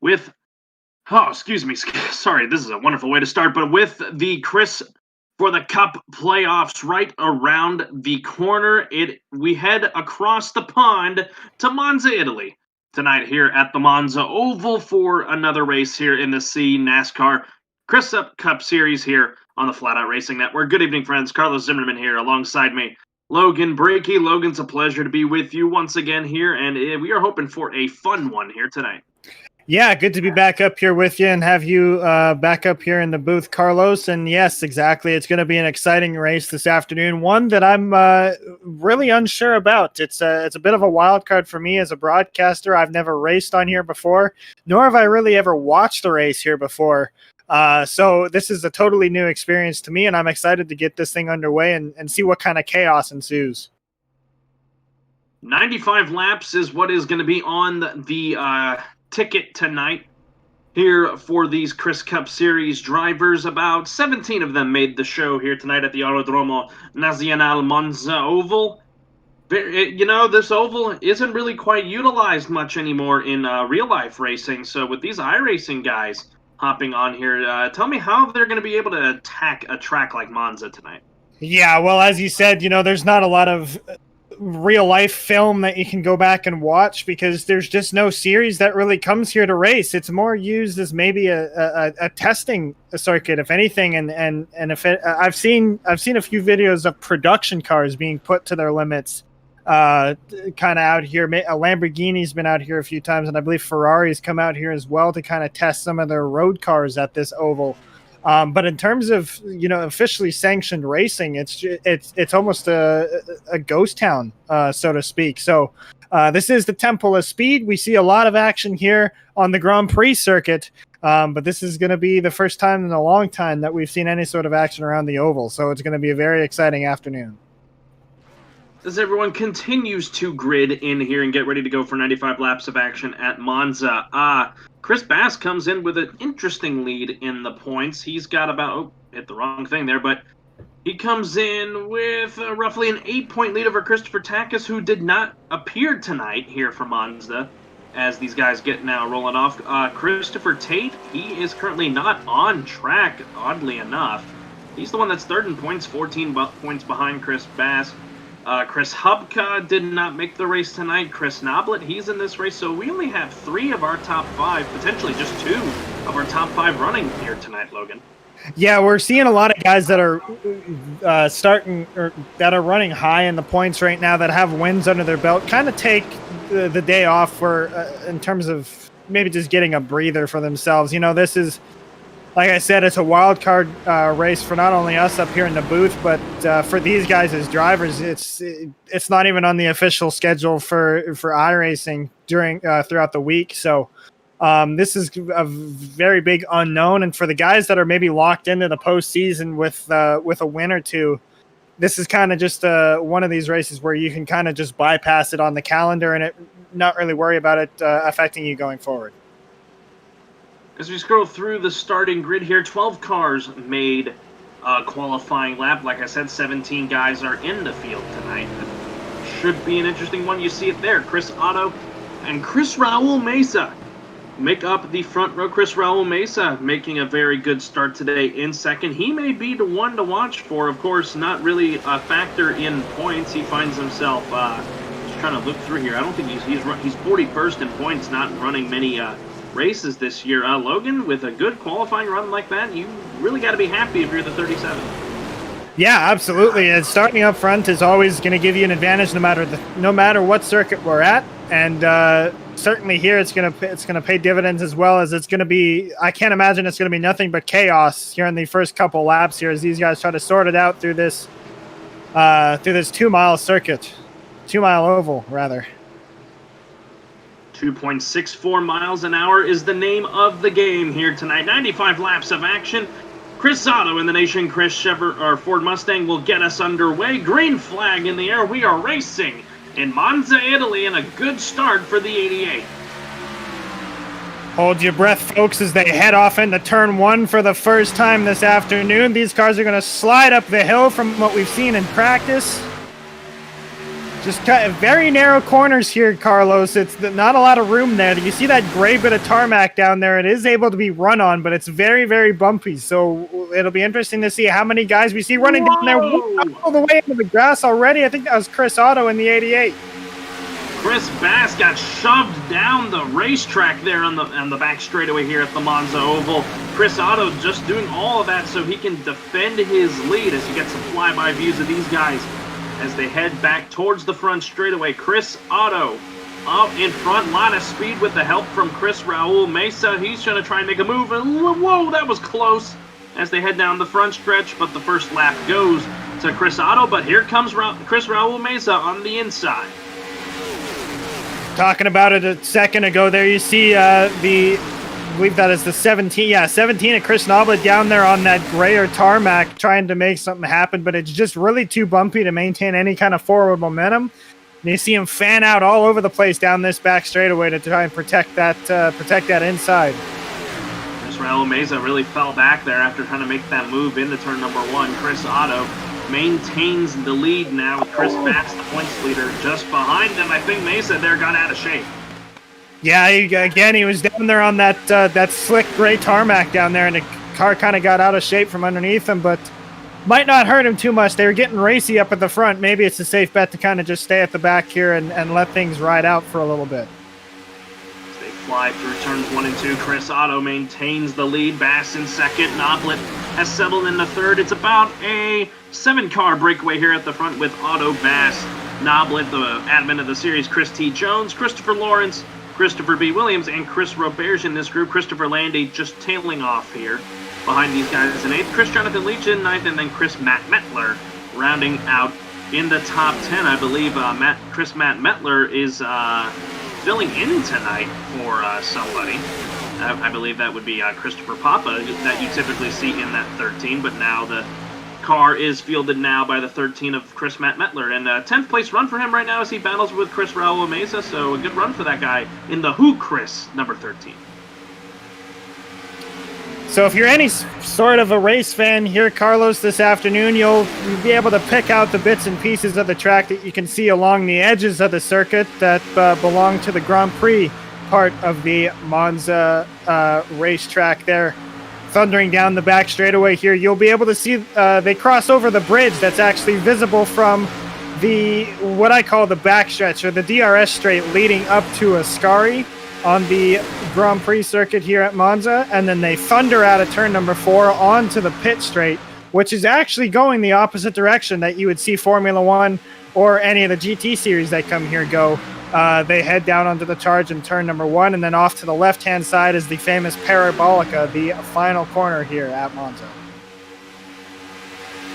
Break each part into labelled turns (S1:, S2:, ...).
S1: With excuse me, sorry, this is a wonderful way to start, but with the Chris for the Cup playoffs right around the corner, we head across the pond to Monza, Italy tonight here at the Monza Oval for another race here in the cNASCAR Chris Cup Series here on the Flat Out Racing Network. Good evening, friends. Carlos Zimmerman here alongside me. Logan Breakey. Logan's a pleasure to be with you once again here, and we are hoping for a fun one here tonight.
S2: Yeah, good to be back up here with you and have you back up here in the booth, Carlos. And yes, exactly. It's going to be an exciting race this afternoon, one that I'm really unsure about. It's a bit of a wild card for me as a broadcaster. I've never raced on here before, nor have I really ever watched a race here before. So this is a totally new experience to me, and I'm excited to get this thing underway and see what kind of chaos ensues.
S1: 95 laps is what is going to be on the ticket tonight here for these Chris Cup Series drivers. About 17 of them made the show here tonight at the Autodromo Nazionale Monza Oval. You know, this oval isn't really quite utilized much anymore in real-life racing, so with these iRacing guys hopping on here, tell me how they're going to be able to attack a track like Monza tonight.
S2: Yeah, well, as you said, you know, there's not a lot of real life film that you can go back and watch because there's just no series that really comes here to race. It's more used as maybe a testing circuit, if anything. And if I've seen a few videos of production cars being put to their limits, kind of out here. A Lamborghini's been out here a few times, and I believe Ferrari's come out here as well to kind of test some of their road cars at this oval. But in terms of, you know, officially sanctioned racing, it's almost a ghost town, so to speak. So this is the Temple of Speed. We see a lot of action here on the Grand Prix circuit, but this is going to be the first time in a long time that we've seen any sort of action around the oval. So it's going to be a very exciting afternoon.
S1: As everyone continues to grid in here and get ready to go for 95 laps of action at Monza, Chris Bass comes in with an interesting lead in the points. He's got about, hit the wrong thing there, but he comes in with roughly an 8-point lead over Christopher Takis, who did not appear tonight here for Monza, as these guys get now rolling off. Christopher Tate, he is currently not on track, oddly enough. He's the one that's third in points, 14 points behind Chris Bass. Chris Hubka did not make the race tonight. Chris Noblet, he's in this race. So we only have 3 of our top 5, potentially just 2 of our top 5 running here tonight, Logan.
S2: Yeah, we're seeing a lot of guys that are that are running high in the points right now that have wins under their belt. Kind of take the day off for in terms of maybe just getting a breather for themselves. You know, this is, like I said, it's a wild card race for not only us up here in the booth, but for these guys as drivers. It's not even on the official schedule for iRacing throughout the week. So this is a very big unknown. And for the guys that are maybe locked into the postseason with a win or two, this is kind of just one of these races where you can kind of just bypass it on the calendar and not really worry about it affecting you going forward.
S1: As we scroll through the starting grid here, 12 cars made a qualifying lap. Like I said, 17 guys are in the field tonight. That should be an interesting one. You see it there. Chris Otto and Chris Raul Mesa make up the front row. Chris Raul Mesa making a very good start today in second. He may be the one to watch for. Of course, not really a factor in points. He finds himself just trying to look through here. I don't think he's 41st in points, not running many races this year. Logan, with a good qualifying run like that, you really got to be happy if you're the 37.
S2: Yeah, absolutely. And starting up front is always going to give you an advantage no matter what circuit we're at. And certainly here it's going to pay dividends, as well as it's going to be, I can't imagine it's going to be nothing but chaos here in the first couple laps here as these guys try to sort it out through this 2-mile circuit, 2-mile oval rather.
S1: 2.64 miles an hour is the name of the game here tonight. 95 laps of action. Chris Otto in the Nation Chris Ford Mustang will get us underway. Green flag in the air. We are racing in Monza, Italy, and a good start for the 88.
S2: Hold your breath, folks, as they head off into turn one for the first time this afternoon. These cars are going to slide up the hill from what we've seen in practice. Just cut very narrow corners here, Carlos. It's not a lot of room there. You see that gray bit of tarmac down there. It is able to be run on, but it's very, very bumpy. So it'll be interesting to see how many guys we see running down there all the way into the grass already. I think that was Chris Otto in the 88.
S1: Chris Bass got shoved down the racetrack there on the back straightaway here at the Monza Oval. Chris Otto just doing all of that so he can defend his lead as he gets some flyby views of these guys as they head back towards the front straightaway. Chris Otto up in front, lot of speed with the help from Chris Raul Mesa. He's trying to try and make a move, and whoa, that was close as they head down the front stretch, but the first lap goes to Chris Otto, but here comes Chris Raul Mesa on the inside.
S2: Talking about it a second ago there, you see I believe that is the 17. Yeah, 17 of Chris Noblet down there on that grayer tarmac trying to make something happen, but it's just really too bumpy to maintain any kind of forward momentum. And you see him fan out all over the place down this back straightaway to try and protect that inside.
S1: Chris Raul Mesa really fell back there after trying to make that move into turn number one. Chris Otto maintains the lead now with Chris Bass, the points leader, just behind him. I think Mesa there got out of shape.
S2: Yeah, he was down there on that slick gray tarmac down there, and the car kind of got out of shape from underneath him, but might not hurt him too much. They were getting racy up at the front. Maybe it's a safe bet to kind of just stay at the back here and let things ride out for a little bit.
S1: As they fly through turns 1 and 2, Chris Otto maintains the lead. Bass in second. Noblet has settled in the third. It's about a 7-car breakaway here at the front with Otto, Bass, Noblet, the admin of the series, Chris T. Jones, Christopher Lawrence, Christopher B. Williams, and Chris Roberge in this group. Christopher Landy just tailing off here behind these guys in 8th. Chris Jonathan Leach in 9th, and then Chris Matt Mettler rounding out in the top 10. I believe Chris Matt Mettler is filling in tonight for somebody. I believe that would be Christopher Papa that you typically see in that 13, but now the car is fielded now by the 13 of Chris Matt Mettler. And 10th place run for him right now as he battles with Chris Raul Mesa, so a good run for that guy in the Who Chris number 13.
S2: So if you're any sort of a race fan here, Carlos, this afternoon, you'll be able to pick out the bits and pieces of the track that you can see along the edges of the circuit that belong to the Grand Prix part of the Monza racetrack there. Thundering down the back straightaway here, you'll be able to see they cross over the bridge that's actually visible from what I call the backstretch, or the DRS straight leading up to Ascari on the Grand Prix circuit here at Monza, and then they thunder out of turn number 4 onto the pit straight, which is actually going the opposite direction that you would see Formula One or any of the GT series that come here go. They head down onto the charge in turn number 1, and then off to the left-hand side is the famous Parabolica, the final corner here at Monza.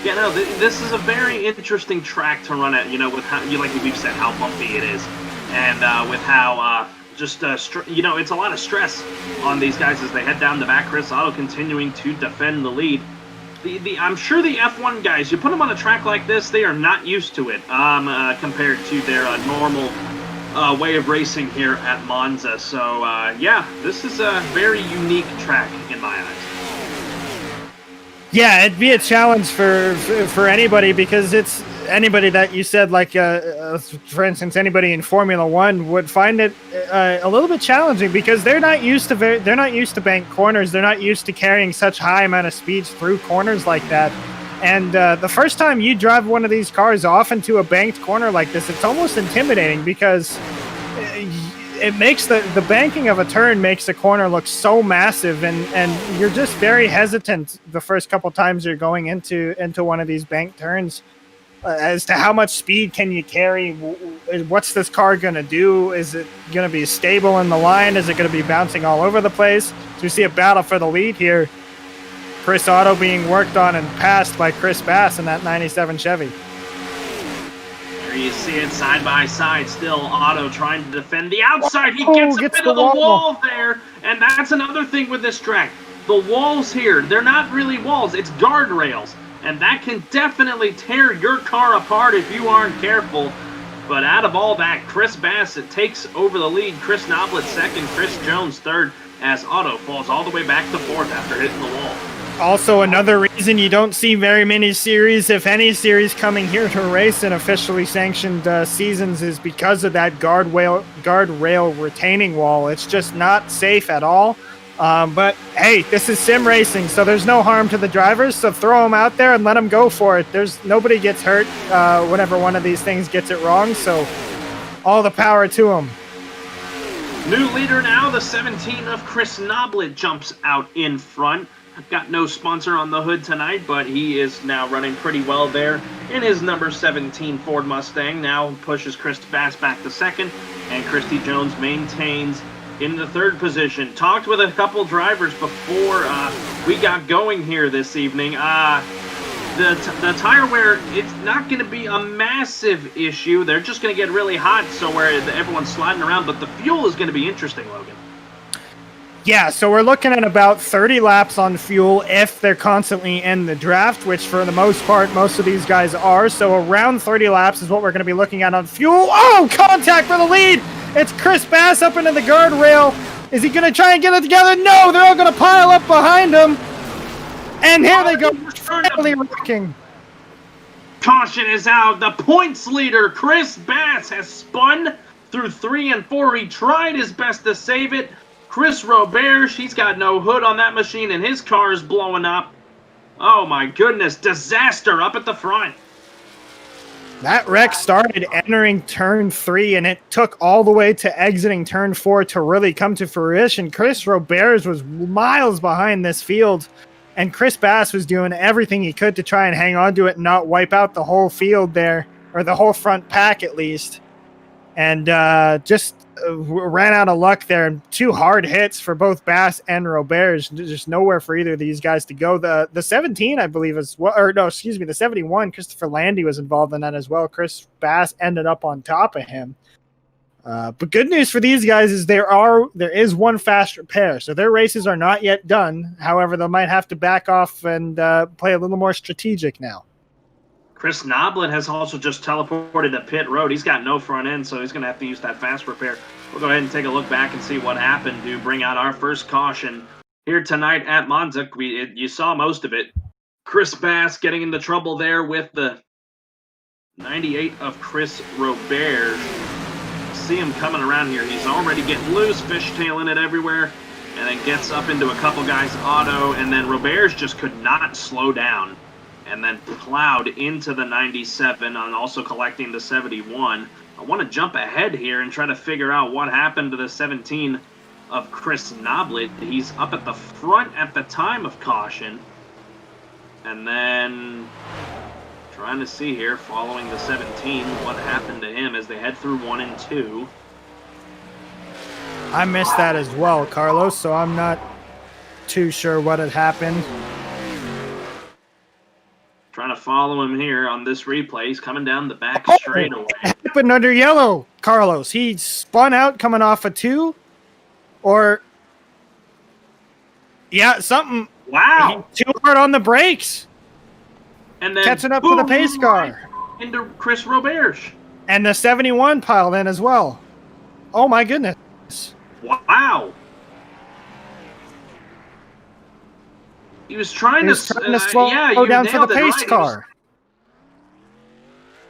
S1: Yeah, no, this is a very interesting track to run at, with how, like we've said, how bumpy it is, and with how it's a lot of stress on these guys as they head down the back. Chris Otto continuing to defend the lead. I'm sure the F1 guys, you put them on a track like this, they are not used to it compared to their normal way of racing here at Monza. So, yeah, this is a very unique track in my eyes.
S2: Yeah, it'd be a challenge for anybody, because it's anybody that you said, like, for instance, anybody in Formula One would find it a little bit challenging, because they're not used to bank corners. They're not used to carrying such high amount of speeds through corners like that. And the first time you drive one of these cars off into a banked corner like this, it's almost intimidating, because it makes the banking of a turn makes the corner look so massive, and you're just very hesitant the first couple times you're going into one of these banked turns as to how much speed can you carry. What's this car going to do? Is it going to be stable in the line? Is it going to be bouncing all over the place? So we see a battle for the lead here. Chris Otto being worked on and passed by Chris Bass in that 97 Chevy.
S1: There you see it side by side still. Otto trying to defend the outside. He gets a bit of the wall there. And that's another thing with this track. The walls here, they're not really walls. It's guardrails. And that can definitely tear your car apart if you aren't careful. But out of all that, Chris Bassett takes over the lead. Chris Noblet second, Chris Jones third, as Otto falls all the way back to fourth after hitting the wall.
S2: Also, another reason you don't see very many series, if any series, coming here to race in officially sanctioned seasons is because of that guardrail retaining wall. It's just not safe at all. But hey, this is sim racing, so there's no harm to the drivers. So throw them out there and let them go for it. Nobody gets hurt whenever one of these things gets it wrong. So all the power to them.
S1: New leader now, the 17 of Chris Noblet jumps out in front. Got no sponsor on the hood tonight, but he is now running pretty well there in his number 17 Ford Mustang. Now pushes Chris Bass back to second, and Christy Jones maintains in the third position. Talked with a couple drivers before we got going here this evening. The tire wear, it's not going to be a massive issue. They're just going to get really hot, so where everyone's sliding around, but the fuel is going to be interesting, Logan.
S2: Yeah, so we're looking at about 30 laps on fuel if they're constantly in the draft, which for the most part, most of these guys are. So around 30 laps is what we're going to be looking at on fuel. Oh, contact for the lead. It's Chris Bass up into the guardrail. Is he going to try and get it together? No, they're all going to pile up behind him. And here they go, finally wrecking.
S1: Caution is out. The points leader, Chris Bass, has spun through 3 and 4. He tried his best to save it. Chris Roberge, he's got no hood on that machine, and his car is blowing up. Oh, my goodness. Disaster up at the front.
S2: That wreck started entering turn 3, and it took all the way to exiting turn 4 to really come to fruition. Chris Roberge was miles behind this field, and Chris Bass was doing everything he could to try and hang on to it and not wipe out the whole field there, or the whole front pack at least. And just ran out of luck there. 2 hard hits for both Bass and Roberge. Just nowhere for either of these guys to go. The 17, I believe, is well, or no, excuse me, the 71. Christopher Landy was involved in that as well. Chris Bass ended up on top of him. But good news for these guys is there is one faster pair, so their races are not yet done. However, they might have to back off and play a little more strategic now.
S1: Chris Noblet has also just teleported to pit road. He's got no front end, so he's going to have to use that fast repair. We'll go ahead and take a look back and see what happened to bring out our first caution here tonight at Monza. You saw most of it. Chris Bass getting into trouble there with the 98 of Chris Roberge. See him coming around here. He's already getting loose, fishtailing it everywhere, and then gets up into a couple guys' auto, and then Roberge just could not slow down, and then plowed into the 97 and also collecting the 71. I want to jump ahead here and try to figure out what happened to the 17 of Chris Noblet. He's up at the front at the time of caution. And then trying to see here, following the 17, what happened to him as they head through 1 and 2.
S2: I missed that as well, Carlos, so I'm not too sure what had happened.
S1: Trying to follow him here on this replay. He's coming down the back straightaway.
S2: It happened under yellow, Carlos. He spun out coming off a 2, or yeah, something.
S1: Wow!
S2: Too hard on the brakes.
S1: And then
S2: catching up to the pace car.
S1: Into Chris Roberge.
S2: And the 71 piled in as well. Oh my goodness.
S1: Wow. He was trying to
S2: slow down for the pace car.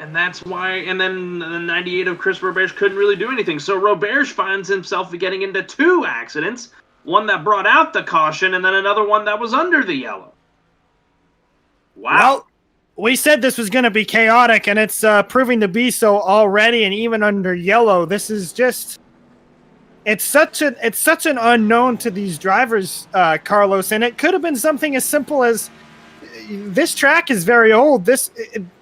S1: And that's why, and then the 98 of Chris Roberge couldn't really do anything. So Roberge finds himself getting into 2 accidents. One that brought out the caution, and then another one that was under the yellow. Wow.
S2: Well, we said this was going to be chaotic, and it's proving to be so already, and even under yellow. This is just... It's such an unknown to these drivers, Carlos, and it could have been something as simple as this track is very old.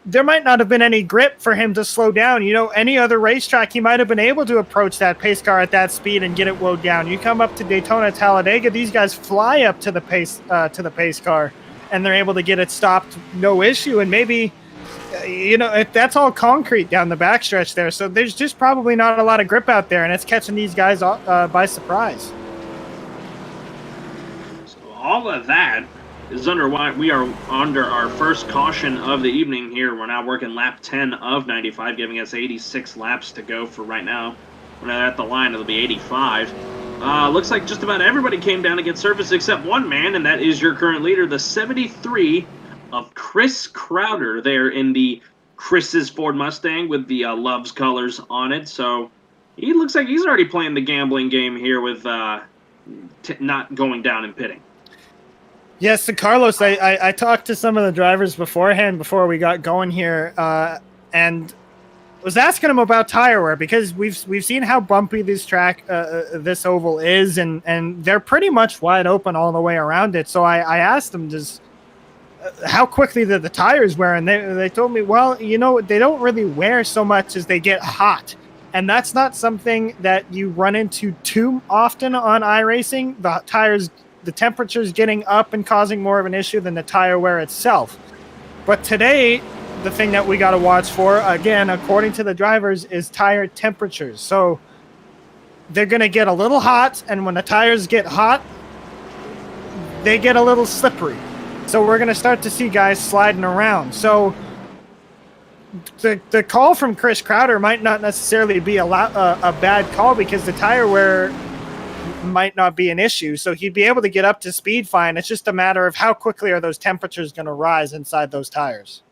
S2: There might not have been any grip for him to slow down. You know, any other racetrack, he might have been able to approach that pace car at that speed and get it wound down. You come up to Daytona, Talladega, these guys fly up to the pace car, and they're able to get it stopped, no issue. And maybe, you know, if that's all concrete down the backstretch there, so there's just probably not a lot of grip out there, and it's catching these guys by surprise.
S1: So all of that is underway. We are under our first caution of the evening here. We're now working lap 10 of 95, giving us 86 laps to go for right now. When they're at the line, it'll be 85. Looks like just about everybody came down to get service except one man, and that is your current leader, the 73 of Chris Crowder, there in the Chris's Ford Mustang with the Loves colors on it. So he looks like he's already playing the gambling game here with not going down and pitting.
S2: Yes, so Carlos, I talked to some of the drivers beforehand before we got going here, and was asking them about tire wear because we've seen how bumpy this track, this oval is, and they're pretty much wide open all the way around it. So I asked them, how quickly the tires wear, and they told me, well, you know, they don't really wear so much as they get hot, and that's not something that you run into too often on iRacing. The tires. The temperature's getting up and causing more of an issue than the tire wear itself. But today, the thing that we got to watch for, again, according to the drivers, is tire temperatures. So they're going to get a little hot, and when the tires get hot, they get a little slippery. So we're going to start to see guys sliding around. So the call from Chris Crowder might not necessarily be a bad call because the tire wear might not be an issue, so he'd be able to get up to speed fine. It's just a matter of how quickly are those temperatures going to rise inside those tires.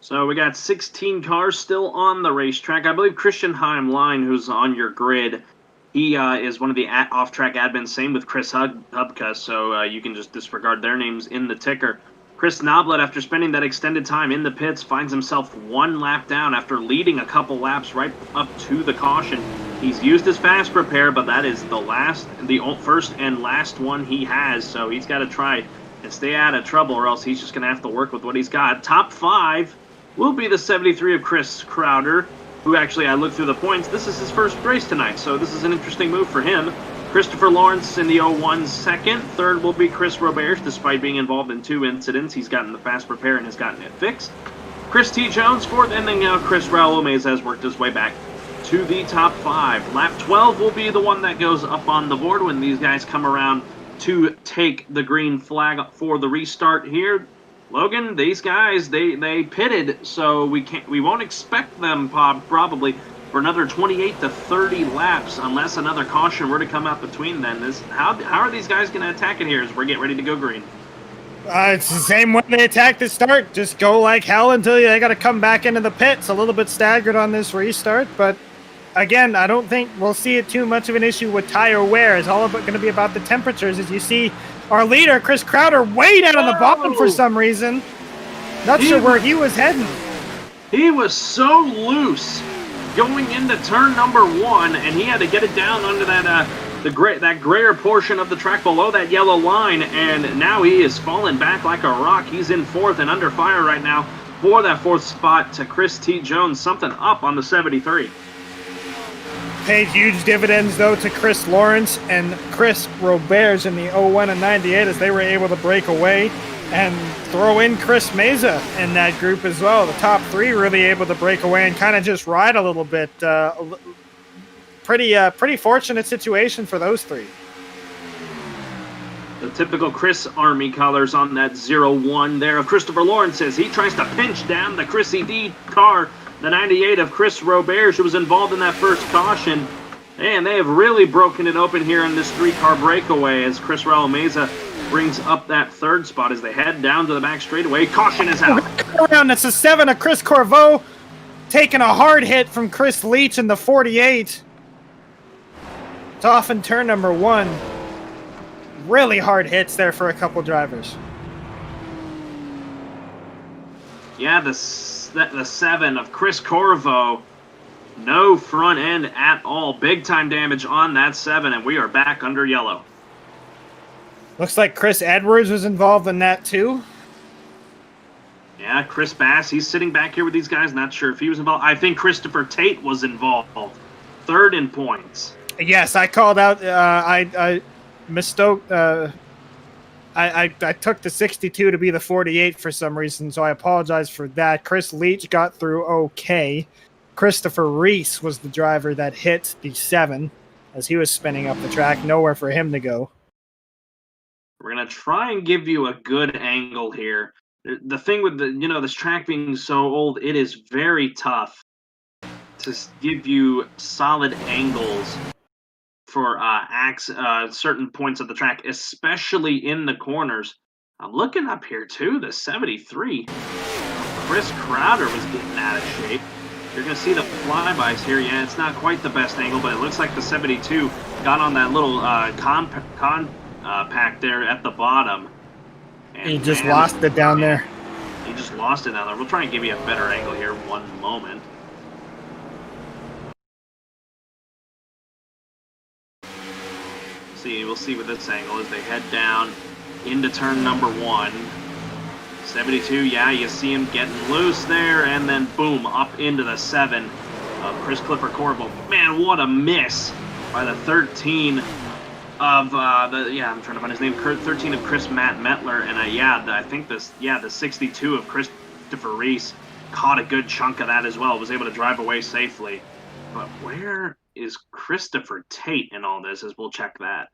S1: So we got 16 cars still on the racetrack. I believe Christian Heimlein, who's on your grid, he is one of the off-track admins. Same with Chris Hubka, so you can just disregard their names in the ticker. Chris Noblet, after spending that extended time in the pits, finds himself one lap down after leading a couple laps right up to the caution. He's used his fast repair, but that is the first and last one he has, so he's got to try and stay out of trouble, or else he's just going to have to work with what he's got. Top 5 will be the 73 of Chris Crowder, who actually, I looked through the points, this is his first race tonight, so this is an interesting move for him. Christopher Lawrence in the 01 second. Third will be Chris Roberge, despite being involved in 2 incidents. He's gotten the fast repair and has gotten it fixed. Chris T. Jones, fourth, and then now Chris Raul Meza has worked his way back to the top 5. Lap 12 will be the one that goes up on the board when these guys come around to take the green flag for the restart here. Logan, these guys, they pitted, so we won't expect them probably for another 28 to 30 laps, unless another caution were to come out between then. How are these guys going to attack it here as we're getting ready to go green?
S2: It's the same way they attack the start. Just go like hell until they got to come back into the pits. A little bit staggered on this restart, but again, I don't think we'll see it too much of an issue with tire wear. It's all going to be about the temperatures. As you see, our leader, Chris Crowder, way down on the bottom for some reason. Not sure where he was heading.
S1: He was so loose going into turn number 1, and he had to get it down under that grayer portion of the track below that yellow line, and now he is falling back like a rock. He's in 4th and under fire right now for that 4th spot to Chris T. Jones. Something up on the 73.
S2: Paid huge dividends, though, to Chris Lawrence and Chris Roberge in the 01 and 98 as they were able to break away and throw in Chris Meza in that group as well. The top 3 really able to break away and kind of just ride a little bit. Pretty fortunate situation for those 3.
S1: The typical Chris Army colors on that 01 there of Christopher Lawrence as he tries to pinch down the Chrissy D car, the 98 of Chris Roberge, who was involved in that first caution. And they have really broken it open here in this 3-car breakaway as Chris Raul Meza brings up that 3rd spot as they head down to the back straightaway. Caution is out.
S2: Around, it's a 7 of Chris Corveau taking a hard hit from Chris Leach in the 48. It's off in turn number 1. Really hard hits there for a couple drivers.
S1: Yeah, the 7 of Chris Corvo. No front end at all. Big time damage on that 7, and we are back under yellow.
S2: Looks like Chris Edwards was involved in that too.
S1: Yeah, Chris Bass, he's sitting back here with these guys. Not sure if he was involved. I think Christopher Tate was involved. 3rd in points.
S2: Yes, I called out. I mistook. I took the 62 to be the 48 for some reason, so I apologize for that. Chris Leach got through okay. Christopher Reese was the driver that hit the 7 as he was spinning up the track. Nowhere for him to go.
S1: We're going to try and give you a good angle here. The thing with this track being so old, it is very tough to give you solid angles for certain points of the track, especially in the corners. I'm looking up here too, the 73. Chris Crowder was getting out of shape. You're going to see the flybys here. Yeah, it's not quite the best angle, but it looks like the 72 got on that little pack there at the bottom. And
S2: he just lost it down there.
S1: He just lost it down there. We'll try and give you a better angle here one moment. We'll see with this angle as they head down into turn number 1. 72, yeah, you see him getting loose there, and then boom, up into the 7 of Chris Clifford Corbel. Man, what a miss by the 13 of I'm trying to find his name. 13 of Chris Matt Metler, and I think the 62 of Christopher Reese caught a good chunk of that as well. Was able to drive away safely. But where is Christopher Tate in all this? As we'll check that.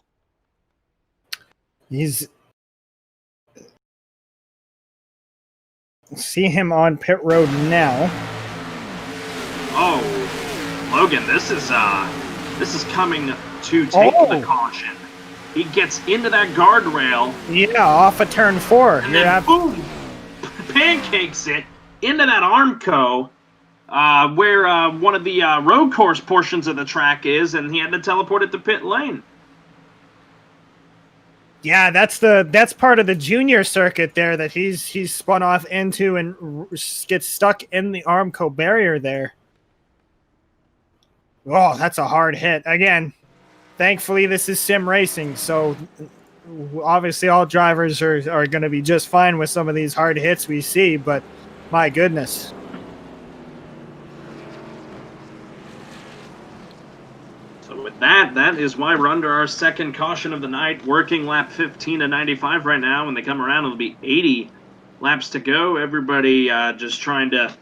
S2: See him on pit road now.
S1: Oh, Logan, this is coming to take the caution. He gets into that guardrail.
S2: Yeah, off of turn 4.
S1: And then boom, pancakes it into that Armco, where one of the road course portions of the track is, and he had to teleport it to pit lane.
S2: Yeah, that's part of the junior circuit there that he's spun off into and gets stuck in the Armco barrier there. Oh, that's a hard hit. Again, thankfully this is sim racing, so obviously all drivers are going to be just fine with some of these hard hits we see, but my goodness.
S1: With that is why we're under our second caution of the night, working lap 15 to 95 right now. When they come around, it'll be 80 laps to go. Everybody just trying to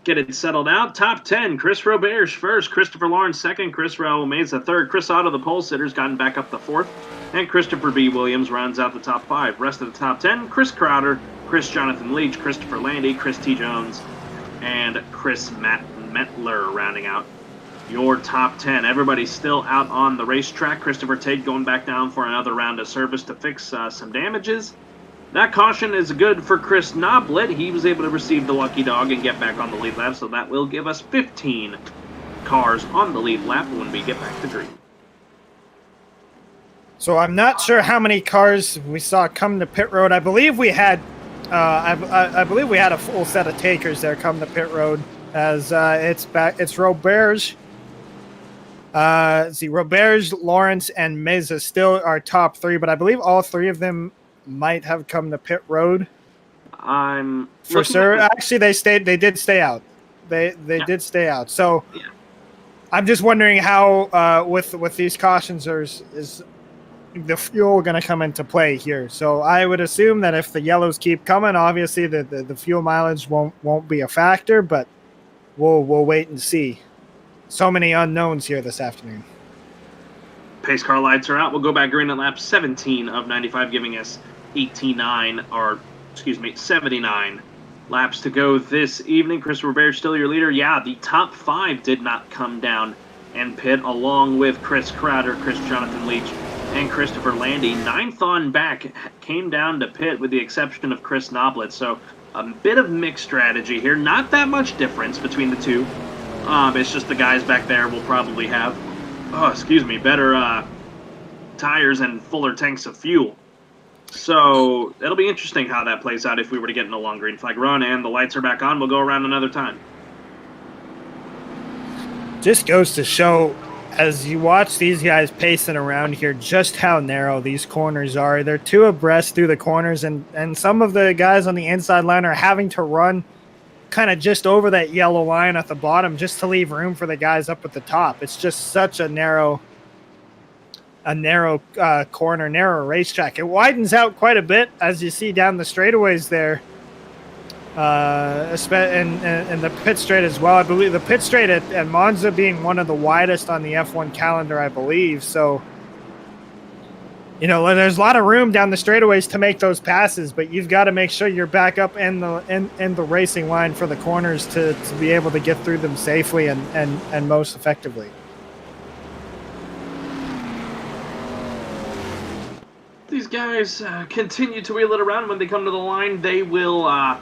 S1: get it settled out. Top 10, Chris Roberge first, Christopher Lawrence second, Chris Raul Meza third, Chris Otto, the pole sitter's gotten back up to fourth, and Christopher B. Williams rounds out the top 5. Rest of the top 10, Chris Crowder, Chris Jonathan Leach, Christopher Landy, Chris T. Jones, and Chris Matt Metler rounding out your top 10. Everybody's still out on the racetrack. Christopher Tate going back down for another round of service to fix some damages. That caution is good for Chris Noblet. He was able to receive the lucky dog and get back on the lead lap, so that will give us 15 cars on the lead lap when we get back to green.
S2: So I'm not sure how many cars we saw come to pit road. I believe we had I believe we had a full set of takers there come to pit road as it's Roberge. Roberge, Lawrence, and Meza still are top 3, but I believe all 3 of them might have come to pit road.
S1: I'm
S2: for sure. Actually, they did stay out. They did stay out. So
S1: yeah.
S2: I'm just wondering how with these cautions is the fuel going to come into play here. So I would assume that if the yellows keep coming, obviously the fuel mileage won't be a factor, but we'll wait and see. So many unknowns here this afternoon.
S1: Pace car lights are out. We'll go back green at lap 17 of 95, giving us 79 laps to go this evening. Chris Roberge still your leader. Yeah, the top 5 did not come down and pit, along with Chris Crowder, Chris Jonathan Leach, and Christopher Landy. 9th on back came down to pit with the exception of Chris Noblet. So a bit of mixed strategy here. Not that much difference between the two. It's just the guys back there will probably have, better tires and fuller tanks of fuel. So it'll be interesting how that plays out if we were to get in a long green flag run and the lights are back on. We'll go around another time.
S2: Just goes to show, as you watch these guys pacing around here, just how narrow these corners are. They're 2 abreast through the corners, and some of the guys on the inside line are having to run kind of just over that yellow line at the bottom just to leave room for the guys up at the top. It's just such a narrow corner, narrow racetrack. It widens out quite a bit as you see down the straightaways there. and the pit straight as well. I believe the pit straight at Monza being one of the widest on the F1 calendar, I believe. So, there's a lot of room down the straightaways to make those passes, but you've got to make sure you're back up in the racing line for the corners to be able to get through them safely and most effectively.
S1: These guys continue to wheel it around. When they come to the line, they will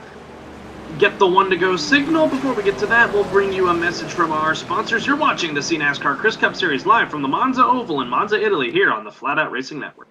S1: get the one-to-go signal. Before we get to that, we'll bring you a message from our sponsors. You're watching the cNASCAR Chris Cup Series live from the Monza Oval in Monza, Italy, here on the Flat Out Racing Network.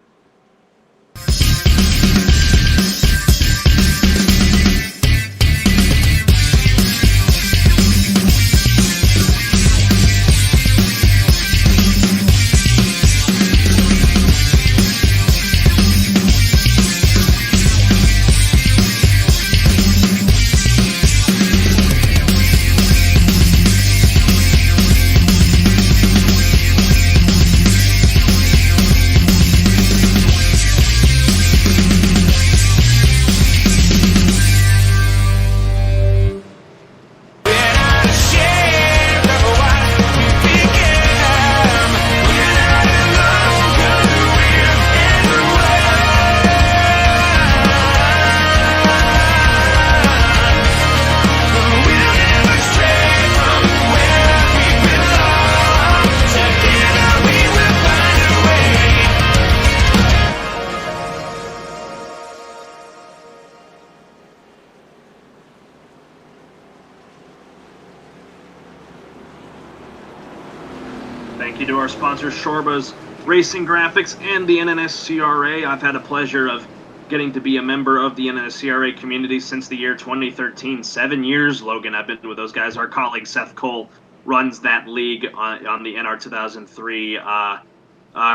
S1: Thank you to our sponsor, Shorba's Racing Graphics and the NNSCRA. I've had a pleasure of getting to be a member of the NNSCRA community since the year 2013. 7 years, Logan. I've been with those guys. Our colleague Seth Cole runs that league on the NR 2003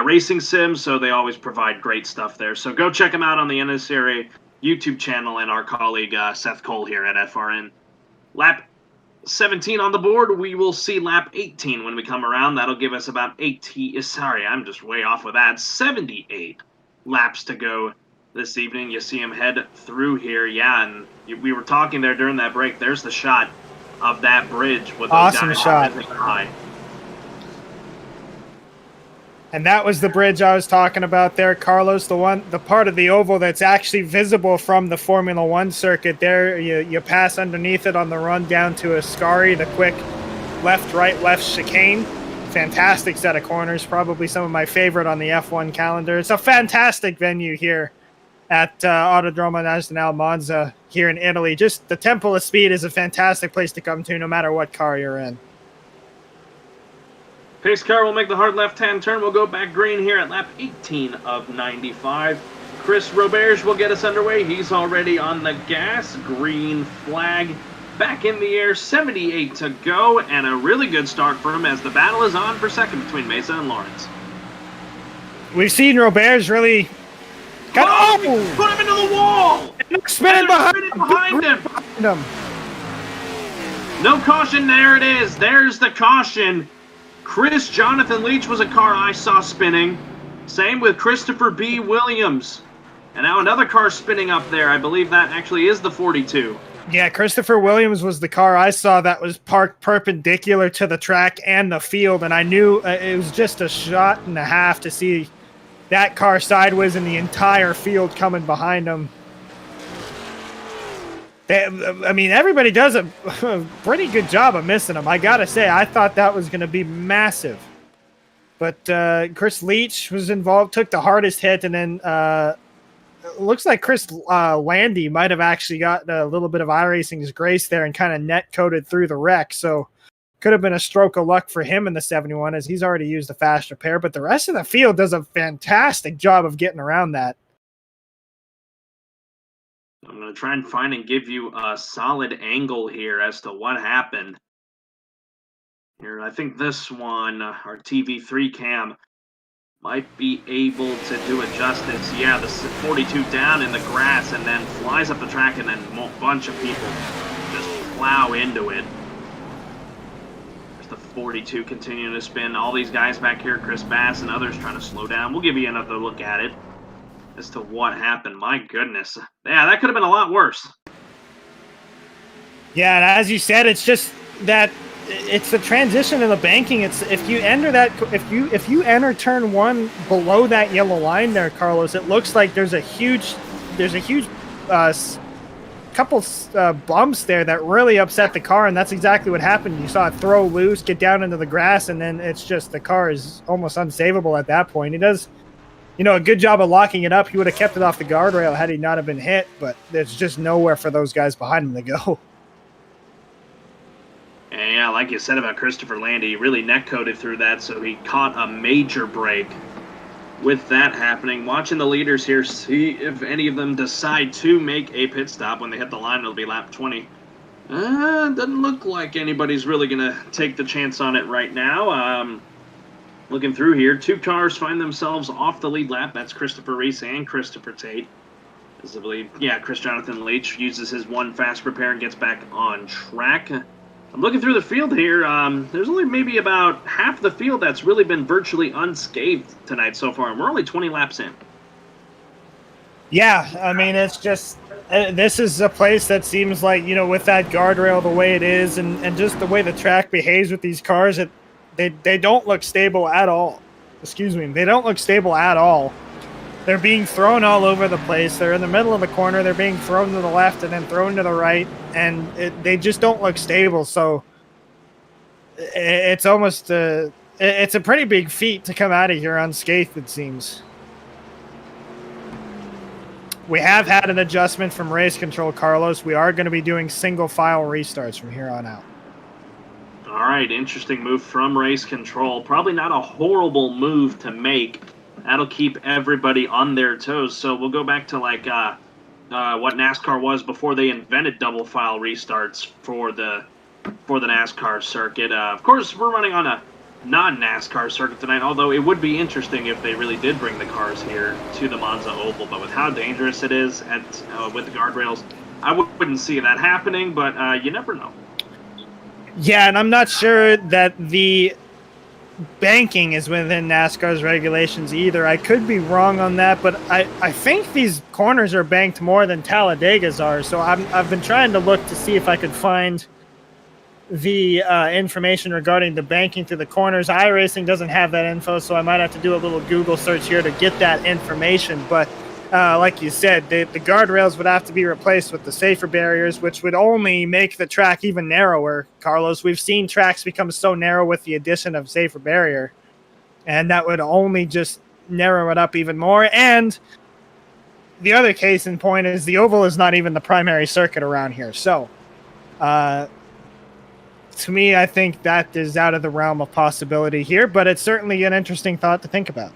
S1: racing sim, so they always provide great stuff there. So go check them out on the NNSCRA YouTube channel and our colleague Seth Cole here at FRN. Lap 17 on the board. We will see lap 18 when we come around. That'll give us about 80. Sorry, I'm just way off with that. 78 laps to go this evening. You see him head through here. Yeah, and we were talking there during that break. There's the shot of that bridge with those
S2: awesome
S1: guys
S2: shot.
S1: high.
S2: And that was the bridge I was talking about there, Carlos, the part of the oval that's actually visible from the Formula One circuit there. You pass underneath it on the run down to Ascari, the quick left, right, left chicane. Fantastic set of corners, probably some of my favorite on the F1 calendar. It's a fantastic venue here at Autodromo Nazionale Monza here in Italy. Just the Temple of Speed is a fantastic place to come to no matter what car you're in.
S1: Pace car will make the hard left-hand turn. We'll go back green here at lap 18 of 95. Chris Roberge will get us underway. He's already on the gas. Green flag back in the air. 78 to go, and a really good start for him as the battle is on for second between Mesa and Lawrence.
S2: We've seen Roberge really...
S1: Put him into the wall!
S2: Spinning
S1: behind him! No caution. There it is. There's the caution. Jonathan Leach was a car I saw spinning. Same with Christopher B. Williams. And now another car spinning up there. I believe that actually is the 42.
S2: Yeah, Christopher Williams was the car I saw that was parked perpendicular to the track and the field. And I knew it was just a shot and a half to see that car sideways and the entire field coming behind him. Everybody does a pretty good job of missing him. I got to say, I thought that was going to be massive. But Chris Leach was involved, took the hardest hit, and then it looks like Chris Landy might have actually got a little bit of iRacing's grace there and kind of net-coated through the wreck. So could have been a stroke of luck for him in the 71 as he's already used the fast repair. But the rest of the field does a fantastic job of getting around that.
S1: I'm going to try and find and give you a solid angle here as to what happened. Here, I think this one, our TV3 cam, might be able to do it justice. Yeah, the 42 down in the grass and then flies up the track, and then a bunch of people just plow into it. There's the 42 continuing to spin. All these guys back here, Chris Bass and others trying to slow down. We'll give you another look at it as to what happened. My goodness. Yeah, that could have been a lot worse.
S2: Yeah, and as you said, it's just that it's the transition in the banking. It's if you enter turn one below that yellow line there, Carlos, it looks like there's a huge uh, couple bumps there that really upset the car, and that's exactly what happened. You saw it throw loose, get down into the grass, and then it's just the car is almost unsavable at that point. He does, a good job of locking it up. He would have kept it off the guardrail had he not have been hit, but there's just nowhere for those guys behind him to go.
S1: And yeah, like you said about Christopher Landy, he really neck-coated through that, so he caught a major break. With that happening, watching the leaders here, see if any of them decide to make a pit stop. When they hit the line, it'll be lap 20. Doesn't look like anybody's really going to take the chance on it right now. Looking through here, 2 cars find themselves off the lead lap. That's Christopher Reese and Christopher Tate. Visibly, yeah, Chris Jonathan Leach uses his 1 fast repair and gets back on track. I'm looking through the field here. There's only maybe about half the field that's really been virtually unscathed tonight so far, and we're only 20 laps in.
S2: Yeah, I mean, it's just this is a place that seems like, with that guardrail the way it is and just the way the track behaves with these cars, they don't look stable at all. Excuse me. They don't look stable at all. They're being thrown all over the place. They're in the middle of the corner. They're being thrown to the left and then thrown to the right, and they just don't look stable. So it's almost it's a pretty big feat to come out of here unscathed, it seems. We have had an adjustment from race control, Carlos. We are going to be doing single file restarts from here on out.
S1: All right, interesting move from race control. Probably not a horrible move to make. That'll keep everybody on their toes. So we'll go back to like what NASCAR was before they invented double file restarts for the NASCAR circuit. Of course, we're running on a non-NASCAR circuit tonight, although it would be interesting if they really did bring the cars here to the Monza Oval. But with how dangerous it is with the guardrails, I wouldn't see that happening, but you never know.
S2: Yeah, and I'm not sure that the banking is within NASCAR's regulations either. I could be wrong on that, but I think these corners are banked more than Talladega's are. So I've been trying to look to see if I could find the information regarding the banking through the corners. iRacing doesn't have that info, so I might have to do a little Google search here to get that information. But like you said, the guardrails would have to be replaced with the safer barriers, which would only make the track even narrower, Carlos. We've seen tracks become so narrow with the addition of safer barrier, and that would only just narrow it up even more. And the other case in point is the oval is not even the primary circuit around here. So to me, I think that is out of the realm of possibility here, but it's certainly an interesting thought to think about.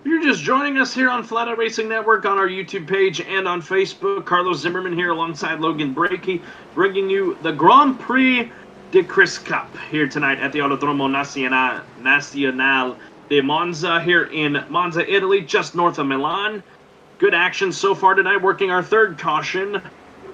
S1: You're just joining us here on Flat Out Racing Network on our YouTube page and on Facebook. Carlos Zimmerman here alongside Logan Brakey, bringing you the Grand Prix de Chris Cup here tonight at the Autodromo Nazionale de Monza here in Monza, Italy, just north of Milan. Good action so far tonight, working our 3rd caution.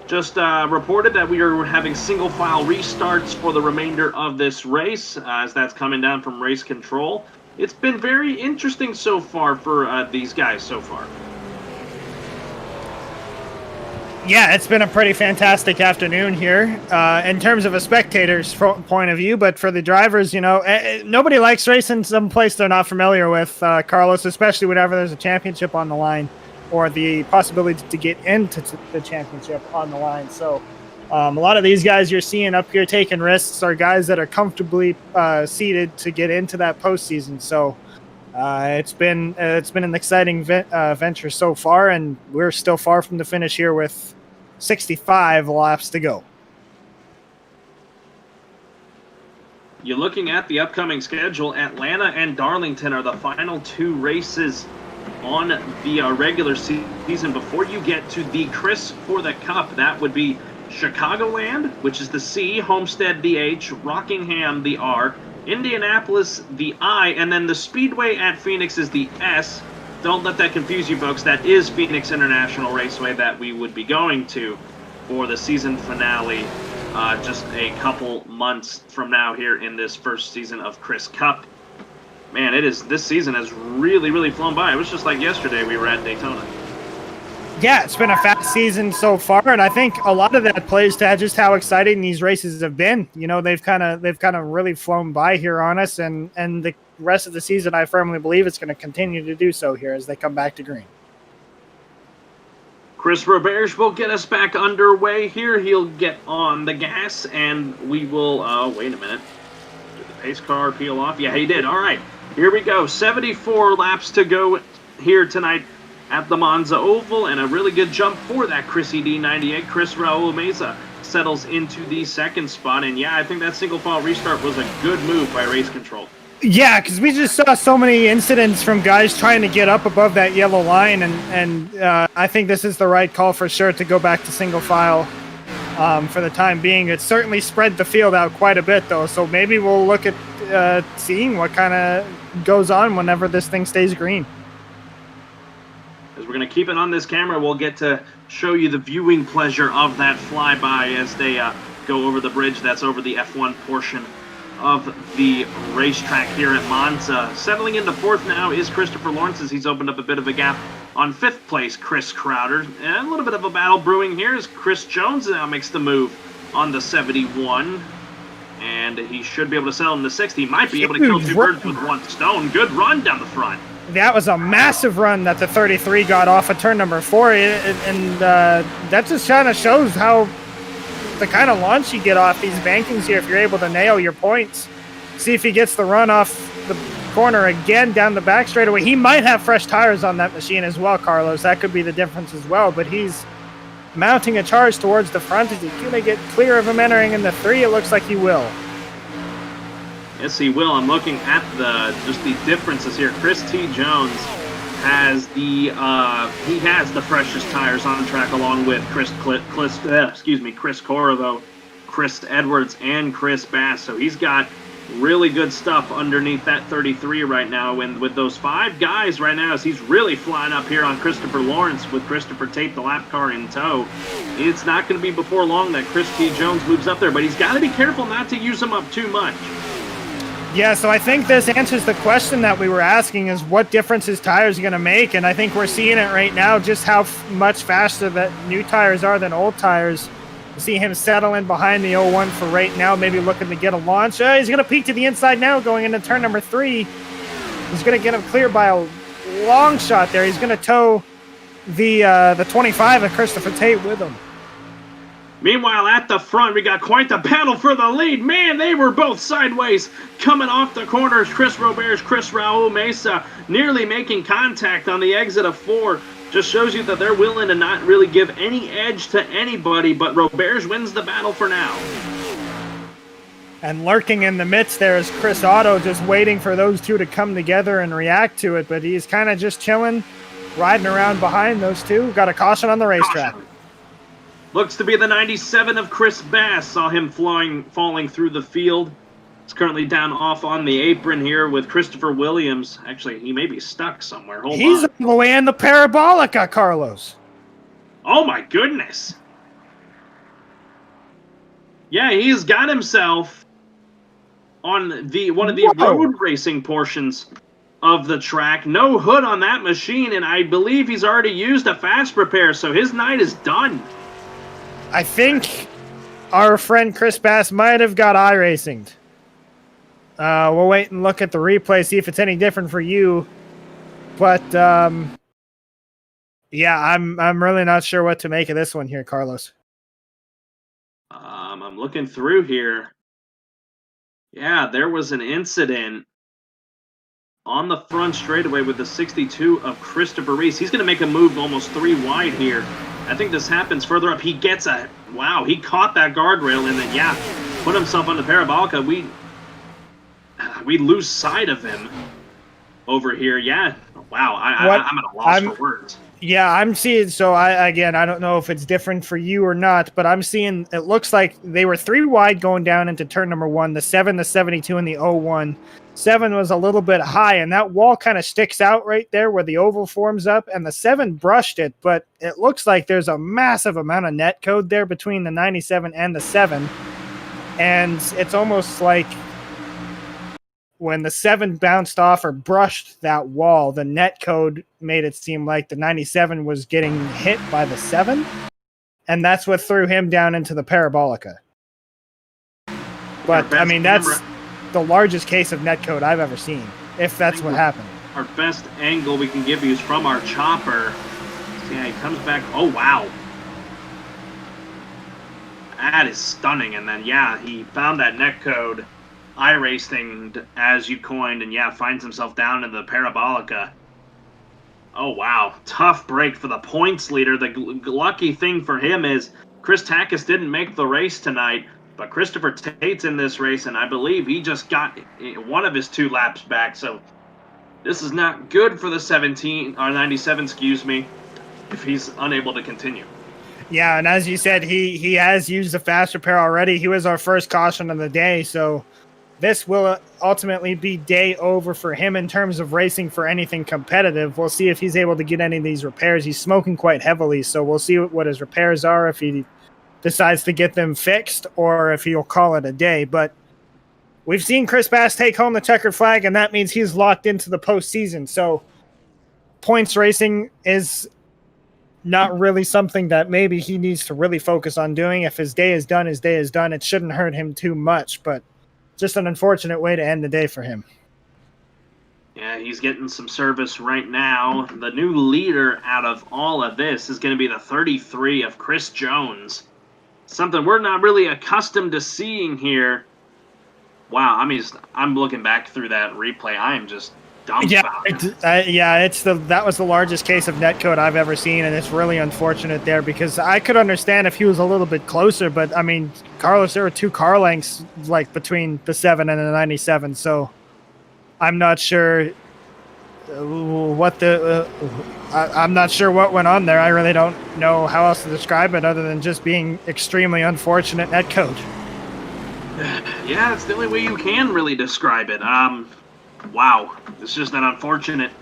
S1: Just reported that we are having single file restarts for the remainder of this race as that's coming down from race control. It's been very interesting so far for these guys so far.
S2: Yeah, it's been a pretty fantastic afternoon here in terms of a spectator's point of view. But for the drivers, nobody likes racing someplace they're not familiar with, Carlos, especially whenever there's a championship on the line or the possibility to get into the championship on the line. So a lot of these guys you're seeing up here taking risks are guys that are comfortably seated to get into that postseason. So it's been an exciting venture so far, and we're still far from the finish here with 65 laps to go.
S1: You're looking at the upcoming schedule. Atlanta and Darlington are the final 2 races on the regular season before you get to the Chris for the Cup. That would be Chicagoland, which is the C, Homestead the H, Rockingham the R, Indianapolis the I, and then the Speedway at Phoenix is the S. Don't let that confuse you, folks. That is Phoenix International Raceway that we would be going to for the season finale just a couple months from now here in this first season of Chris Cup. Man, this season has really, really flown by. It was just like yesterday we were at Daytona.
S2: Yeah, it's been a fast season so far, and I think a lot of that plays to just how exciting these races have been. You know, they've kind of really flown by here on us, and the rest of the season, I firmly believe it's going to continue to do so here as they come back to green.
S1: Chris Roberge will get us back underway here. He'll get on the gas, and we will, wait a minute. Did the pace car peel off? Yeah, he did. All right, here we go. 74 laps to go here tonight at the Monza Oval, and a really good jump for that Chris ED98. Chris Raul Mesa settles into the second spot, and yeah, I think that single file restart was a good move by race control.
S2: Yeah, because we just saw so many incidents from guys trying to get up above that yellow line, and I think this is the right call for sure to go back to single file for the time being. It certainly spread the field out quite a bit, though, so maybe we'll look at seeing what kind of goes on whenever this thing stays green.
S1: As we're going to keep it on this camera, we'll get to show you the viewing pleasure of that flyby as they go over the bridge that's over the F1 portion of the racetrack here at Monza. Settling into fourth now is Christopher Lawrence as he's opened up a bit of a gap on fifth place, Chris Crowder. And a little bit of a battle brewing here as Chris Jones now makes the move on the 71. And he should be able to settle in the sixth. He might be able to kill two birds with one stone. Good run down the front.
S2: That was a massive run that the 33 got off of turn number 4, and that just kind of shows how the kind of launch you get off these bankings here if you're able to nail your points. See if he gets the run off the corner again down the back straightaway. He might have fresh tires on that machine as well, Carlos. That could be the difference as well, but he's mounting a charge towards the front. Is he going to get clear of him entering in the 3? It looks like he will.
S1: Yes, he will. I'm looking at just the differences here. Chris T. Jones has the freshest tires on track, along with Chris Corriveau, Chris Edwards, and Chris Bass. So he's got really good stuff underneath that 33 right now. And with those 5 guys right now, as he's really flying up here on Christopher Lawrence with Christopher Tate, the lap car in tow, it's not going to be before long that Chris T. Jones moves up there. But he's got to be careful not to use him up too much.
S2: Yeah, so I think this answers the question that we were asking, is what difference his tires are going to make, and I think we're seeing it right now, just how much faster that new tires are than old tires. You see him settle in behind the 01 for right now, maybe looking to get a launch. He's going to peek to the inside now, going into turn number 3. He's going to get him clear by a long shot there. He's going to tow the 25 and Christopher Tate with him.
S1: Meanwhile, at the front, we got quite the battle for the lead. Man, they were both sideways coming off the corners. Chris Roberge, Chris Raul Mesa nearly making contact on the exit of 4. Just shows you that they're willing to not really give any edge to anybody, but Roberge wins the battle for now.
S2: And lurking in the midst there is Chris Otto, just waiting for those two to come together and react to it, but he's kind of just chilling, riding around behind those two. Got a caution on the racetrack.
S1: Looks to be the 97 of Chris Bass. Saw him falling through the field. He's currently down off on the apron here with Christopher Williams. Actually, he may be stuck somewhere.
S2: He's all the way in the Parabolica, Carlos.
S1: Oh, my goodness. Yeah, he's got himself on one of the road racing portions of the track. No hood on that machine, and I believe he's already used a fast repair, so his night is done.
S2: I think our friend Chris Bass might have got iRacing. We'll wait and look at the replay, see if it's any different for you. But yeah, I'm really not sure what to make of this one here, Carlos.
S1: I'm looking through here. Yeah, there was an incident on the front straightaway with the 62 of Christopher Reese. He's going to make a move almost 3 wide here. I think this happens further up. He gets he caught that guardrail and then, yeah, put himself on the Parabolica. We lose sight of him over here. Yeah, wow, I'm at a loss for words.
S2: Yeah, I'm seeing, so I don't know if it's different for you or not, but I'm seeing, it looks like they were 3 wide going down into turn number 1, the 7, the 72, and the 01. 7 was a little bit high, and that wall kind of sticks out right there where the oval forms up, and the 7 brushed it, but it looks like there's a massive amount of net code there between the 97 and the 7, and it's almost like when the 7 bounced off or brushed that wall, the net code made it seem like the 97 was getting hit by the 7, and that's what threw him down into the parabolica. But, I mean, that's the largest case of net code I've ever seen, if that's what happened.
S1: Our best angle we can give you is from our chopper. So, yeah, he comes back. Oh, wow. That is stunning. And then, yeah, he found that net code iRacing as you coined, and, yeah, finds himself down in the parabolica. Oh, wow. Tough break for the points leader. The lucky thing for him is Chris Takis didn't make the race tonight, but Christopher Tate's in this race, and I believe he just got one of his 2 laps back. So this is not good for the 97, excuse me, if he's unable to continue.
S2: Yeah, and as you said, he has used the fast repair already. He was our first caution of the day, so this will ultimately be day over for him in terms of racing for anything competitive. We'll see if he's able to get any of these repairs. He's smoking quite heavily, so we'll see what his repairs are, if he decides to get them fixed or if he'll call it a day. But we've seen Chris Bass take home the checkered flag, and that means he's locked into the postseason. So points racing is not really something that maybe he needs to really focus on doing. If his day is done, his day is done. It shouldn't hurt him too much, but just an unfortunate way to end the day for him.
S1: Yeah, he's getting some service right now. The new leader out of all of this is going to be the 33 of Chris Jones. Something we're not really accustomed to seeing here. Wow, I mean, I'm looking back through that replay. I am just dumbfounded.
S2: That was the largest case of netcode I've ever seen, and it's really unfortunate there because I could understand if he was a little bit closer, but I mean, Carlos, there were 2 car lengths like between the 7 and the 97, so I'm not sure I'm not sure what went on there. I really don't know how else to describe it other than just being extremely unfortunate netcode.
S1: Yeah, that's the only way you can really describe it. Wow. It's just an unfortunate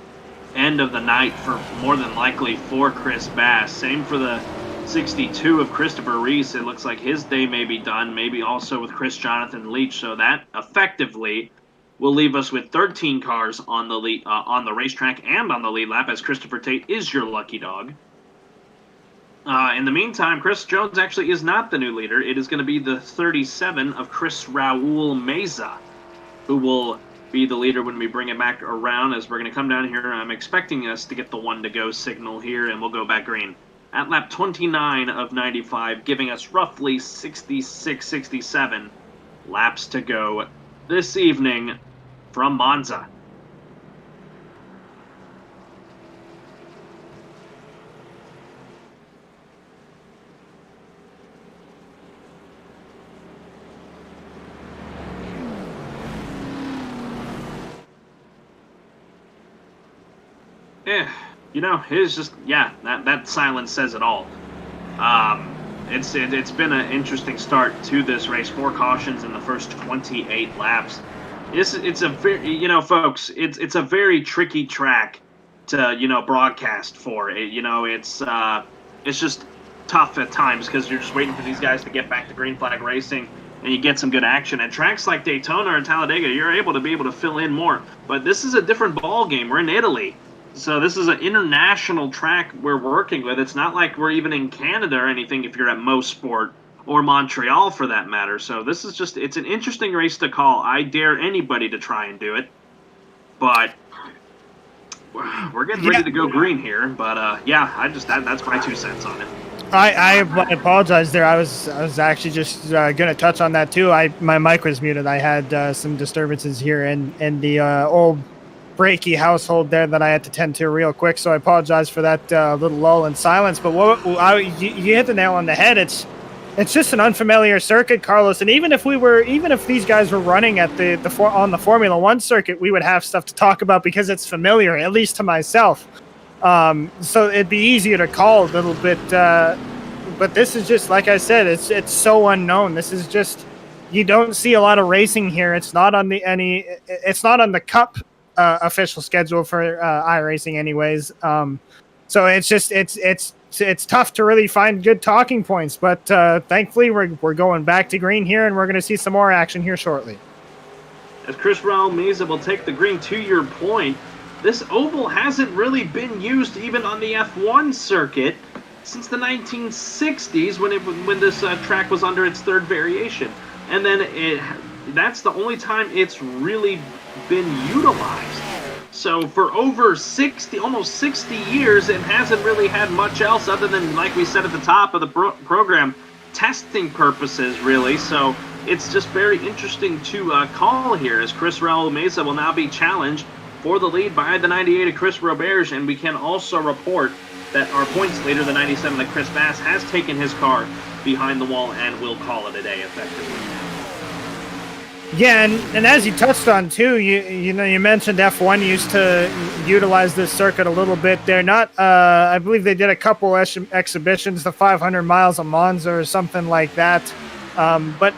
S1: end of the night for more than likely for Chris Bass. Same for the 62 of Christopher Reese. It looks like his day may be done, maybe also with Chris Jonathan Leach. So that effectively will leave us with 13 cars on the lead, on the racetrack and on the lead lap, as Christopher Tate is your lucky dog. In the meantime, Chris Jones actually is not the new leader. It is going to be the 37 of Chris Raul Meza, who will be the leader when we bring it back around, as we're going to come down here. I'm expecting us to get the 1-to-go signal here, and we'll go back green at lap 29 of 95, giving us roughly 66, 67 laps to go this evening from Monza. You know, it's just, yeah, that silence says it all. It's been an interesting start to this race. 4 cautions in the first 28 laps. It's a very, you know, folks, it's a very tricky track to, you know, broadcast for. It's just tough at times because you're just waiting for these guys to get back to green flag racing, and you get some good action. At tracks like Daytona and Talladega, you're able to fill in more. But this is a different ball game. We're in Italy. So this is an international track we're working with. It's not like we're even in Canada or anything if you're at Mosport or Montreal for that matter. So this is just, it's an interesting race to call. I dare anybody to try and do it. But we're getting ready to go green here. But yeah, that's my 2 cents on it.
S2: I apologize there. I was actually just going to touch on that too. My mic was muted. I had some disturbances here in the old breaky household there that I had to tend to real quick, so I apologize for that little lull in silence. But you hit the nail on the head. It's just an unfamiliar circuit, Carlos. And even if these guys were running at on the Formula One circuit, we would have stuff to talk about because it's familiar, at least to myself. So it'd be easier to call a little bit. But this is just, like I said, it's so unknown. This is just, you don't see a lot of racing here. It's not on the Cup official schedule for iRacing anyways. So it's just it's tough to really find good talking points, but thankfully we're going back to green here, and we're going to see some more action here shortly.
S1: as Chris Meza will take the green. To your point, this oval hasn't really been used even on the F1 circuit since the 1960s when this track was under its third variation. And then that's the only time it's really been utilized. So for over almost 60 years, it hasn't really had much else other than, like we said at the top of the program, testing purposes, really. So it's just very interesting to call here, as Chris Meza will now be challenged for the lead by the 98 of Chris Roberge, and we can also report that our points leader, the 97 of Chris Bass, has taken his car behind the wall and will call it a day effectively.
S2: Yeah, and as you touched on too, you mentioned F1 used to utilize this circuit a little bit. They're not, I believe they did a couple exhibitions, the 500 miles of Monza or something like that. But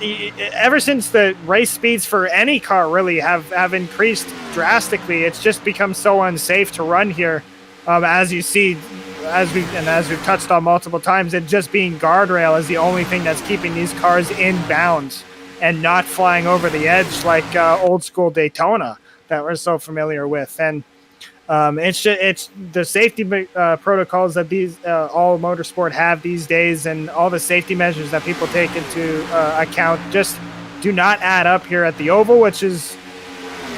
S2: ever since the race speeds for any car really have increased drastically, it's just become so unsafe to run here. As you see, as we've touched on multiple times, it just being guardrail is the only thing that's keeping these cars in bounds and not flying over the edge like old school Daytona that we're so familiar with. And it's the safety protocols that these all motorsport have these days, and all the safety measures that people take into account just do not add up here at the oval, which is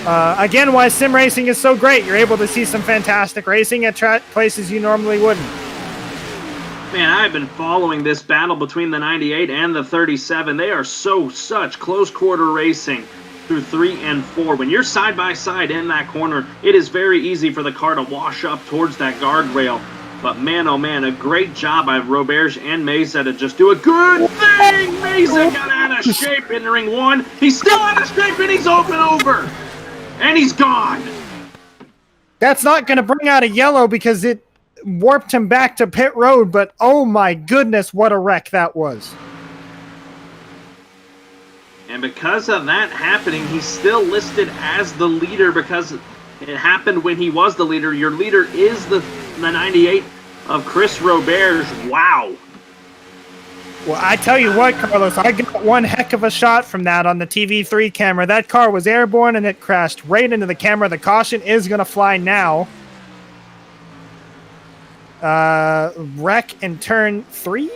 S2: again why sim racing is so great. You're able to see some fantastic racing at places you normally wouldn't.
S1: Man, I've been following this battle between the 98 and the 37. They are such close quarter racing through 3 and 4. When you're side by side in that corner, it is very easy for the car to wash up towards that guardrail. But man, oh man, a great job by Roberge and Meza to just do a good thing. Meza got out of shape in ring 1. He's still out of shape and he's open over. And he's gone.
S2: That's not going to bring out a yellow because it warped him back to pit road, but oh my goodness, what a wreck that was.
S1: And because of that happening, he's still listed as the leader because it happened when he was the leader. Your leader is the 98 of Chris Roberge. Wow.
S2: Well, I tell you what, Carlos, I got one heck of a shot from that on the TV3 camera. That car was airborne and it crashed right into the camera. The caution is going to fly now. Wreck in turn 3?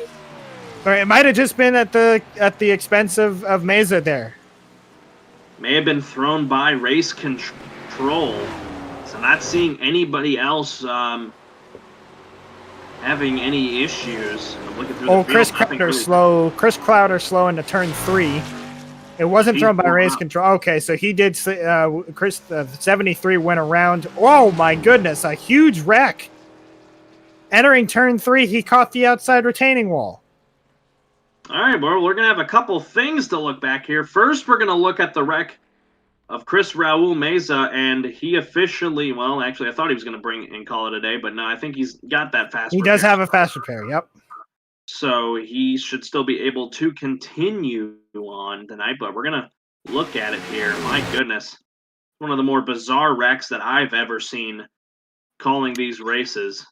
S2: Or it might have just been at the expense of Meza there.
S1: May have been thrown by race control. So not seeing anybody else having any issues. I'm looking through the field.
S2: Chris Crowder's slow. Chris Crowder slow into turn 3. It wasn't thrown by race control. Okay, so he did. Chris 73 went around. Oh my goodness, a huge wreck. Entering turn 3, he caught the outside retaining wall.
S1: All right, well, we're going to have a couple things to look back here. First, we're going to look at the wreck of Chris Meza, and he officially, well, actually, I thought he was going to bring and call it a day, but no, I think he's got that fast repair.
S2: He does have a fast repair, yep.
S1: So he should still be able to continue on tonight, but we're going to look at it here. My goodness. One of the more bizarre wrecks that I've ever seen calling these races.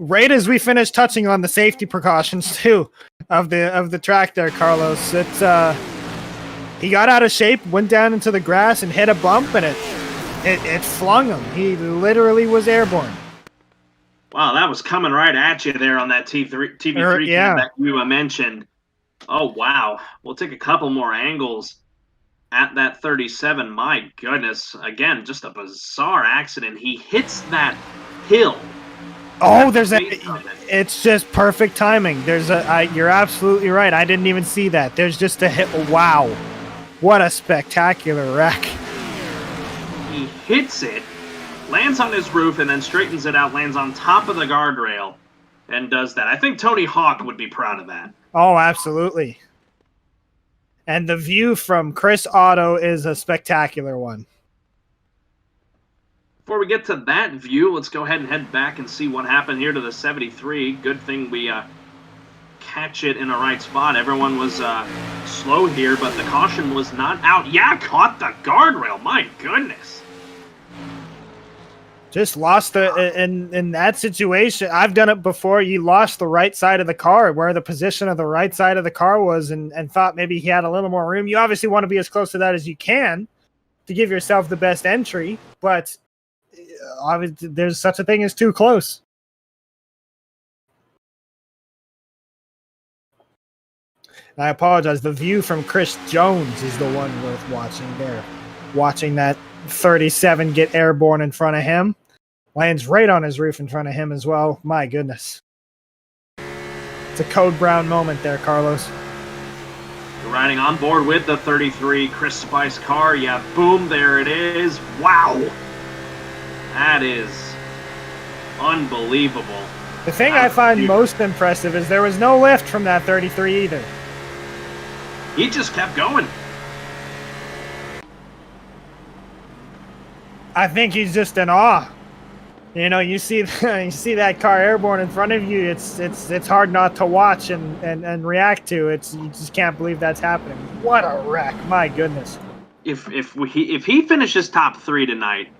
S2: Right as we finish touching on the safety precautions too of the track there, Carlos, it's he got out of shape, went down into the grass and hit a bump, and it flung him. He literally was airborne.
S1: Wow, that was coming right at you there on that TV3 cam that you mentioned. Oh wow, we'll take a couple more angles at that 37. My goodness, again, just a bizarre accident. He hits that hill.
S2: Oh, it's just perfect timing. You're absolutely right. I didn't even see that. There's just a hit. Wow. What a spectacular wreck.
S1: He hits it, lands on his roof, and then straightens it out, lands on top of the guardrail, and does that. I think Tony Hawk would be proud of that.
S2: Oh, absolutely. And the view from Chris Auto is a spectacular one.
S1: Before we get to that view, let's go ahead and head back and see what happened here to the 73. Good thing we catch it in the right spot. Everyone was slow here, but the caution was not out. Yeah, caught the guardrail. My goodness.
S2: Just lost in that situation. I've done it before. You lost the right side of the car, where the position of the right side of the car was, and thought maybe he had a little more room. You obviously want to be as close to that as you can to give yourself the best entry, but obviously there's such a thing as too close. I apologize. The view from Chris Jones is the one worth watching there. Watching that 37 get airborne in front of him. Lands right on his roof in front of him as well. My goodness. It's a Code Brown moment there, Carlos.
S1: You're riding on board with the 33 Chris Spice car. Yeah, boom, there it is. Wow. That is unbelievable.
S2: The thing I find most impressive is there was no lift from that 33 either.
S1: He just kept going.
S2: I think he's just in awe. You know, you see that car airborne in front of you. It's hard not to watch and react to. You just can't believe that's happening. What a wreck! My goodness.
S1: If he finishes top 3 tonight,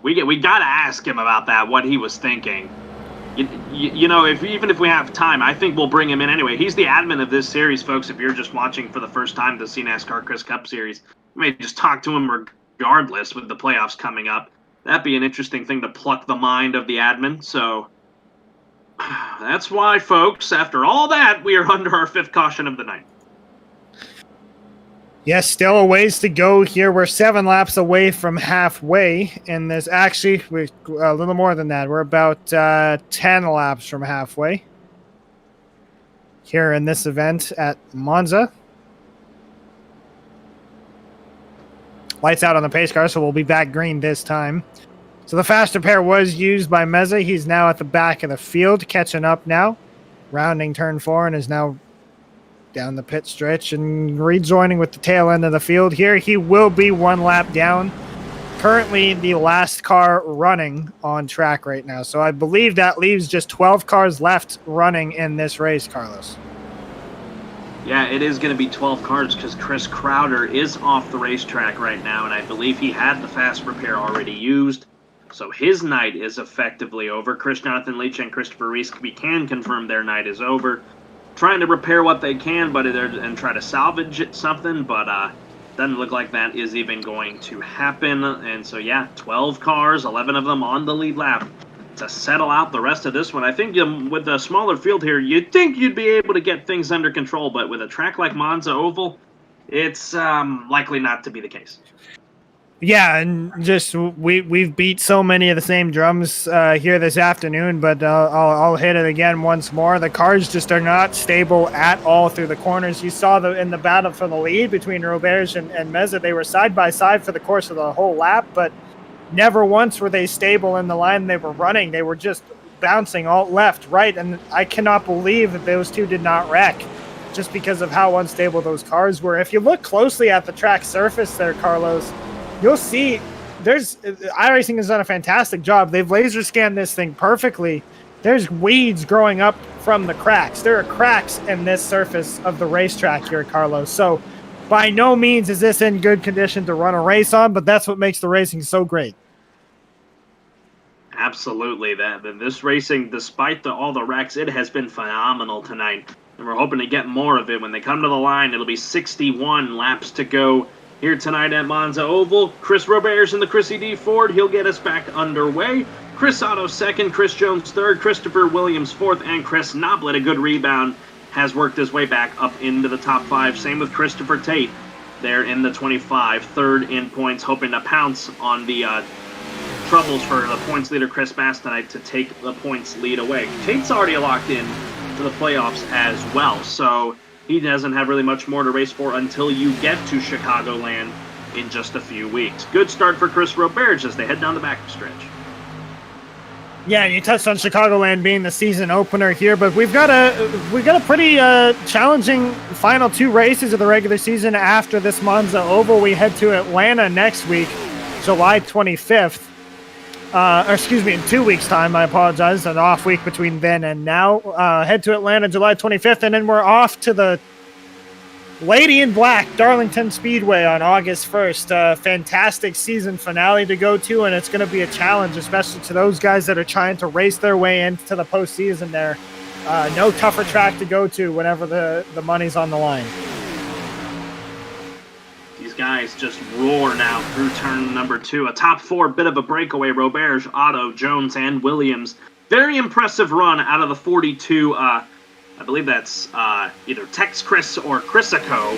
S1: we gotta ask him about that. What he was thinking. You know, even if we have time, I think we'll bring him in anyway. He's the admin of this series, folks. If you're just watching for the first time the cNASCAR Chris Cup Series, you may just talk to him regardless with the playoffs coming up. That'd be an interesting thing to pluck the mind of the admin. So that's why, folks, after all that, we are under our 5th caution of the night.
S2: Yes, still a ways to go here. We're 7 laps away from halfway in this. Actually, we're a little more than that. We're about 10 laps from halfway here in this event at Monza. Lights out on the pace car, so we'll be back green this time. So the faster pair was used by Meza. He's now at the back of the field, catching up now. Rounding turn 4 and is now down the pit stretch and rejoining with the tail end of the field here. He will be 1 lap down. Currently the last car running on track right now. So I believe that leaves just 12 cars left running in this race, Carlos.
S1: Yeah, it is going to be 12 cars because Chris Crowder is off the racetrack right now, and I believe he had the fast repair already used. So his night is effectively over. Chris Jonathan Leach and Christopher Reese, we can confirm their night is over. Trying to repair what they can and try to salvage something, but doesn't look like that is even going to happen. And so, yeah, 12 cars, 11 of them on the lead lap to settle out the rest of this one. I think with a smaller field here, you'd think you'd be able to get things under control, but with a track like Monza Oval, it's likely not to be the case.
S2: Yeah, and just we've beat so many of the same drums here this afternoon, but I'll hit it again once more. The cars just are not stable at all through the corners. You saw in the battle for the lead between Roberge and Meza, they were side by side for the course of the whole lap, but never once were they stable in the line they were running. They were just bouncing all left, right, and I cannot believe that those two did not wreck just because of how unstable those cars were. If you look closely at the track surface there, Carlos, you'll see iRacing has done a fantastic job. They've laser scanned this thing perfectly. There's weeds growing up from the cracks. There are cracks in this surface of the racetrack here, Carlos. So by no means is this in good condition to run a race on, but that's what makes the racing so great.
S1: Absolutely. This racing, despite all the wrecks, it has been phenomenal tonight. And we're hoping to get more of it. When they come to the line, it'll be 61 laps to go here tonight at Monza Oval. Chris Roberge in the Chrissy D Ford. He'll get us back underway. Chris Otto second, Chris Jones third, Christopher Williams fourth, and Chris Noblet, a good rebound, has worked his way back up into the top 5. Same with Christopher Tate there in the 25, third in points, hoping to pounce on the troubles for the points leader Chris Bass tonight to take the points lead away. Tate's already locked in to the playoffs as well, so he doesn't have really much more to race for until you get to Chicagoland in just a few weeks. Good start for Chris Roberge as they head down the back stretch.
S2: Yeah, and you touched on Chicagoland being the season opener here, but we've got a pretty challenging final 2 races of the regular season after this Monza Oval. We head to Atlanta next week, July 25th. In 2 weeks' time, I apologize, an off week between then and now. Head to Atlanta July 25th, and then we're off to the Lady in Black, Darlington Speedway on August 1st. Fantastic season finale to go to, and it's going to be a challenge, especially to those guys that are trying to race their way into the postseason there. No tougher track to go to whenever the money's on the line.
S1: These guys just roar now through turn number 2. A top 4, bit of a breakaway. Roberge, Otto, Jones, and Williams. Very impressive run out of the 42. I believe that's either Tex Chris or Chrisico,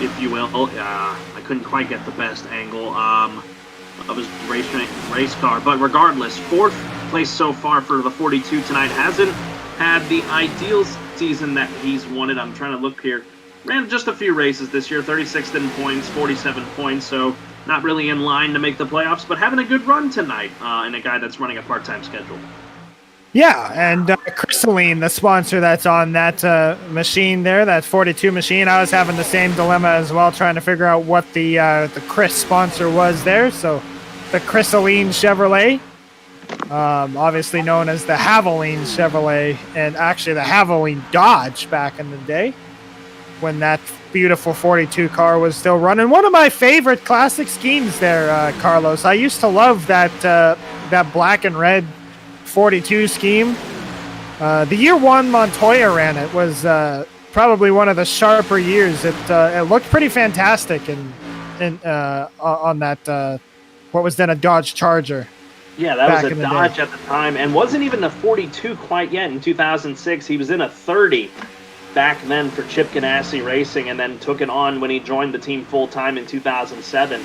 S1: if you will. I couldn't quite get the best angle of his race car. But regardless, 4th place so far for the 42 tonight. Hasn't had the ideal season that he's wanted. I'm trying to look here. Ran just a few races this year, 36th in points, 47 points, so not really in line to make the playoffs, but having a good run tonight in a guy that's running a part-time schedule.
S2: Yeah, and Crystalline, the sponsor that's on that machine there, that 42 machine, I was having the same dilemma as well, trying to figure out what the Chris sponsor was there. So the Crystalline Chevrolet, obviously known as the Haviline Chevrolet, and actually the Haviline Dodge back in the day, when that beautiful 42 car was still running. One of my favorite classic schemes there, Carlos. I used to love that black and red 42 scheme. The year 1 Montoya ran it was probably one of the sharper years. It looked pretty fantastic on that what was then a Dodge Charger.
S1: Yeah, that was a Dodge at the time, and wasn't even a 42 quite yet in 2006. He was in a 30 back then for Chip Ganassi Racing, and then took it on when he joined the team full-time in 2007.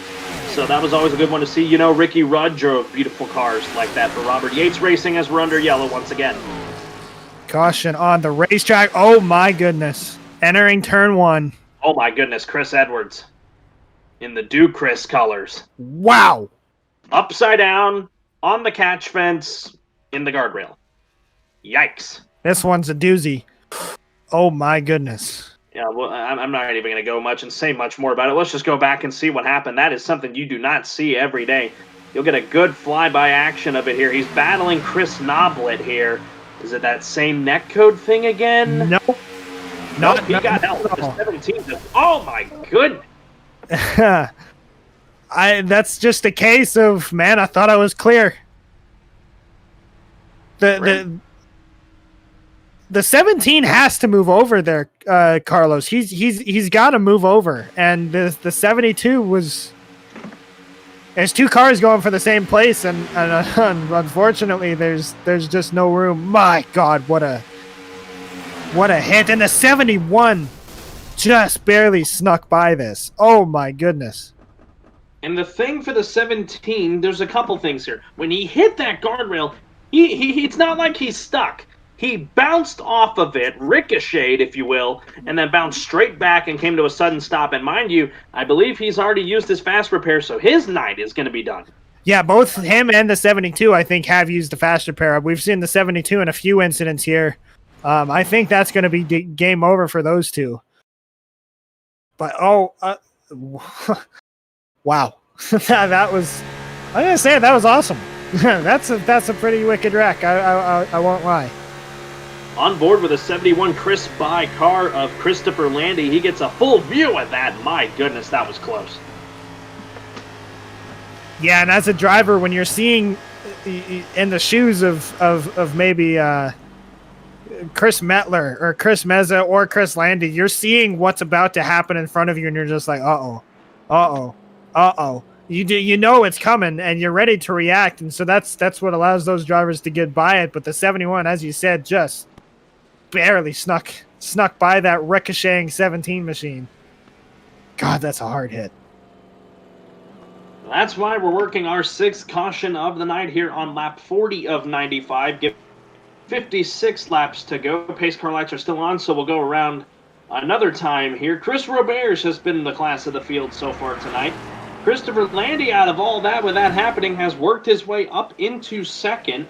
S1: So that was always a good one to see. You know, Ricky Rudd drove beautiful cars like that for Robert Yates Racing as we're under yellow once again.
S2: Caution on the racetrack. Oh, my goodness. Entering turn 1.
S1: Oh, my goodness. Chris Edwards in the Do Chris colors.
S2: Wow.
S1: Upside down, on the catch fence, in the guardrail. Yikes.
S2: This one's a doozy. Oh, my goodness.
S1: Yeah, well, I'm not even going to go much and say much more about it. Let's just go back and see what happened. That is something you do not see every day. You'll get a good flyby action of it here. He's battling Chris Noblet here. Is it that same neck code thing again?
S2: No.
S1: Nope, he got help. The 17. Oh, my goodness.
S2: That's just a case of, man, I thought I was clear. The 17 has to move over there, Carlos. He's got to move over, and the 72 was. There's 2 cars going for the same place, and unfortunately, there's just no room. My God, what a hit! And the 71 just barely snuck by this. Oh my goodness!
S1: And the thing for the 17, there's a couple things here. When he hit that guardrail, it's not like he's stuck. He bounced off of it, ricocheted, if you will, and then bounced straight back and came to a sudden stop. And mind you, I believe he's already used his fast repair, so his night is going to be done.
S2: Yeah, both him and the 72, I think, have used the fast repair. We've seen the 72 in a few incidents here. I think that's going to be game over for those two. But, wow. That was, I'm going to say, that was awesome. That's a pretty wicked wreck. I won't lie.
S1: On board with a 71 Chris by car of Christopher Landy. He gets a full view of that. My goodness, that was close.
S2: Yeah, and as a driver, when you're seeing in the shoes of maybe Chris Metler or Chris Meza or Chris Landy, you're seeing what's about to happen in front of you, and you're just like, uh-oh. You know it's coming, and you're ready to react, and so that's what allows those drivers to get by it. But the 71, as you said, just barely snuck by that ricocheting 17 machine. God, that's a hard hit.
S1: That's why we're working our 6th caution of the night here on lap 40 of 95. Give 56 laps to go. Pace car lights are still on, so we'll go around another time here. Chris Roberge has been the class of the field so far tonight. Christopher Landy, out of all that, with that happening, has worked his way up into 2nd.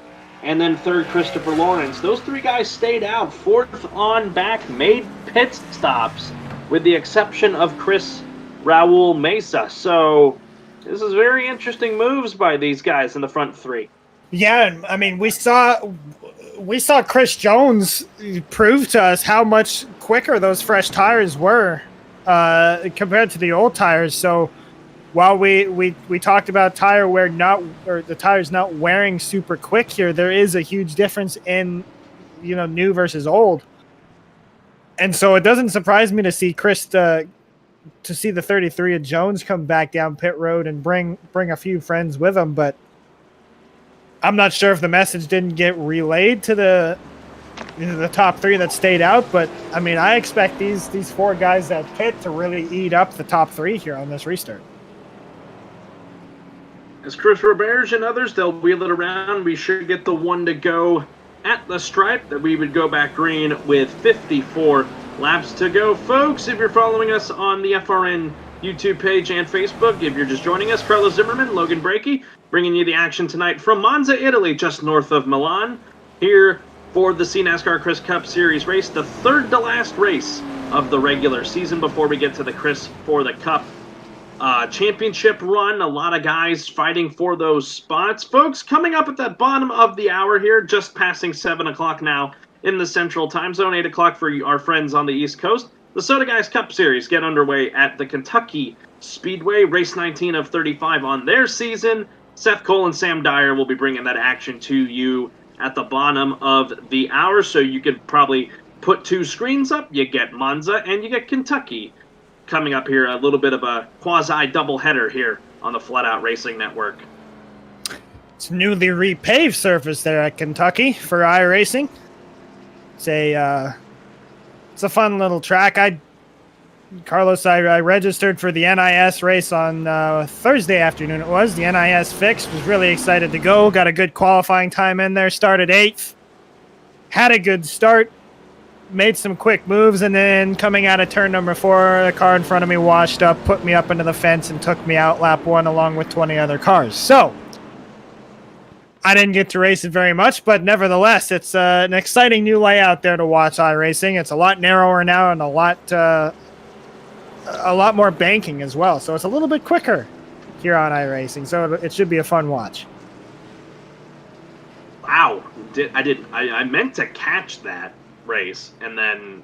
S1: And then 3rd, Christopher Lawrence. Those 3 guys stayed out. 4th on back, made pit stops, with the exception of Chris Raul Mesa. So this is very interesting moves by these guys in the front 3.
S2: Yeah, I mean, we saw Chris Jones prove to us how much quicker those fresh tires were compared to the old tires. So while we talked about tire wear the tires not wearing super quick here, there is a huge difference in new versus old. And so it doesn't surprise me to see to see the 33 of Jones come back down pit road and bring a few friends with him. But I'm not sure if the message didn't get relayed to the top three that stayed out. But I mean, I expect these four guys that pit to really eat up the top three here on this restart.
S1: As Chris Roberge and others, they'll wheel it around. We should get the one to go at the stripe that we would go back green with 54 laps to go. Folks, if you're following us on the FRN YouTube page and Facebook, if you're just joining us, Carlos Zimmerman, Logan Brakey, bringing you the action tonight from Monza, Italy, just north of Milan, here for the cNASCAR Chris Cup Series race, the third to last race of the regular season before we get to the Chris for the Cup championship run. A lot of guys fighting for those spots. Folks, coming up at the bottom of the hour here, just passing 7 o'clock now in the Central Time Zone, 8 o'clock for our friends on the East Coast. The Soda Guys Cup Series get underway at the Kentucky Speedway, race 19 of 35 on their season. Seth Cole and Sam Dyer will be bringing that action to you at the bottom of the hour, so you could probably put two screens up. You get Monza and you get Kentucky coming up here, a little bit of a quasi-doubleheader here on the Flat Out Racing Network.
S2: It's newly repaved surface there at Kentucky for iRacing. It's a fun little track. Carlos, I registered for the NIS race on Thursday afternoon. It was the NIS fix. Was really excited to go. Got a good qualifying time in there. Started 8th. Had a good start. Made some quick moves, and then coming out of turn number 4, the car in front of me washed up, put me up into the fence, and took me out lap 1 along with 20 other cars. So I didn't get to race it very much, but nevertheless, it's an exciting new layout there to watch iRacing. It's a lot narrower now and a lot more banking as well. So it's a little bit quicker here on iRacing. So it should be a fun watch.
S1: Wow. I meant to catch that race, and then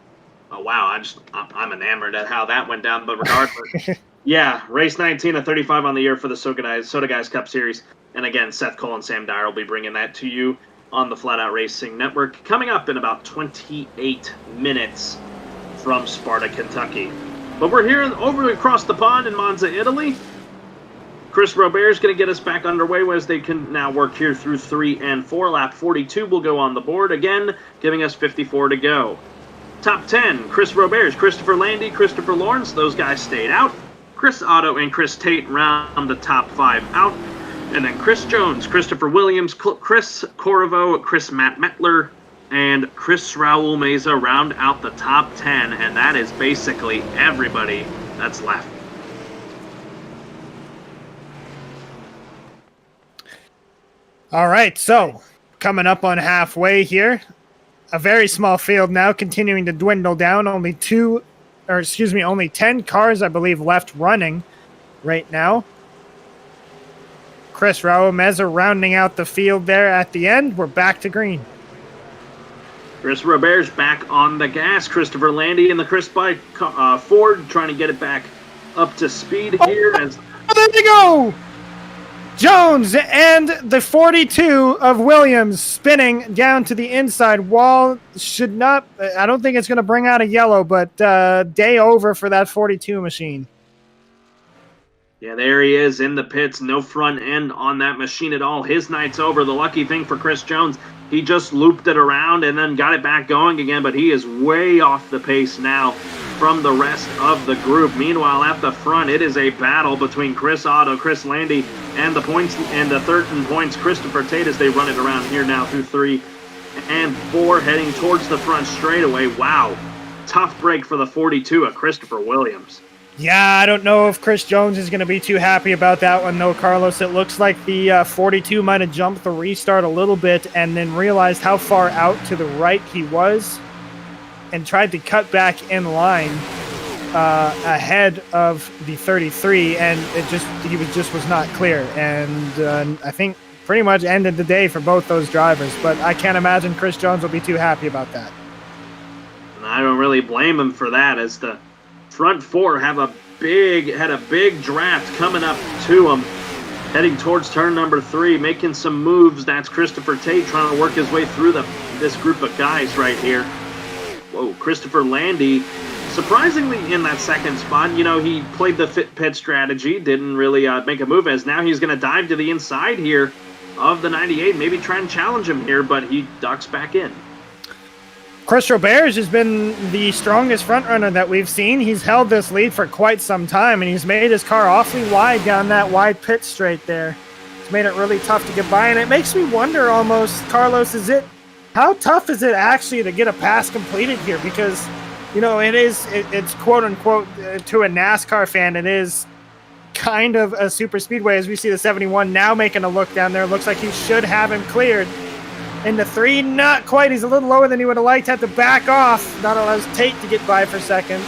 S1: I'm enamored at how that went down. But regardless, yeah, race 19 of 35 on the year for the Soda Guys Cup Series, and again, Seth Cole and Sam Dyer will be bringing that to you on the Flat Out Racing Network coming up in about 28 minutes from Sparta, Kentucky. But we're here over across the pond in Monza, Italy. Chris Robert is going to get us back underway as they can now work here through 3 and 4. Lap 42 will go on the board again, giving us 54 to go. Top 10, Chris Robert, Christopher Landy, Christopher Lawrence, those guys stayed out. Chris Otto and Chris Tate round the top 5 out. And then Chris Jones, Christopher Williams, Chris Corriveau, Chris Matt Metler, and Chris Raul Meza round out the top 10. And that is basically everybody that's left.
S2: All right, so coming up on halfway here, a very small field now, continuing to dwindle down. Only 10 cars, I believe, left running right now. Chris Raul Meza rounding out the field there at the end. We're back to green.
S1: Chris Robert's back on the gas. Christopher Landy in the Chris Bike Ford trying to get it back up to speed here. There
S2: you go! Jones and the 42 of Williams spinning down to the inside wall. Should not, I don't think it's going to bring out a yellow, but day over for that 42 machine.
S1: Yeah, there he is in the pits. No front end on that machine at all. His night's over. The lucky thing for Chris Jones, he just looped it around and then got it back going again, but he is way off the pace now from the rest of the group. Meanwhile, at the front, it is a battle between Chris Otto, Chris Landy, and the points and the 13 points Christopher Tate as they run it around here now through 3 and 4, heading towards the front straightaway. Wow, tough break for the 42 of Christopher Williams.
S2: Yeah, I don't know if Chris Jones is going to be too happy about that one, though, Carlos. It looks like the 42 might have jumped the restart a little bit and then realized how far out to the right he was and tried to cut back in line ahead of the 33, and he was not clear. And I think pretty much ended the day for both those drivers. But I can't imagine Chris Jones will be too happy about that.
S1: And I don't really blame him for that, as the front four had a big draft coming up to them. Heading towards turn number 3, making some moves. That's Christopher Tate trying to work his way through this group of guys right here. Whoa, Christopher Landy, surprisingly in that second spot. You know, he played the fit pit strategy, didn't really make a move, as now he's going to dive to the inside here of the 98, maybe try and challenge him here, but he ducks back in.
S2: Chris Roberge has been the strongest front runner that we've seen. He's held this lead for quite some time, and he's made his car awfully wide down that wide pit straight there. It's made it really tough to get by, and it makes me wonder almost, Carlos, how tough is it actually to get a pass completed here? Because, you know, it's quote unquote, to a NASCAR fan, it is kind of a super speedway, as we see the 71 now making a look down there. Looks like he should have him cleared. In the 3, not quite. He's a little lower than he would have liked. Had to back off. Not allows Tate to get by for second.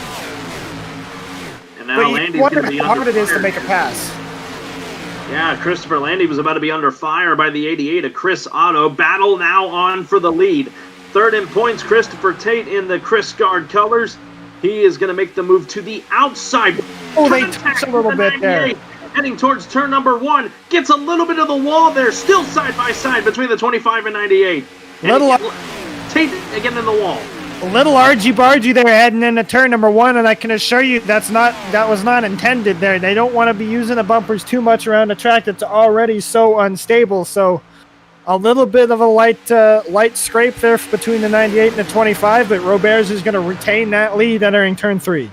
S1: And now Landy's going to be
S2: how hard it is to make a pass.
S1: Yeah, Christopher Landy was about to be under fire by the 88 of Chris Otto. Battle now on for the lead. Third in points, Christopher Tate in the Chris Guard colors. He is going to make the move to the outside.
S2: Oh, they touched a little bit there.
S1: Heading towards turn number 1, gets a little bit of the wall there, still side by side between the 25 and 98. Tate again in the wall.
S2: A little argy-bargy there heading into turn number 1, and I can assure you that was not intended there. They don't want to be using the bumpers too much around a track that's already so unstable. So a little bit of a light scrape there between the 98 and the 25, but Roberge is going to retain that lead entering turn 3.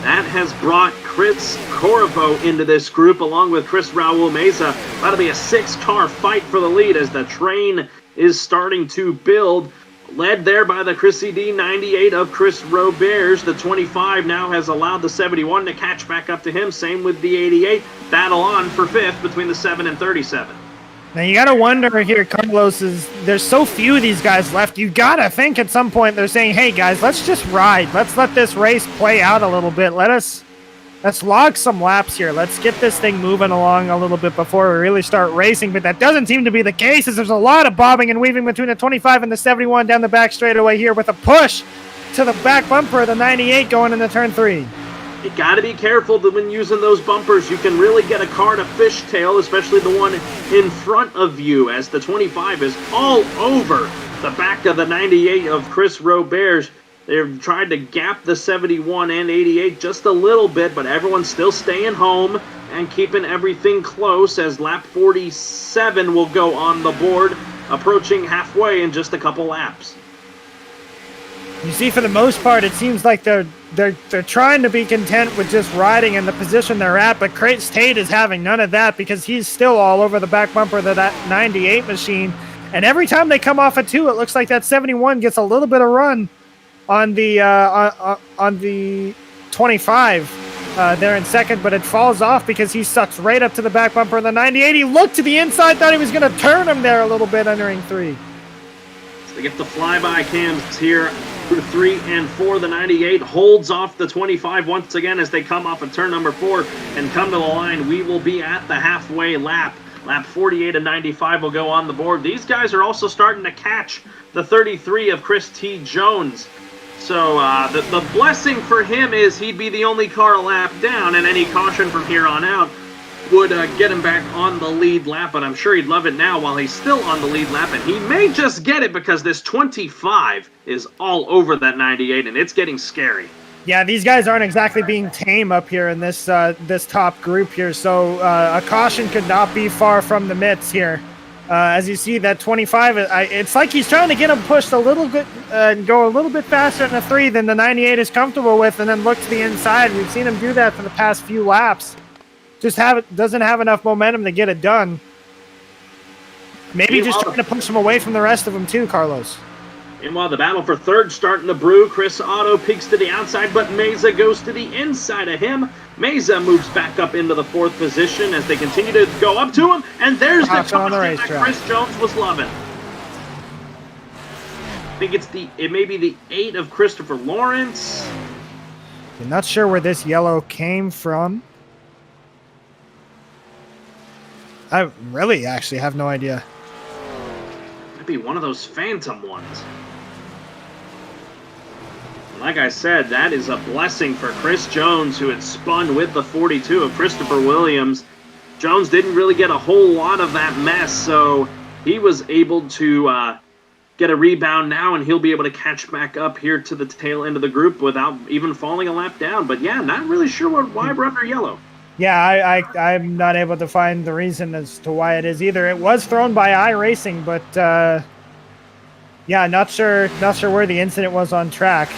S1: That has brought Chris Corvo into this group along with Chris Raul Meza. That'll be a 6-car fight for the lead as the train is starting to build. Led there by the Chrissy D 98 of Chris Roberge. The 25 now has allowed the 71 to catch back up to him. Same with the 88. Battle on for 5th between the 7 and 37.
S2: Now you got to wonder here, Carlos, there's so few of these guys left. You got to think at some point they're saying, hey guys, let's just ride. Let's let this race play out a little bit. Let's log some laps here. Let's get this thing moving along a little bit before we really start racing. But that doesn't seem to be the case, as there's a lot of bobbing and weaving between the 25 and the 71 down the back straightaway here, with a push to the back bumper of the 98 going into turn 3.
S1: You got to be careful that when using those bumpers, you can really get a car to fishtail, especially the one in front of you, as the 25 is all over the back of the 98 of Chris Roberge. They've tried to gap the 71 and 88 just a little bit, but everyone's still staying home and keeping everything close, as lap 47 will go on the board, approaching halfway in just a couple laps.
S2: You see, for the most part, it seems like they're trying to be content with just riding in the position they're at, but Chris Tate is having none of that, because he's still all over the back bumper of that 98 machine. And every time they come off a 2, it looks like that 71 gets a little bit of run on the 25 there in second, but it falls off because he sucks right up to the back bumper of the 98. He looked to the inside, thought he was going to turn him there a little bit entering 3.
S1: So they get the flyby cams here through 3 and 4. The 98 holds off the 25 once again as they come off of turn number 4 and come to the line. We will be at the halfway lap. Lap 48 and 95 will go on the board. These guys are also starting to catch the 33 of Chris T. Jones. So the blessing for him is he'd be the only car a lap down, and any caution from here on out would get him back on the lead lap. But I'm sure he'd love it now while he's still on the lead lap, and he may just get it because this 25 is all over that 98, and it's getting scary.
S2: Yeah, these guys aren't exactly being tame up here in this this top group here, so a caution could not be far from the midst here. As you see, that 25, it's like he's trying to get him pushed a little bit and go a little bit faster in the 3 than the 98 is comfortable with, and then look to the inside. We've seen him do that for the past few laps. Doesn't have enough momentum to get it done. Maybe just trying to push him away from the rest of them too, Carlos.
S1: Meanwhile, the battle for third starting to brew. Chris Otto peeks to the outside, but Meza goes to the inside of him. Meza moves back up into the 4th position as they continue to go up to him. And there's the caution that Chris Jones was loving. I think it may be the 8 of Christopher Lawrence.
S2: I'm not sure where this yellow came from. I really actually have no idea.
S1: Might be one of those phantom ones. Like I said, that is a blessing for Chris Jones, who had spun with the 42 of Christopher Williams. Jones didn't really get a whole lot of that mess, so he was able to get a rebound now, and he'll be able to catch back up here to the tail end of the group without even falling a lap down. But yeah, not really sure why we're under yellow.
S2: Yeah, I'm not able to find the reason as to why it is either. It was thrown by iRacing, but yeah, not sure where the incident was on track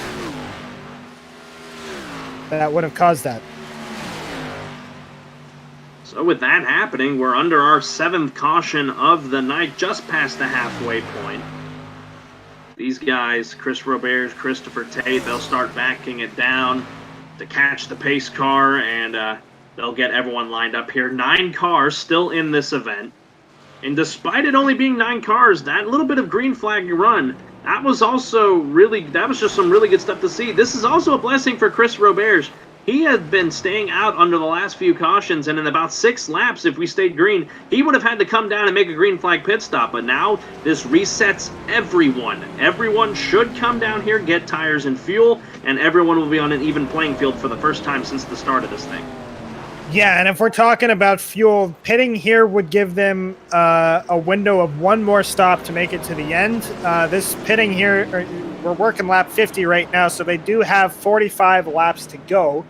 S2: that would have caused that.
S1: So with that happening, we're under our 7th caution of the night, just past the halfway point. These guys, Chris Roberts, Christopher Tate, they'll start backing it down to catch the pace car, and they'll get everyone lined up here. 9 cars still in this event. And despite it only being 9 cars, that little bit of green flag run, that was just some really good stuff to see. This is also a blessing for Chris Roberts. He had been staying out under the last few cautions, and in about 6 laps, if we stayed green, he would have had to come down and make a green flag pit stop. But now this resets everyone. Everyone should come down here, get tires and fuel, and everyone will be on an even playing field for the first time since the start of this thing.
S2: Yeah, and if we're talking about fuel, pitting here would give them a window of 1 more stop to make it to the end. This pitting here, we're working lap 50 right now, so they do have 45 laps to go.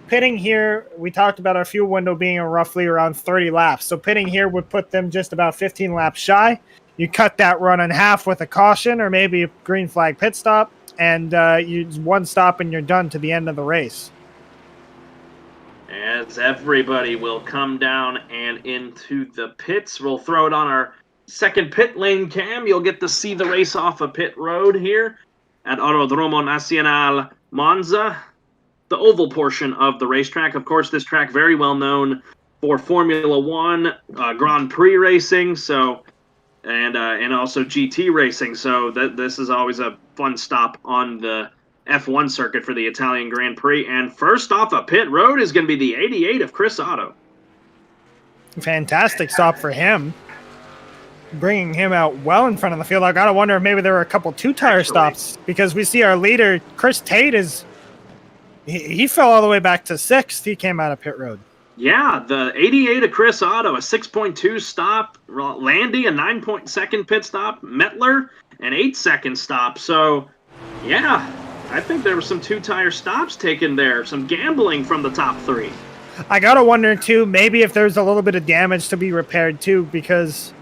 S2: Pitting here, we talked about our fuel window being roughly around 30 laps. So pitting here would put them just about 15 laps shy. You cut that run in half with a caution or maybe a green flag pit stop, and you 1 stop and you're done to the end of the race.
S1: As everybody will come down and into the pits, we'll throw it on our second pit lane cam. You'll get to see the race off of pit road here at Autodromo Nacional Monza, the oval portion of the racetrack. Of course, this track very well known for Formula One, Grand Prix racing, and also GT racing. So this is always a fun stop on the F1 circuit for the Italian Grand Prix. And first off a pit road is going to be the 88 of Chris Otto.
S2: Fantastic stop for him, bringing him out well in front of the field. I gotta wonder if maybe there were a couple 2-tire stops, because we see our leader Chris Tate he fell all the way back to 6th. He came out of pit road.
S1: Yeah, the 88 of Chris Otto, a 6.2 stop. Landy, a 9.2 pit stop. Mettler, an 8-second stop. So, yeah, I think there were some 2-tire stops taken there. Some gambling from the top 3.
S2: I gotta wonder, too, maybe if there's a little bit of damage to be repaired, too, because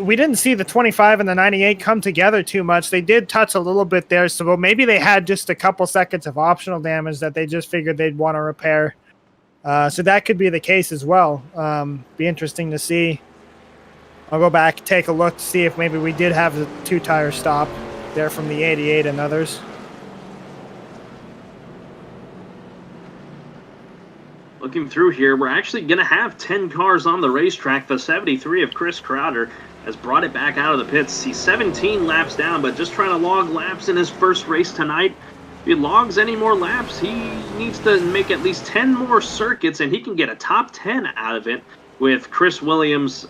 S2: we didn't see the 25 and the 98 come together too much. They did touch a little bit there, so maybe they had just a couple seconds of optional damage that they just figured they'd want to repair. So that could be the case as well. Be interesting to see. I'll go back, take a look to see if maybe we did have a 2-tire stop there from the 88 and others.
S1: Looking through here, we're actually going to have 10 cars on the racetrack. The 73 of Chris Crowder has brought it back out of the pits. He's 17 laps down, but just trying to log laps in his first race tonight. If he logs any more laps, he needs to make at least 10 more circuits, and he can get a top 10 out of it with Chris Williams,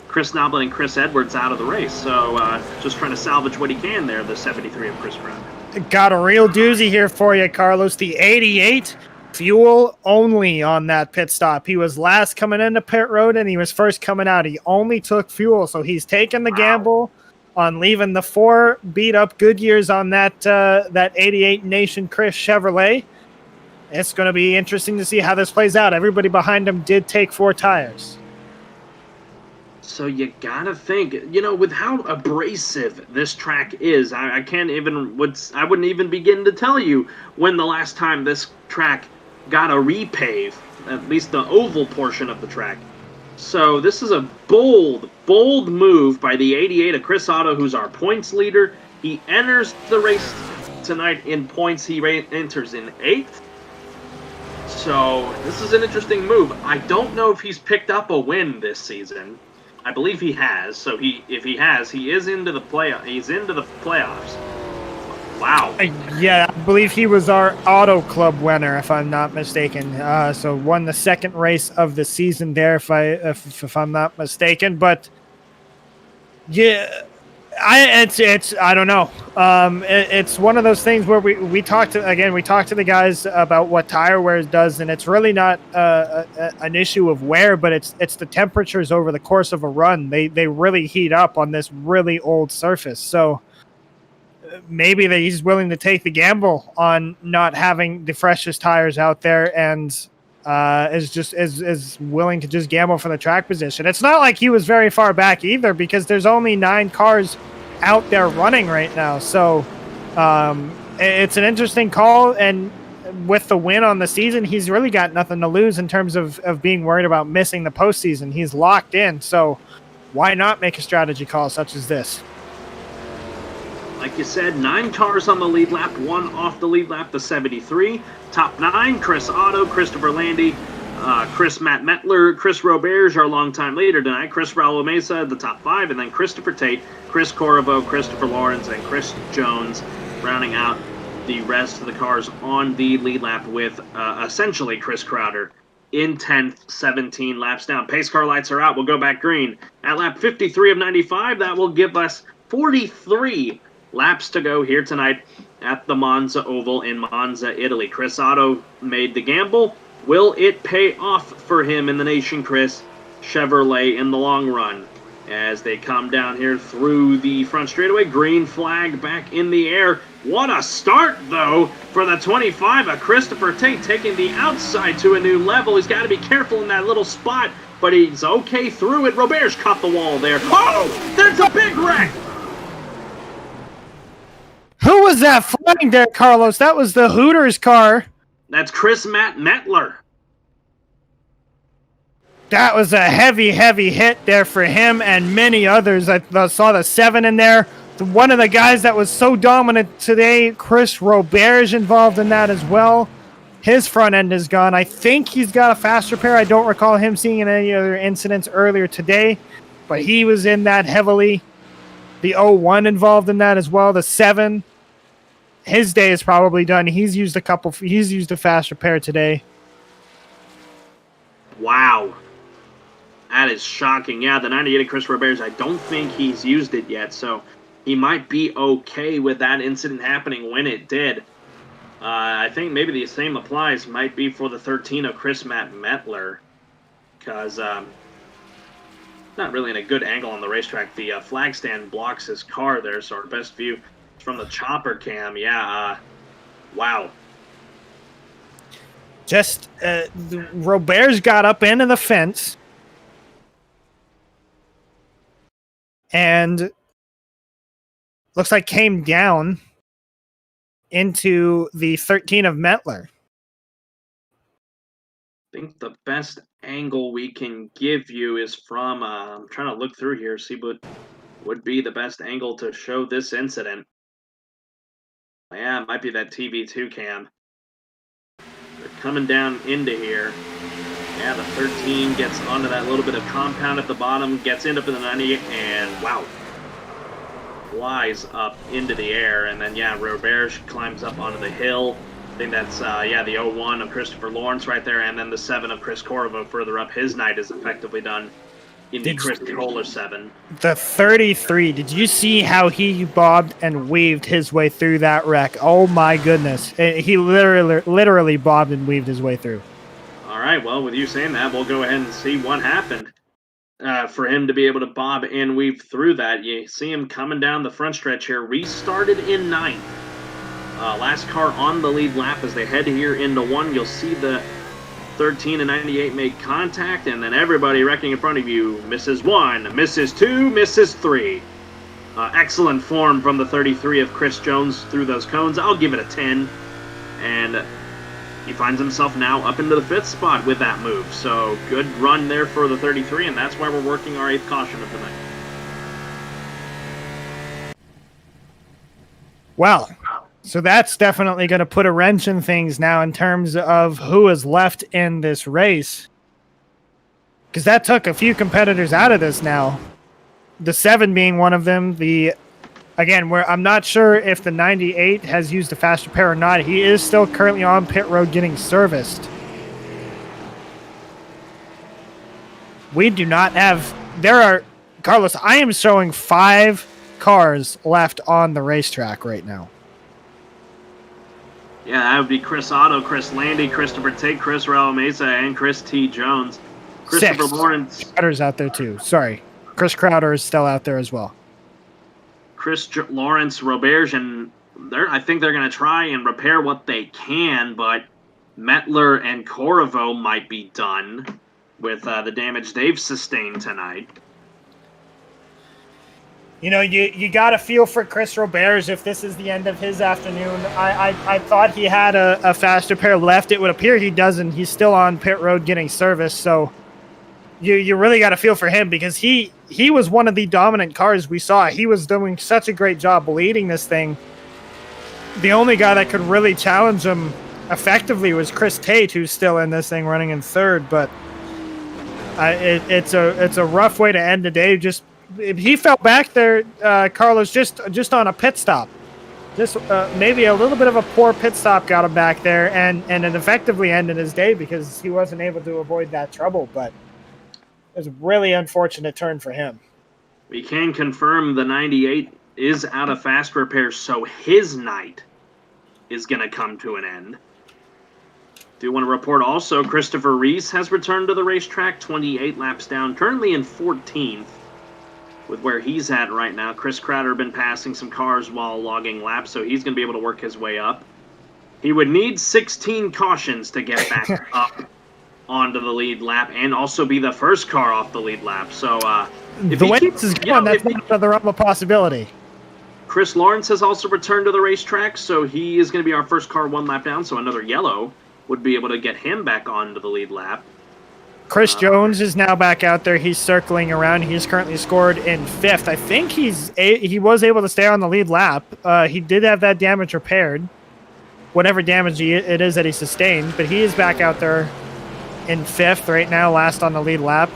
S1: Chris Noblin, and Chris Edwards out of the race. So just trying to salvage what he can there, the 73 of Chris Crowder.
S2: Got a real doozy here for you, Carlos. The 88, fuel only on that pit stop. He was last coming into pit road, and he was first coming out. He only took fuel, so he's taking the gamble on leaving the 4 beat-up Goodyears on that 88 Nation Chris Chevrolet. It's going to be interesting to see how this plays out. Everybody behind him did take 4 tires.
S1: So you gotta think, with how abrasive this track is, I wouldn't even begin to tell you when the last time this track got a repave, at least the oval portion of the track. So this is a bold move by the 88 of Chris Otto, who's our points leader. He enters the race tonight in points. He enters in 8th. So this is an interesting move. I don't know if he's picked up a win this season. I believe he has. So if he has, he is into the He's into the playoffs. Wow.
S2: Yeah, I believe he was our Auto Club winner, if I'm not mistaken. So won the 2nd race of the season there, if I'm not mistaken. But yeah, I don't know. It's one of those things where we talked to the guys about what tire wear does, and it's really not an issue of wear, but it's the temperatures over the course of a run. They really heat up on this really old surface. So maybe that he's willing to take the gamble on not having the freshest tires out there, and is willing to just gamble for the track position. It's not like he was very far back either, because there's only 9 cars out there running right now. So it's an interesting call, and with the win on the season, he's really got nothing to lose in terms of being worried about missing the postseason. He's locked in, so why not make a strategy call such as this?
S1: Like you said, 9 cars on the lead lap, 1 off the lead lap, the 73. Top 9, Chris Otto, Christopher Landy, Matt Metler, Chris Roberge, our longtime leader tonight, Chris Raul Mesa, the top 5, and then Christopher Tate, Chris Corriveau, Christopher Lawrence, and Chris Jones, rounding out the rest of the cars on the lead lap with essentially Chris Crowder in 10th, 17 laps down. Pace car lights are out. We'll go back green. At lap 53 of 95, that will give us 43 laps to go here tonight at the Monza Oval in Monza, Italy. Chris Otto made the gamble. Will it pay off for him in the Nation Chris Chevrolet in the long run? As they come down here through the front straightaway, green flag back in the air. What a start, though, for the 25 of Christopher Tate, taking the outside to a new level. He's got to be careful in that little spot, but he's okay through it. Roberge caught the wall there. Oh, there's a big wreck!
S2: Who was that flying there, Carlos? That was the Hooters car.
S1: That's Matt Metler.
S2: That was a heavy hit there for him and many others. I saw the 7 in there. One of the guys that was so dominant today, Chris Roberge, involved in that as well. His front end is gone. I think he's got a fast repair. I don't recall him seeing any other incidents earlier today, but he was in that heavily. The 01 involved in that as well. The 7. His day is probably done. He's used a fast repair today.
S1: Wow. That is shocking. Yeah, the 98 of Chris Roberge, I don't think he's used it yet, so he might be okay with that incident happening when it did. I think maybe the same applies might be for the 13 of Matt Metler, because not really in a good angle on the racetrack. The flag stand blocks his car there, so our best view is from the chopper cam. Yeah, wow.
S2: Just Roberge got up into the fence and looks like came down into the 13 of Metler.
S1: I think the best angle we can give you is from, I'm trying to look through here, see what would be the best angle to show this incident. Yeah, it might be that TV2 cam. They're coming down into here. Yeah, the 13 gets onto that little bit of compound at the bottom, gets into the 98, and wow. Flies up into the air, and then, yeah, Roberge climbs up onto the hill. I think that's, the 01 of Christopher Lawrence right there, and then the 7 of Chris Corriveau further up. His night is effectively done in the Chris Kohler 7.
S2: The 33, did you see how he bobbed and weaved his way through that wreck? Oh, my goodness. He literally bobbed and weaved his way through.
S1: All right, well, with you saying that, we'll go ahead and see what happened. For him to be able to bob and weave through that. You see him coming down the front stretch here, restarted in 9th. Last car on the lead lap as they head here into 1. You'll see the 13 and 98 make contact, and then everybody wrecking in front of you. Misses 1, misses 2, misses 3. Excellent form from the 33 of Chris Jones through those cones. I'll give it a 10. And he finds himself now up into the 5th spot with that move. So good run there for the 33, and that's why we're working our 8th caution of the night.
S2: Well, so that's definitely going to put a wrench in things now in terms of who is left in this race. Because that took a few competitors out of this now. The 7 being one of them. Where I'm not sure if the 98 has used a fast repair or not. He is still currently on pit road getting serviced. We do not have... Carlos, I am showing 5 cars left on the racetrack right now.
S1: Yeah, that would be Chris Otto, Chris Landy, Christopher Tate, Chris Raul Mesa, and Chris T. Jones. Christopher Lawrence.
S2: Crowder's out there too. Sorry. Chris Crowder is still out there as well.
S1: Lawrence, Roberge, and I think they're going to try and repair what they can, but Metler and Corriveau might be done with the damage they've sustained tonight.
S2: You know, you got to feel for Chris Roberge if this is the end of his afternoon. I thought he had a faster pair left. It would appear he doesn't. He's still on pit road getting service, so you really got to feel for him because he was one of the dominant cars we saw. He was doing such a great job leading this thing. The only guy that could really challenge him effectively was Chris Tate, who's still in this thing running in third, but it's a rough way to end the day. Just he fell back there, Carlos, just on a pit stop. Just maybe a little bit of a poor pit stop got him back there, and it effectively ended his day because he wasn't able to avoid that trouble. But it was a really unfortunate turn for him.
S1: We can confirm the 98 is out of fast repairs, so his night is going to come to an end. Do want to report also Christopher Reese has returned to the racetrack, 28 laps down, currently in 14th. With where he's at right now, Chris Crowder been passing some cars while logging laps, so he's going to be able to work his way up. He would need 16 cautions to get back up onto the lead lap and also be the first car off the lead lap. So
S2: the way this is going, that's not another realm of possibility.
S1: Chris Lawrence has also returned to the racetrack, so he is going to be our first car one lap down, so another yellow would be able to get him back onto the lead lap.
S2: Chris Jones is now back out there. He's circling around. He's currently scored in 5th. I think he was able to stay on the lead lap. He did have that damage repaired, whatever damage it is that he sustained, but he is back out there in 5th right now, last on the lead lap.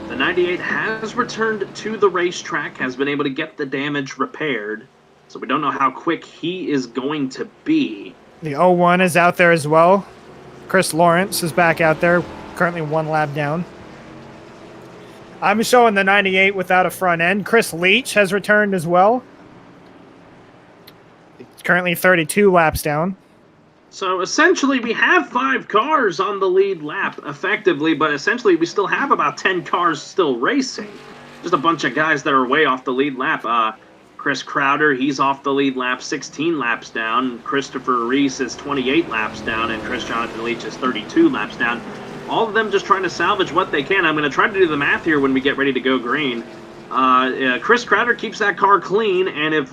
S1: The 98 has returned to the racetrack, has been able to get the damage repaired, so we don't know how quick he is going to be.
S2: The 01 is out there as well. Chris Lawrence is back out there, currently 1 lap down. I'm showing the 98 without a front end. Chris Leach has returned as well. He's currently 32 laps down.
S1: So essentially we have 5 cars on the lead lap effectively, but essentially we still have about 10 cars still racing. Just a bunch of guys that are way off the lead lap. Chris Crowder, he's off the lead lap, 16 laps down. Christopher Reese is 28 laps down, and Chris Jonathan Leach is 32 laps down. All of them just trying to salvage what they can. I'm going to try to do the math here when we get ready to go green. Chris Crowder keeps that car clean, and if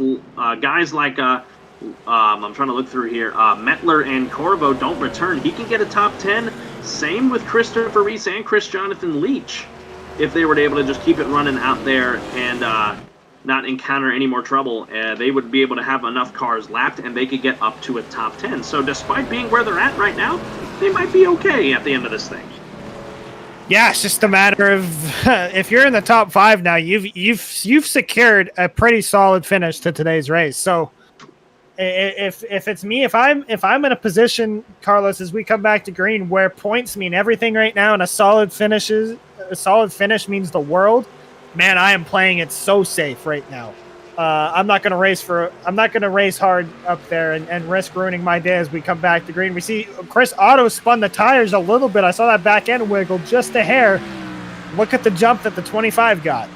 S1: guys like, I'm trying to look through here, Metler and Corriveau don't return, he can get a top 10. Same with Christopher Reese and Chris Jonathan Leach. If they were able to just keep it running out there and not encounter any more trouble, they would be able to have enough cars lapped, and they could get up to a top 10. So despite being where they're at right now, they might be okay at the end of this thing.
S2: Yeah, it's just a matter of if you're in the top 5 now, you've secured a pretty solid finish to today's race. So if it's me, if I'm in a position, Carlos, as we come back to green, where points mean everything right now, and a solid finish means the world, man, I am playing it so safe right now. I'm not going to race hard up there and risk ruining my day as we come back to green. We see Chris Otto spun the tires a little bit. I saw that back end wiggle just a hair. Look at the jump that the 25 got.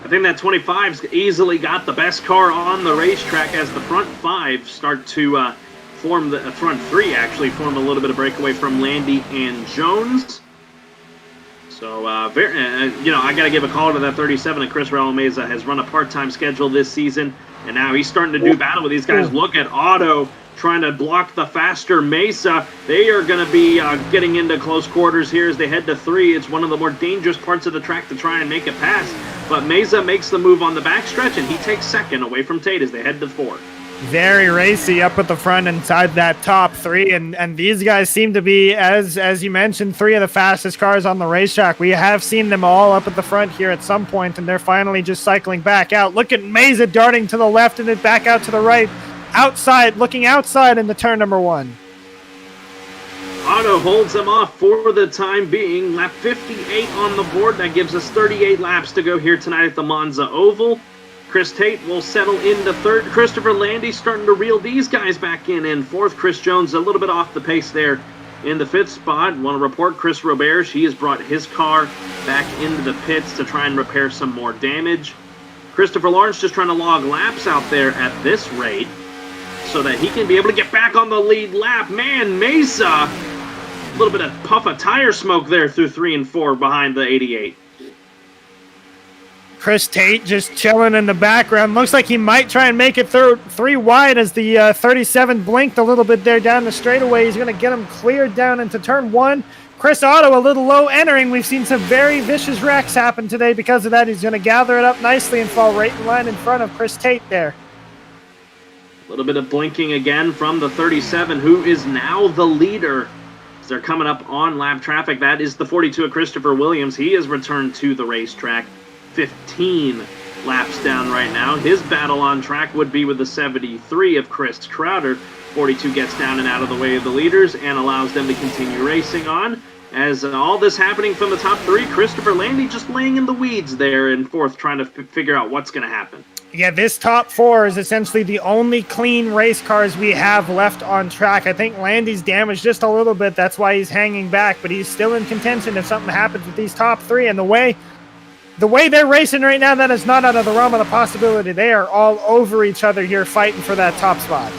S1: I think that 25's easily got the best car on the racetrack as the front 5 start to form the front 3 actually form a little bit of breakaway from Landy and Jones. So, I got to give a call to that 37, and Chris Raul Mesa has run a part-time schedule this season, and now he's starting to do battle with these guys. Look at Otto trying to block the faster Mesa. They are going to be getting into close quarters here as they head to 3. It's one of the more dangerous parts of the track to try and make a pass, but Mesa makes the move on the backstretch, and he takes second away from Tate as they head to 4.
S2: Very racy up at the front inside that top 3, and these guys seem to be, as you mentioned, 3 of the fastest cars on the racetrack. We have seen them all up at the front here at some point, and they're finally just cycling back out. Look at Mesa darting to the left and then back out to the right, looking outside into turn number 1.
S1: Otto holds them off for the time being. Lap 58 on the board. That gives us 38 laps to go here tonight at the Monza Oval. Chris Tate will settle into third. Christopher Landy starting to reel these guys back in fourth. Chris Jones a little bit off the pace there in the fifth spot. Want to report Chris Roberge. He has brought his car back into the pits to try and repair some more damage. Christopher Lawrence just trying to log laps out there at this rate so that he can be able to get back on the lead lap. Man, Mesa, a little bit of puff of tire smoke there through 3 and 4 behind the 88.
S2: Chris Tate just chilling in the background. Looks like he might try and make it through 3 wide as the 37 blinked a little bit there down the straightaway. He's going to get him cleared down into turn 1. Chris Otto a little low entering. We've seen some very vicious wrecks happen today because of that. He's going to gather it up nicely and fall right in line in front of Chris Tate there.
S1: A little bit of blinking again from the 37, who is now the leader. As they're coming up on lap traffic, that is the 42 of Christopher Williams. He has returned to the racetrack. 15 laps down right now. His battle on track would be with the 73 of Chris Crowder. 42 gets down and out of the way of the leaders and allows them to continue racing on. As all this happening from the top 3, Christopher Landy just laying in the weeds there in fourth, trying to figure out what's going to happen.
S2: Yeah, this top 4 is essentially the only clean race cars we have left on track. I think Landy's damaged just a little bit. That's why he's hanging back, but he's still in contention if something happens with these top 3. And the way they're racing right now, that is not out of the realm of the possibility. They are all over each other here fighting for that top spot.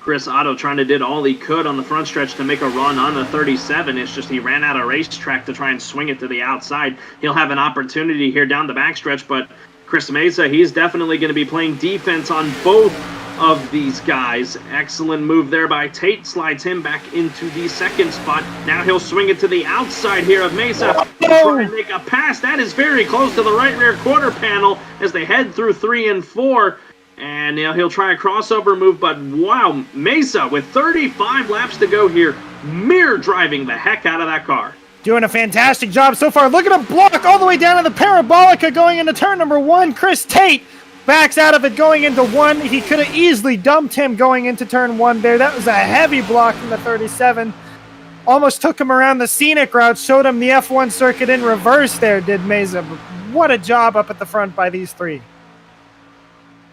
S1: Chris Otto trying to did all he could on the front stretch to make a run on the 37. It's just he ran out of racetrack to try and swing it to the outside. He'll have an opportunity here down the backstretch, but Chris Mesa, he's definitely going to be playing defense on both of these guys. Excellent move there by Tate. Slides him back into the second spot. Now he'll swing it to the outside here of Mesa. Try and make a pass. That is very close to the right rear quarter panel as they head through 3 and 4. And now he'll try a crossover move, but wow, Mesa with 35 laps to go here, mirror driving the heck out of that car.
S2: Doing a fantastic job so far. Look at him block all the way down to the Parabolica going into turn number 1. Chris Tate backs out of it going into 1. He could have easily dumped him going into turn 1 there. That was a heavy block from the 37. Almost took him around the scenic route, showed him the F1 circuit in reverse there, did Mesa. What a job up at the front by these 3.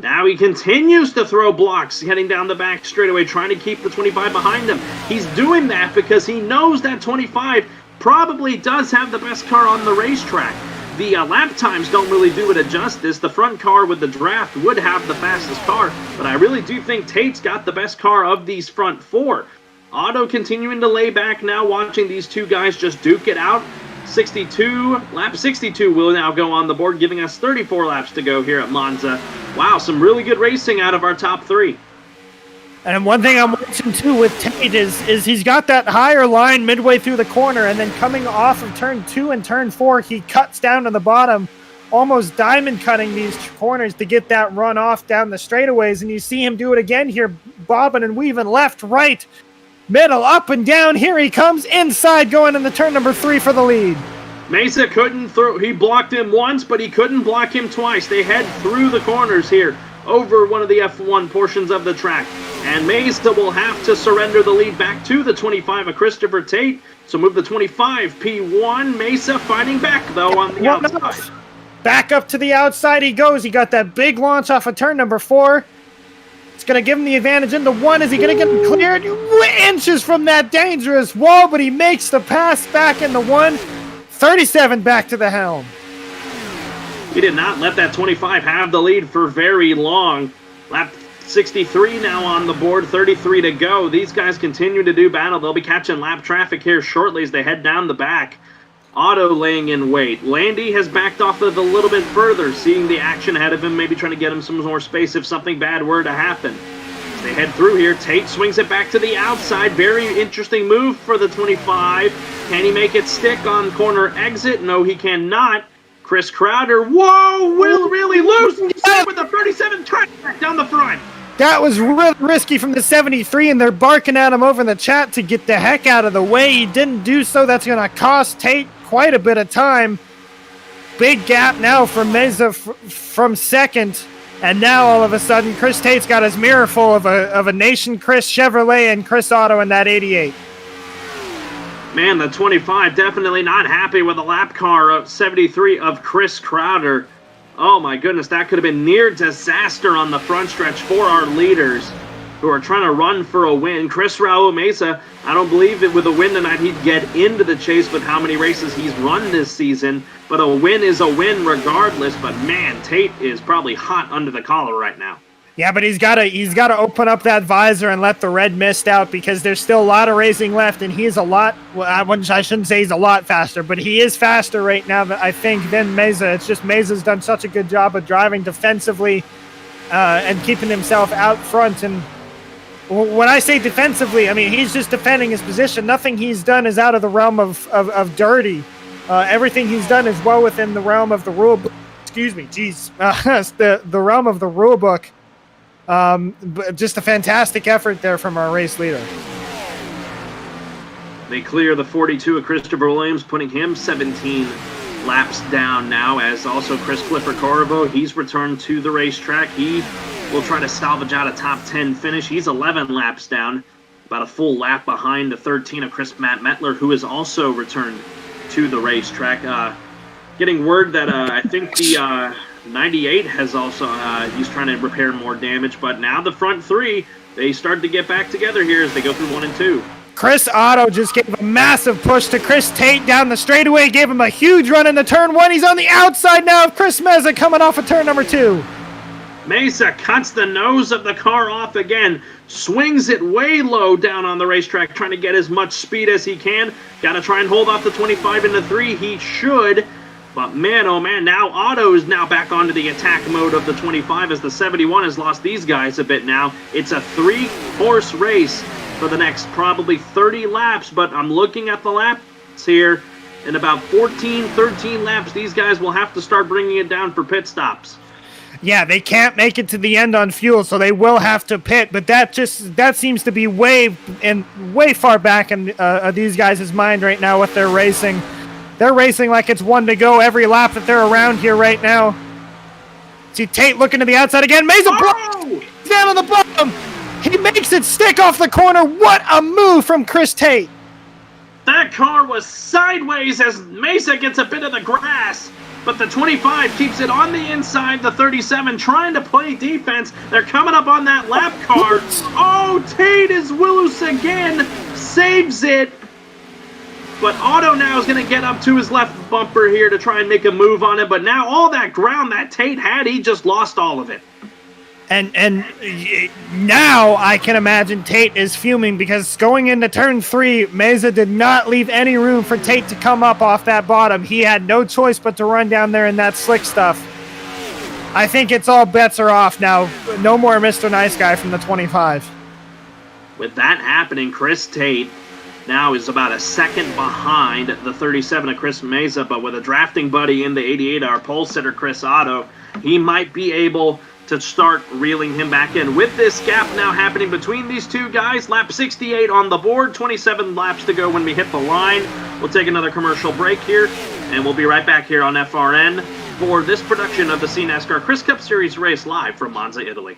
S1: Now he continues to throw blocks, heading down the back straightaway, trying to keep the 25 behind him. He's doing that because he knows that 25 probably does have the best car on the racetrack. The lap times don't really do it a justice. The front car with the draft would have the fastest car, but I really do think Tate's got the best car of these front 4. Otto continuing to lay back now, watching these 2 guys just duke it out. Lap 62 will now go on the board, giving us 34 laps to go here at Monza. Wow, some really good racing out of our top 3.
S2: And one thing I'm watching too with Tate is he's got that higher line midway through the corner, and then coming off of turn 2 and turn 4, he cuts down to the bottom, almost diamond cutting these corners to get that run off down the straightaways. And you see him do it again here, bobbing and weaving left, right, middle, up and down. Here he comes inside going into turn number 3 for the lead.
S1: Mesa couldn't throw, he blocked him once, but he couldn't block him twice. They head through the corners here over one of the F1 portions of the track. And Mesa will have to surrender the lead back to the 25 of Christopher Tate. So move the 25 P1. Mesa fighting back though on the outside.
S2: Back up to the outside he goes. He got that big launch off of turn number 4. It's going to give him the advantage into 1. Is he going to get him cleared? Inches from that dangerous wall, but he makes the pass back into 1. 37 back to the helm.
S1: He did not let that 25 have the lead for very long. Lap 63 now on the board, 33 to go. These guys continue to do battle. They'll be catching lap traffic here shortly as they head down the back. Otto laying in wait. Landy has backed off of a little bit further, seeing the action ahead of him, maybe trying to get him some more space if something bad were to happen. As they head through here, Tate swings it back to the outside. Very interesting move for the 25. Can he make it stick on corner exit? No, he cannot. Chris Crowder, whoa, really loose. With the 37 track back down the front.
S2: That was really risky from the 73, and they're barking at him over in the chat to get the heck out of the way. He didn't do so. That's going to cost Tate quite a bit of time. Big gap now for Mesa from second. And now all of a sudden, Chris Tate's got his mirror full of a Nation Chris Chevrolet and Chris Otto in that 88.
S1: Man, the 25 definitely not happy with the lap car of 73 of Chris Crowder. Oh my goodness, that could have been near disaster on the front stretch for our leaders who are trying to run for a win. Chris Raul Mesa, I don't believe that with a win tonight he'd get into the chase with how many races he's run this season, but a win is a win regardless. But man, Tate is probably hot under the collar right now.
S2: Yeah, but he's got to open up that visor and let the red mist out, because there's still a lot of racing left, and he's a lot, well, I shouldn't say he's a lot faster, but he is faster right now, I think, than Mesa. It's just Mesa's done such a good job of driving defensively and keeping himself out front. And when I say defensively, I mean he's just defending his position. Nothing he's done is out of the realm of dirty. Everything he's done is well within the realm of the rule book. Excuse me, geez. The realm of the rule book. But just a fantastic effort there from our race leader.
S1: They clear the 42 of Christopher Williams, putting him 17 laps down now, as also Chris Clifford Corvo, he's returned to the racetrack. He will try to salvage out a top 10 finish. He's 11 laps down, about a full lap behind the 13 of Chris Matt Metler, who has also returned to the racetrack. Getting word that I think the 98 has also, he's trying to repair more damage, but now the front three, they start to get back together here as they go through 1 and 2.
S2: Chris Otto just gave a massive push to Chris Tate down the straightaway, gave him a huge run into turn 1. He's on the outside now of Chris Meza coming off of turn number 2.
S1: Mesa cuts the nose of the car off again, swings it way low down on the racetrack, trying to get as much speed as he can. Got to try and hold off the 25 into 3. He should. But man, oh man, now Otto is now back onto the attack mode of the 25 as the 71 has lost these guys a bit now. It's a 3-horse race for the next probably 30 laps, but I'm looking at the laps here. In about 14, 13 laps, these guys will have to start bringing it down for pit stops.
S2: Yeah, they can't make it to the end on fuel, so they will have to pit. But that seems to be way far back in these guys' mind right now with their racing. They're racing like it's 1 to go every lap that they're around here right now. See Tate looking to the outside again. Mesa down on the bottom. He makes it stick off the corner. What a move from Chris Tate.
S1: That car was sideways as Mesa gets a bit of the grass, but the 25 keeps it on the inside. The 37 trying to play defense. They're coming up on that lap car. Oh, Tate is loose again. Saves it. But Otto now is going to get up to his left bumper here to try and make a move on it. But now all that ground that Tate had, he just lost all of it.
S2: And now I can imagine Tate is fuming, because going into turn 3, Mesa did not leave any room for Tate to come up off that bottom. He had no choice but to run down there in that slick stuff. I think it's all bets are off now. No more Mr. Nice Guy from the 25.
S1: With that happening, Chris Tate now is about a second behind the 37 of Chris Mesa, but with a drafting buddy in the 88, our pole sitter Chris Otto, he might be able to start reeling him back in. With this gap now happening between these two guys, lap 68 on the board, 27 laps to go when we hit the line. We'll take another commercial break here, and we'll be right back here on FRN for this production of the cNASCAR Chris Cup Series race live from Monza, Italy.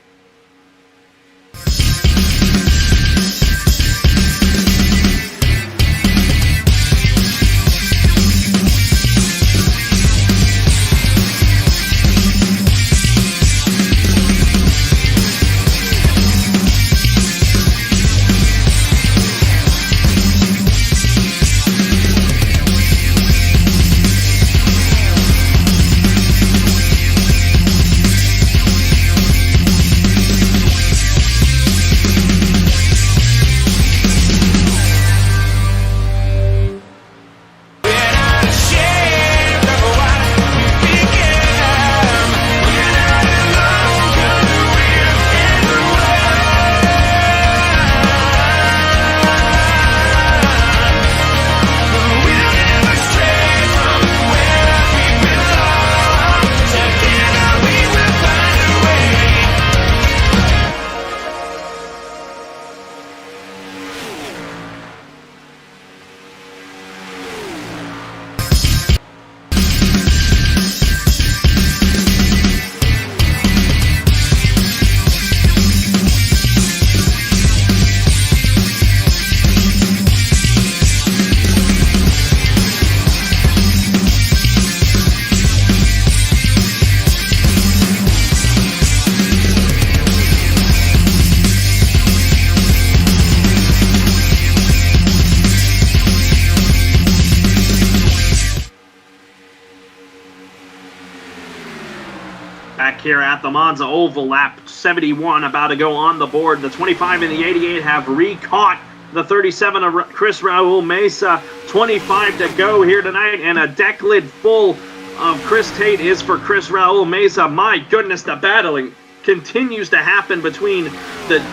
S1: here at the Monza Oval. Lap 71 about to go on the board. The 25 and the 88 have re-caught the 37 of Chris Raul Mesa. 25 to go here tonight, and a deck lid full of Chris Tate is for Chris Raul Mesa. My goodness, the battling continues to happen between the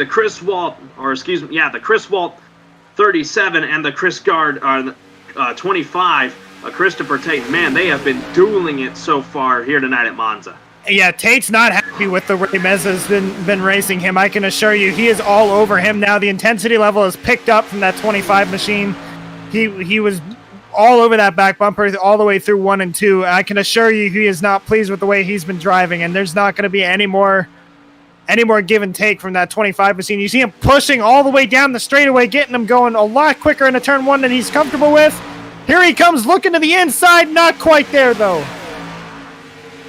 S1: Chris Walt 37 and the Chris Guard 25. Christopher Tate. Man, they have been dueling it so far here tonight at Monza.
S2: Yeah, Tate's not happy with the way Mesa's been racing him. I can assure you, he is all over him now. The intensity level has picked up from that 25 machine. He was all over that back bumper all the way through 1 and 2. I can assure you, he is not pleased with the way he's been driving, and there's not going to be any more give and take from that 25 machine. You see him pushing all the way down the straightaway, getting him going a lot quicker in a turn 1 than he's comfortable with. Here he comes looking to the inside, not quite there though.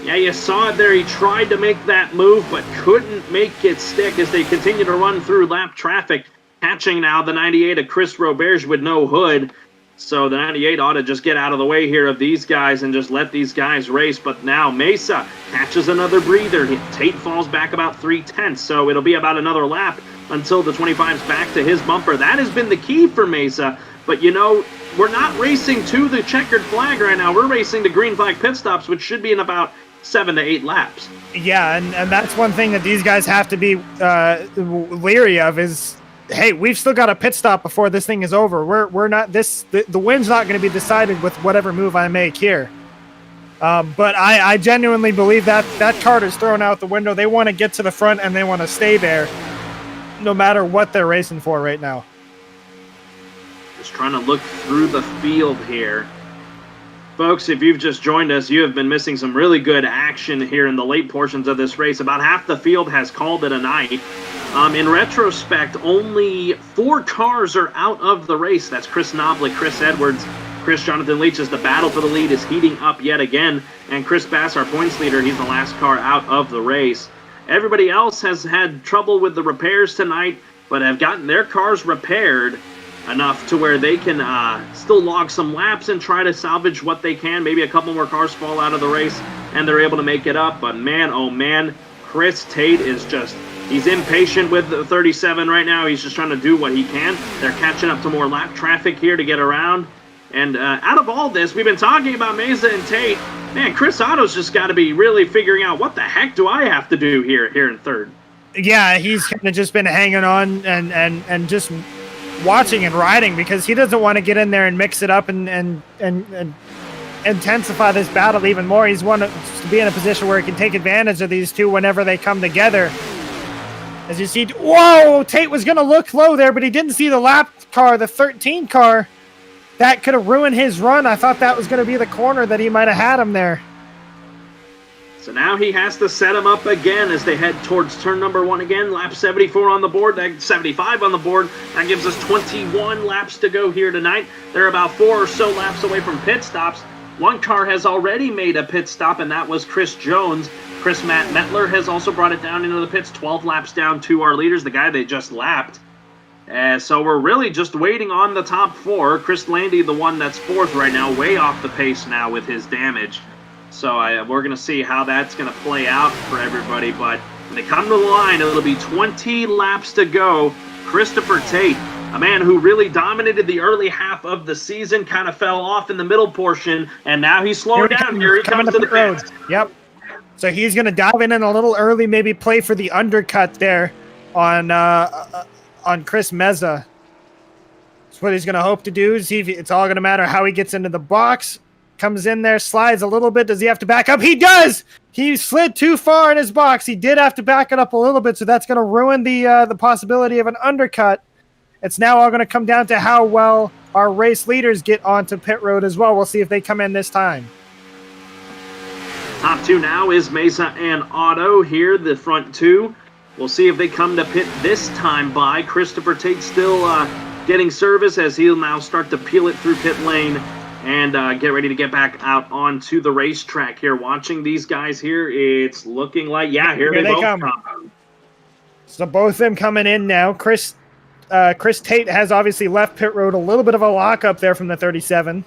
S1: Yeah, you saw it there. He tried to make that move, but couldn't make it stick as they continue to run through lap traffic. Catching now the 98 of Chris Roberge with no hood. So the 98 ought to just get out of the way here of these guys and just let these guys race. But now Mesa catches another breather. Tate falls back about 3/10, so it'll be about another lap until the 25's back to his bumper. That has been the key for Mesa. But, you know, we're not racing to the checkered flag right now. We're racing to green flag pit stops, which should be in about 7 to 8 laps.
S2: Yeah, and that's one thing that these guys have to be leery of is, hey, we've still got a pit stop before this thing is over. We're not the win's not going to be decided with whatever move I make here. But I genuinely believe that card is thrown out the window. They want to get to the front and they want to stay there, no matter what they're racing for right now.
S1: Just trying to look through the field here. Folks, if you've just joined us, you have been missing some really good action here in the late portions of this race. About half the field has called it a night. In retrospect, only 4 cars are out of the race. That's Chris Knoblich, Chris Edwards, Jonathan Leach, as the battle for the lead is heating up yet again. And Chris Bass, our points leader, he's the last car out of the race. Everybody else has had trouble with the repairs tonight, but have gotten their cars repaired enough to where they can still log some laps and try to salvage what they can. Maybe a couple more cars fall out of the race and they're able to make it up. But man, oh man, Chris Tate is just, he's impatient with the 37 right now. He's just trying to do what he can. They're catching up to more lap traffic here to get around. And out of all this, we've been talking about Mesa and Tate. Man, Chris Otto's just got to be really figuring out, what the heck do I have to do here in third? Yeah,
S2: he's kind of just been hanging on and just watching and riding, because he doesn't want to get in there and mix it up and intensify this battle even more. He's wanted to be in a position where he can take advantage of these two whenever they come together. As you see, whoa, Tate was going to look low there, but he didn't see the lap car, the 13 car. That could have ruined his run. I thought that was going to be the corner that he might have had him there.
S1: So now he has to set him up again as they head towards turn number 1 again. Lap 74 on the board, 75 on the board. That gives us 21 laps to go here tonight. They're about 4 or so laps away from pit stops. One car has already made a pit stop, and that was Chris Jones. Matt Metler has also brought it down into the pits, 12 laps down to our leaders, the guy they just lapped. So we're really just waiting on the top 4. Chris Landy, the one that's 4th right now, way off the pace now with his damage. So we're going to see how that's going to play out for everybody. But when they come to the line, it'll be 20 laps to go. Christopher Tate, a man who really dominated the early half of the season, kind of fell off in the middle portion, and now he's slowing down. Here he comes to the road.
S2: Yep. So he's going to dive in a little early, maybe play for the undercut there on Chris Meza. That's what he's going to hope to do. See if it's all going to matter how he gets into the box. Comes in there, slides a little bit. Does he have to back up? He does! He slid too far in his box. He did have to back it up a little bit, so that's going to ruin the possibility of an undercut. It's now all going to come down to how well our race leaders get onto pit road as well. We'll see if they come in this time.
S1: Top 2 now is Mesa and Otto here, the front 2. We'll see if they come to pit this time by. Christopher Tate still getting service as he'll now start to peel it through pit lane and get ready to get back out onto the racetrack here. Watching these guys here, it's looking like, yeah, here they both come.
S2: So both of them coming in now. Chris Tate has obviously left pit road, a little bit of a lockup there from the 37.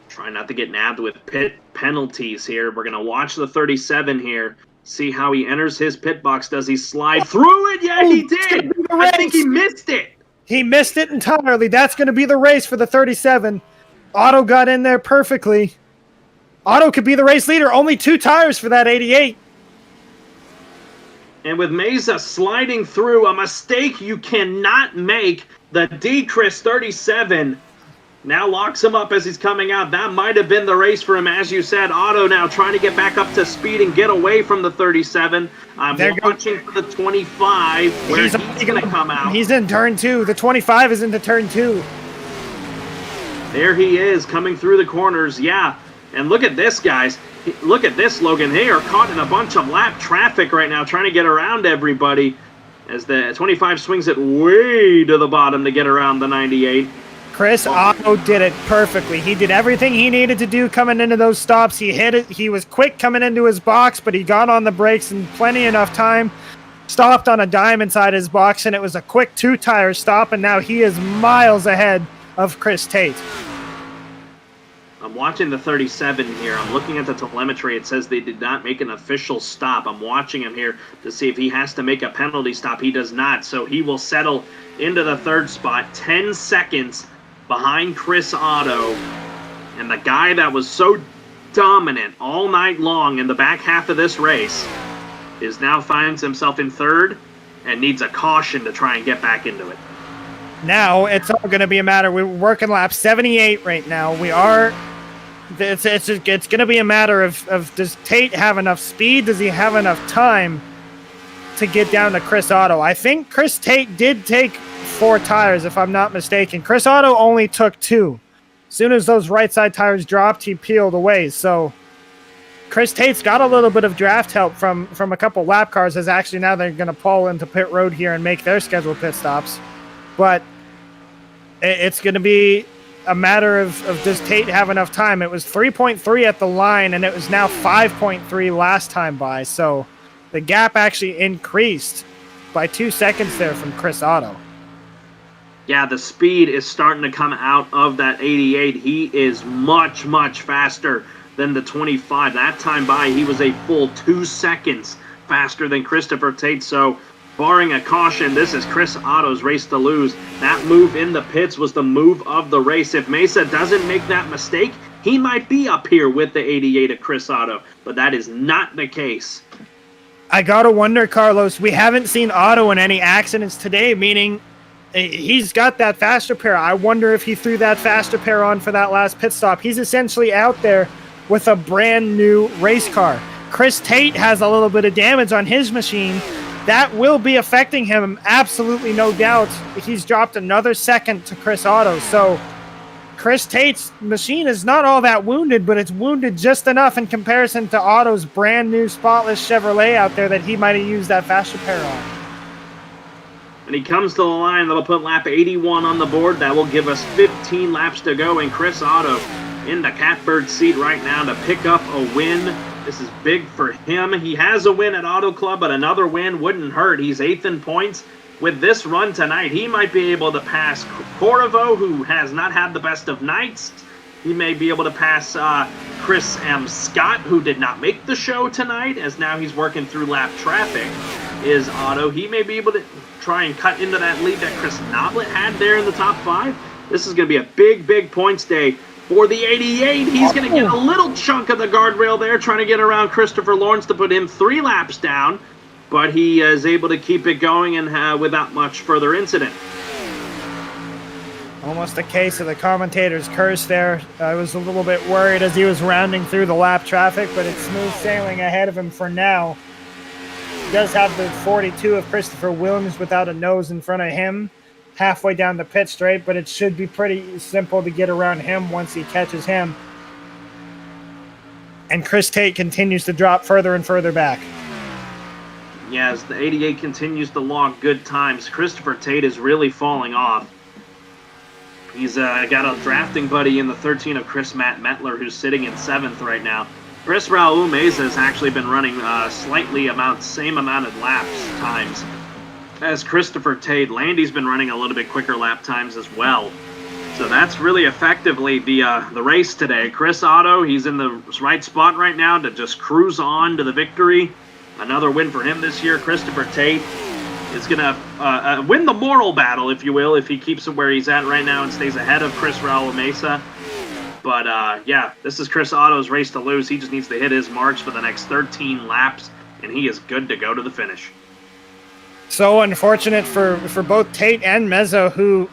S1: Trying not to get nabbed with pit penalties here. We're going to watch the 37 here, see how he enters his pit box. Does he slide through it? Yeah, he did. I think he missed it.
S2: He missed it entirely. That's going to be the race for the 37. Otto got in there perfectly. Otto could be the race leader. Only 2 tires for that 88.
S1: And with Mesa sliding through, a mistake you cannot make. The D-Chris 37 now locks him up as he's coming out. That might have been the race for him, as you said. Otto now trying to get back up to speed and get away from the 37. I'm watching for the 25, where he's going to come out.
S2: He's in turn 2. The 25 is into turn 2.
S1: There he is, coming through the corners. Yeah, and look at this, guys. Look at this, Logan. They are caught in a bunch of lap traffic right now, trying to get around everybody, as the 25 swings it way to the bottom to get around the 98.
S2: Chris Otto did it perfectly. He did everything he needed to do coming into those stops. He hit it. He was quick coming into his box, but he got on the brakes in plenty enough time. Stopped on a dime inside his box, and it was a quick 2-tire stop, and now he is miles ahead of Chris Tate.
S1: I'm watching the 37 here. I'm looking at the telemetry. It says they did not make an official stop. I'm watching him here to see if he has to make a penalty stop. He does not, so he will settle into the 3rd spot, 10 seconds behind Chris Otto. And the guy that was so dominant all night long in the back half of this race is now finds himself in 3rd and needs a caution to try and get back into it.
S2: Now it's all going to be a matter. We're working lap 78 right now. We are. It's going to be a matter of does Tate have enough speed? Does he have enough time to get down to Chris Otto? I think Chris Tate did take 4 tires, if I'm not mistaken. Chris Otto only took 2. As soon as those right side tires dropped, he peeled away. So Chris Tate's got a little bit of draft help from a couple lap cars, as actually now they're going to pull into pit road here and make their scheduled pit stops. But it's going to be a matter of does Tate have enough time? It was 3.3 at the line, and it was now 5.3 last time by. So the gap actually increased by 2 seconds there from Chris Otto.
S1: Yeah, the speed is starting to come out of that 88. He is much, much faster than the 25. That time by, he was a full 2 seconds faster than Christopher Tate. So barring a caution, this is Chris Otto's race to lose. That move in the pits was the move of the race. If Mesa doesn't make that mistake, he might be up here with the 88 of Chris Otto, but that is not the case.
S2: I gotta wonder, Carlos, we haven't seen Otto in any accidents today, meaning he's got that faster pair. I wonder if he threw that faster pair on for that last pit stop. He's essentially out there with a brand new race car. Chris Tate has a little bit of damage on his machine. That will be affecting him, absolutely no doubt. He's dropped another second to Chris Otto. So Chris Tate's machine is not all that wounded, but it's wounded just enough in comparison to Otto's brand new spotless Chevrolet out there that he might have used that faster pair on.
S1: And he comes to the line. That'll put lap 81 on the board. That will give us 15 laps to go. And Chris Otto in the catbird seat right now to pick up a win. This is big for him. He has a win at Auto Club, but another win wouldn't hurt. He's 8th in points. With this run tonight, he might be able to pass Corvo, who has not had the best of nights. He may be able to pass Chris M. Scott, who did not make the show tonight, as now he's working through lap traffic, is Otto. He may be able to try and cut into that lead that Chris Noblet had there in the top 5. This is going to be a big, big points day for the 88. He's going to get a little chunk of the guardrail there, trying to get around Christopher Lawrence to put him 3 laps down, but he is able to keep it going and without much further incident.
S2: Almost a case of the commentator's curse there. I was a little bit worried as he was rounding through the lap traffic, but it's smooth sailing ahead of him for now. He does have the 42 of Christopher Williams without a nose in front of him, halfway down the pit straight, but it should be pretty simple to get around him once he catches him. And Chris Tate continues to drop further and further back.
S1: Yeah, as the 88 continues to log good times, Christopher Tate is really falling off. He's got a drafting buddy in the 13 of Chris Matt Metler, who's sitting in 7th right now. Chris Raul Meza has actually been running same amount of laps times as Christopher Tate. Landy's been running a little bit quicker lap times as well. So that's really effectively the race today. Chris Otto, he's in the right spot right now to just cruise on to the victory. Another win for him this year. Christopher Tate is going to win the moral battle, if you will, if he keeps it where he's at right now and stays ahead of Chris Raul Mesa. But, yeah, this is Chris Otto's race to lose. He just needs to hit his marks for the next 13 laps, and he is good to go to the finish.
S2: So unfortunate for both Tate and Meza, who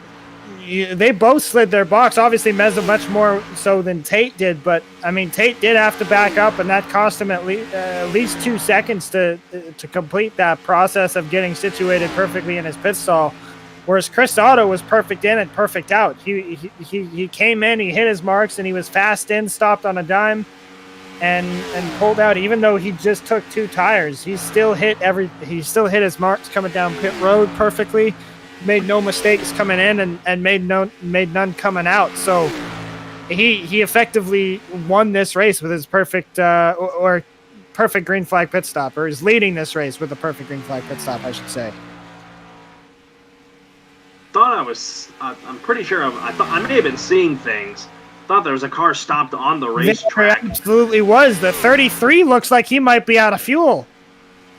S2: they both slid their box. Obviously, Meza much more so than Tate did, but I mean, Tate did have to back up, and that cost him at least 2 seconds to complete that process of getting situated perfectly in his pit stall. Whereas Chris Otto was perfect in and perfect out. He came in, he hit his marks, and he was fast in, stopped on a dime, and pulled out. Even though he just took 2 tires, he still hit his marks coming down pit road perfectly. Made no mistakes coming in and made none coming out. So he effectively won this race with his perfect or perfect green flag pit stop, or is leading this race with a perfect green flag pit stop, I should say.
S1: I'm pretty sure I thought I may have been seeing things. Thought there was a car stopped on the racetrack.
S2: There absolutely was. The 33 looks like he might be out of fuel.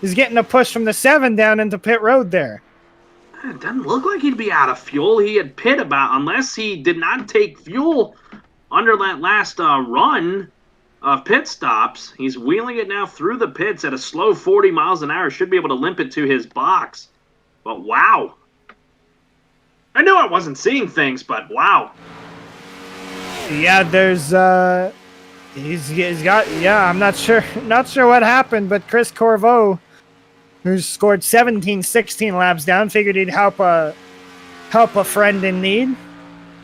S2: He's getting a push from the 7 down into pit road there.
S1: It doesn't look like he'd be out of fuel. He had pit unless he did not take fuel under that last run of pit stops. He's wheeling it now through the pits at a slow 40 miles an hour. Should be able to limp it to his box. But wow. I knew I wasn't seeing things, but wow.
S2: Yeah, there's he's got I'm not sure what happened, but Chris Corvo, who's scored 16 laps down, figured he'd help a friend in need.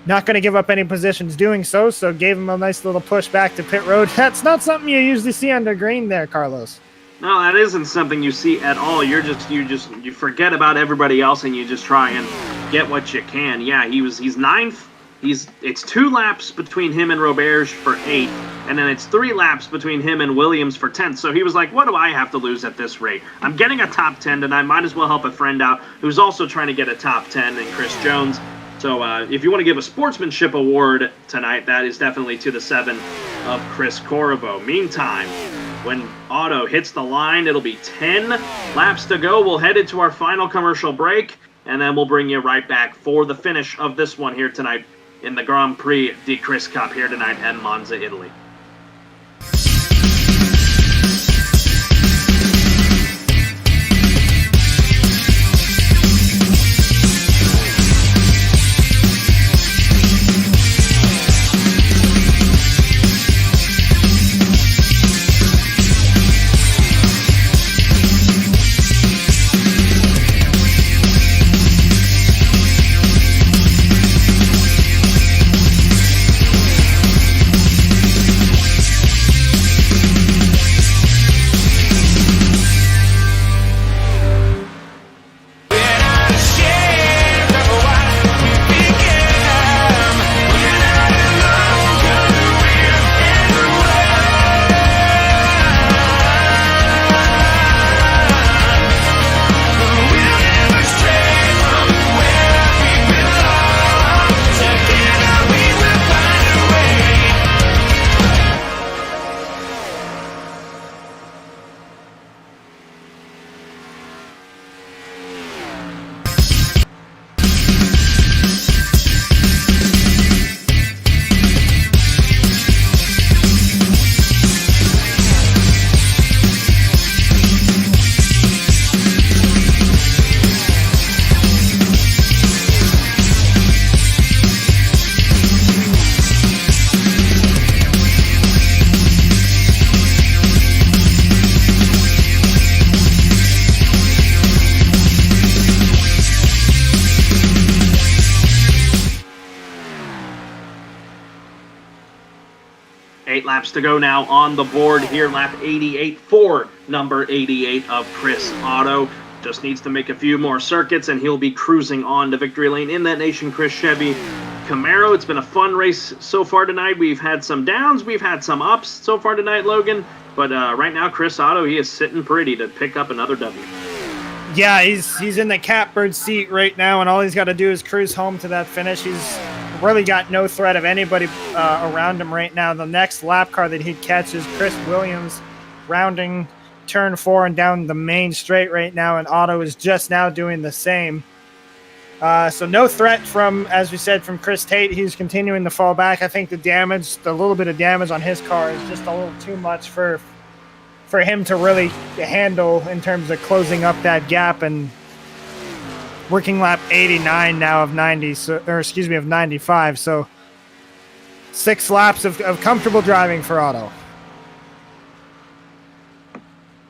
S2: Not going to give up any positions doing so gave him a nice little push back to pit road. That's not something you usually see under green there, Carlos.
S1: No, that isn't something you see at all. You forget about everybody else and you just try and get what you can. Yeah, he's 9th. It's 2 laps between him and Roberge for 8th, and then it's 3 laps between him and Williams for 10th. So he was like, what do I have to lose at this rate? I'm getting a top 10 tonight. Might as well help a friend out who's also trying to get a top 10 in Chris Jones. So if you want to give a sportsmanship award tonight, that is definitely to the 7 of Chris Corvo. Meantime, when Otto hits the line, it'll be 10 laps to go. We'll head into our final commercial break, and then we'll bring you right back for the finish of this one here tonight in the Grand Prix di Chris Cup here tonight at Monza, Italy. Laps to go now on the board here. Lap 88 for number 88 of Chris Otto. Just needs to make a few more circuits and he'll be cruising on to victory lane in that Nation Chris Chevy Camaro. It's been a fun race so far tonight. We've had some downs, we've had some ups so far tonight, Logan. But right now, Chris Otto, he is sitting pretty to pick up another W.
S2: Yeah, he's in the catbird seat right now, and all he's got to do is cruise home to that finish. He's really got no threat of anybody around him right now. The next lap car that he catches, Chris Williams, rounding turn 4 and down the main straight right now, and Otto is just now doing the same. So no threat from, as we said, from Chris Tate. He's continuing to fall back. I think the little bit of damage on his car is just a little too much for him to really handle in terms of closing up that gap, and working lap 89 now of 95. So 6 laps of comfortable driving for Otto.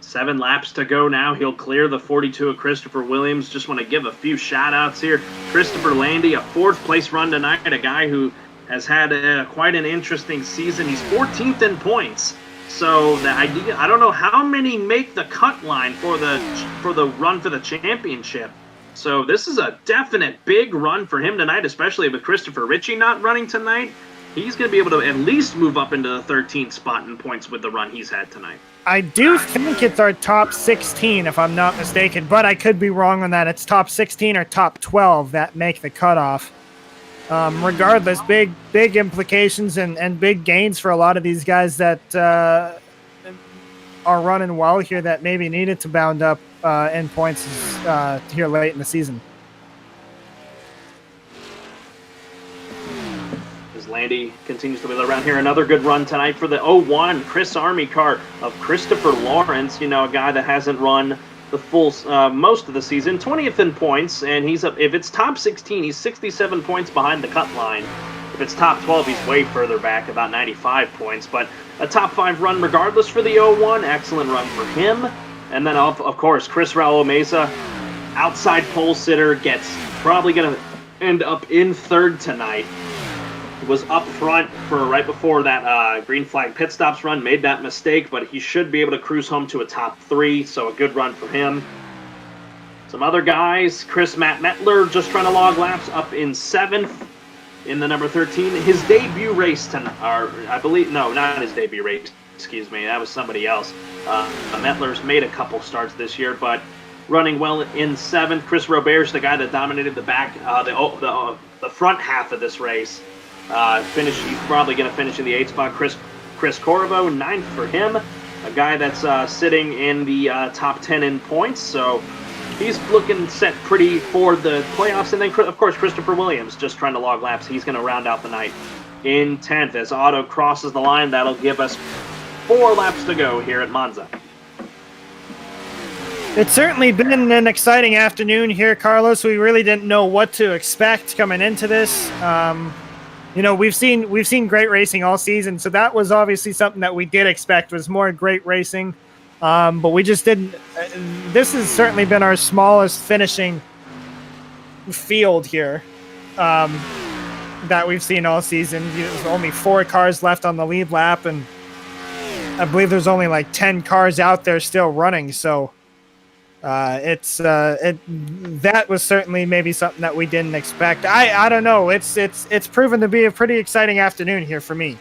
S1: 7 laps to go now. He'll clear the 42 of Christopher Williams. Just want to give a few shout-outs here. Christopher Landy, a 4th-place run tonight, a guy who has had quite an interesting season. He's 14th in points. So the idea, I don't know how many make the cut line for the run for the championship. So this is a definite big run for him tonight, especially with Christopher Ritchie not running tonight. He's going to be able to at least move up into the 13th spot in points with the run he's had tonight.
S2: I do think it's our top 16, if I'm not mistaken, but I could be wrong on that. It's top 16 or top 12 that make the cutoff. Regardless, big implications and big gains for a lot of these guys that are running well here that maybe needed to bound up in points here late in the season.
S1: As Landy continues to wheel around here, another good run tonight for the 01 Chris Army car of Christopher Lawrence, a guy that hasn't run the full most of the season, 20th in points, and he's up. If it's top 16, he's 67 points behind the cut line. If it's top 12, he's way further back, about 95 points, but a top 5 run regardless for the 01. Excellent run for him. And then, of course, Chris Raul Mesa, outside pole sitter, gets probably going to end up in 3rd tonight. He was up front for right before that green flag pit stops run, made that mistake, but he should be able to cruise home to a top 3, so a good run for him. Some other guys, Matt Metler just trying to log laps, up in 7th in the number 13. His debut race tonight, not his debut race, excuse me, that was somebody else. Metler's made a couple starts this year, but running well in 7th. Chris Robert's the guy that dominated the back, the front half of this race. He's probably going to finish in the 8th spot. Chris Corvo, 9th for him. A guy that's sitting in the top 10 in points, so he's looking set pretty for the playoffs. And then, of course, Christopher Williams just trying to log laps. He's going to round out the night in 10th. As Otto crosses the line, that'll give us 4 laps to go here at Monza.
S2: It's certainly been an exciting afternoon here, Carlos. We really didn't know what to expect coming into this. We've seen great racing all season, so that was obviously something that we did expect, was more great racing. But we just didn't. This has certainly been our smallest finishing field here that we've seen all season. There's only 4 cars left on the lead lap, and I believe there's only like 10 cars out there still running. So that was certainly maybe something that we didn't expect. I don't know. It's proven to be a pretty exciting afternoon here for me.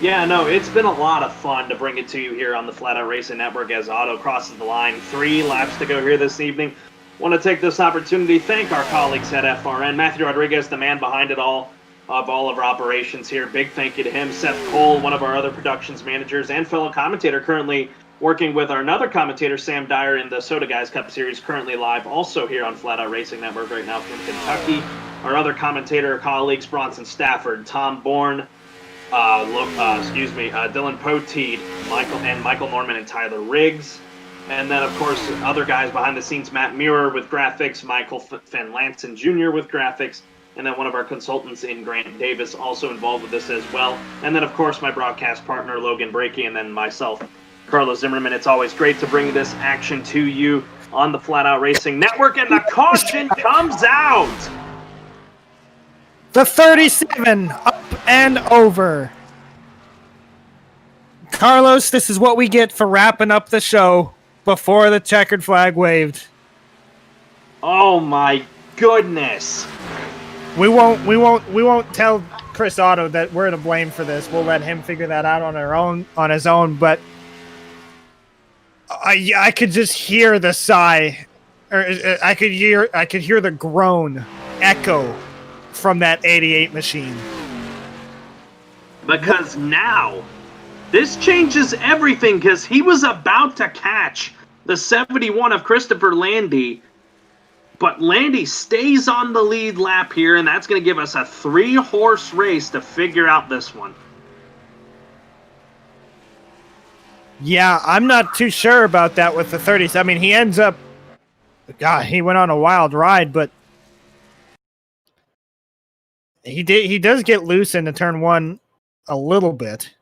S1: Yeah, no, it's been a lot of fun to bring it to you here on the Flat Out Racing Network as Otto crosses the line. 3 laps to go here this evening. Want to take this opportunity to thank our colleagues at FRN. Matthew Rodriguez, the man behind it all of our operations here. Big thank you to him. Seth Cole, one of our other productions managers and fellow commentator, currently working with our another commentator, Sam Dyer, in the Soda Guys Cup Series, currently live also here on Flat Out Racing Network right now from Kentucky. Our other commentator colleagues, Bronson Stafford, Tom Bourne, Dylan Poteet, Michael Norman and Tyler Riggs. And then, of course, other guys behind the scenes, Matt Muir with graphics, Michael Van Lanson Jr. with graphics, and then one of our consultants in Grant Davis also involved with this as well. And then, of course, my broadcast partner, Logan Breakey, and then myself, Carlos Zimmerman. It's always great to bring this action to you on the Flat Out Racing Network, and the caution comes out!
S2: The 37 up and over. Carlos, this is what we get for wrapping up the show before the checkered flag waved.
S1: Oh my goodness.
S2: We won't tell Chris Otto that we're to blame for this. We'll let him figure that out on his own, but I could just hear the sigh, or I could hear the groan echo from that 88 machine.
S1: Because now, this changes everything, because he was about to catch the 71 of Christopher Landy, but Landy stays on the lead lap here, and that's going to give us a 3-horse race to figure out this one.
S2: Yeah, I'm not too sure about that with the 30s. I mean, he ends up... God, he went on a wild ride, but he does get loose into turn 1 a little bit.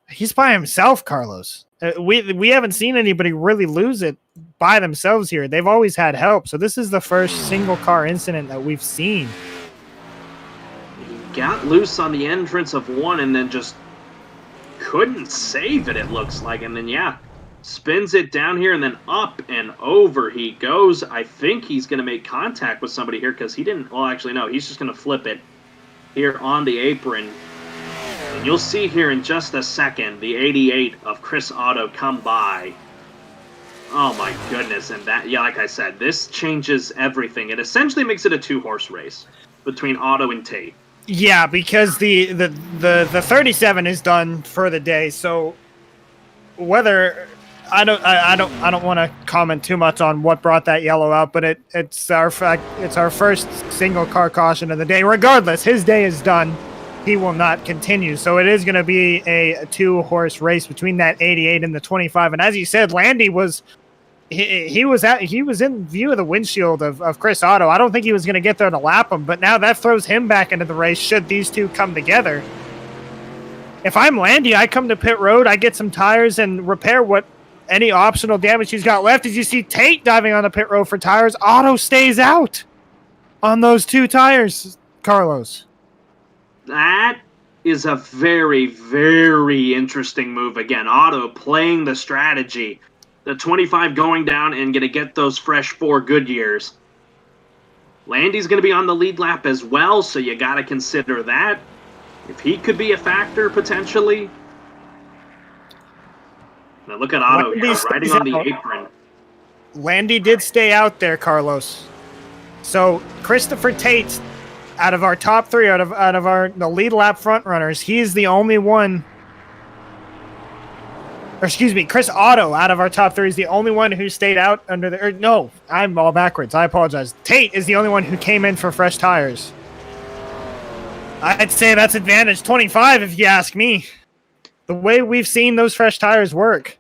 S2: He's by himself, Carlos. We haven't seen anybody really lose it by themselves here. They've always had help, so this is the first single-car incident that we've seen.
S1: He got loose on the entrance of 1 and then just couldn't save it looks like. And then, yeah, spins it down here and then up and over he goes. I think he's going to make contact with somebody here because he didn't... Well, actually, no. He's just going to flip it here on the apron. And you'll see here in just a second the 88 of Chris Otto come by. Oh, my goodness. And that, yeah, like I said, this changes everything. It essentially makes it a 2-horse race between Otto and Tate.
S2: Yeah, because the 37 is done for the day. So whether I don't want to comment too much on what brought that yellow out, but it's our first single car caution of the day. Regardless, his day is done. He will not continue. So it is going to be a 2-horse race between that 88 and the 25. And as you said, Landy was he was in view of the windshield of Chris Otto. I don't think he was going to get there to lap him, but now that throws him back into the race should these two come together. If I'm Landy, I come to pit road, I get some tires and repair what any optional damage he's got left. As you see Tate diving on the pit road for tires, Otto stays out on those 2 tires, Carlos.
S1: That is a very, very interesting move. Again, Otto playing the strategy. The 25 going down and going to get those fresh 4 Goodyears. Landy's going to be on the lead lap as well, so you got to consider that. If he could be a factor, potentially. Now look at Otto here, riding on the apron.
S2: Landy did stay out there, Carlos. So Christopher Tate, out of our top 3, out of the lead lap front runners, he's the only one. Or excuse me, Chris Otto, out of our top 3, is the only one who stayed out under the... no, I'm all backwards. I apologize. Tate is the only one who came in for fresh tires. I'd say that's advantage 25 if you ask me. The way we've seen those fresh tires work.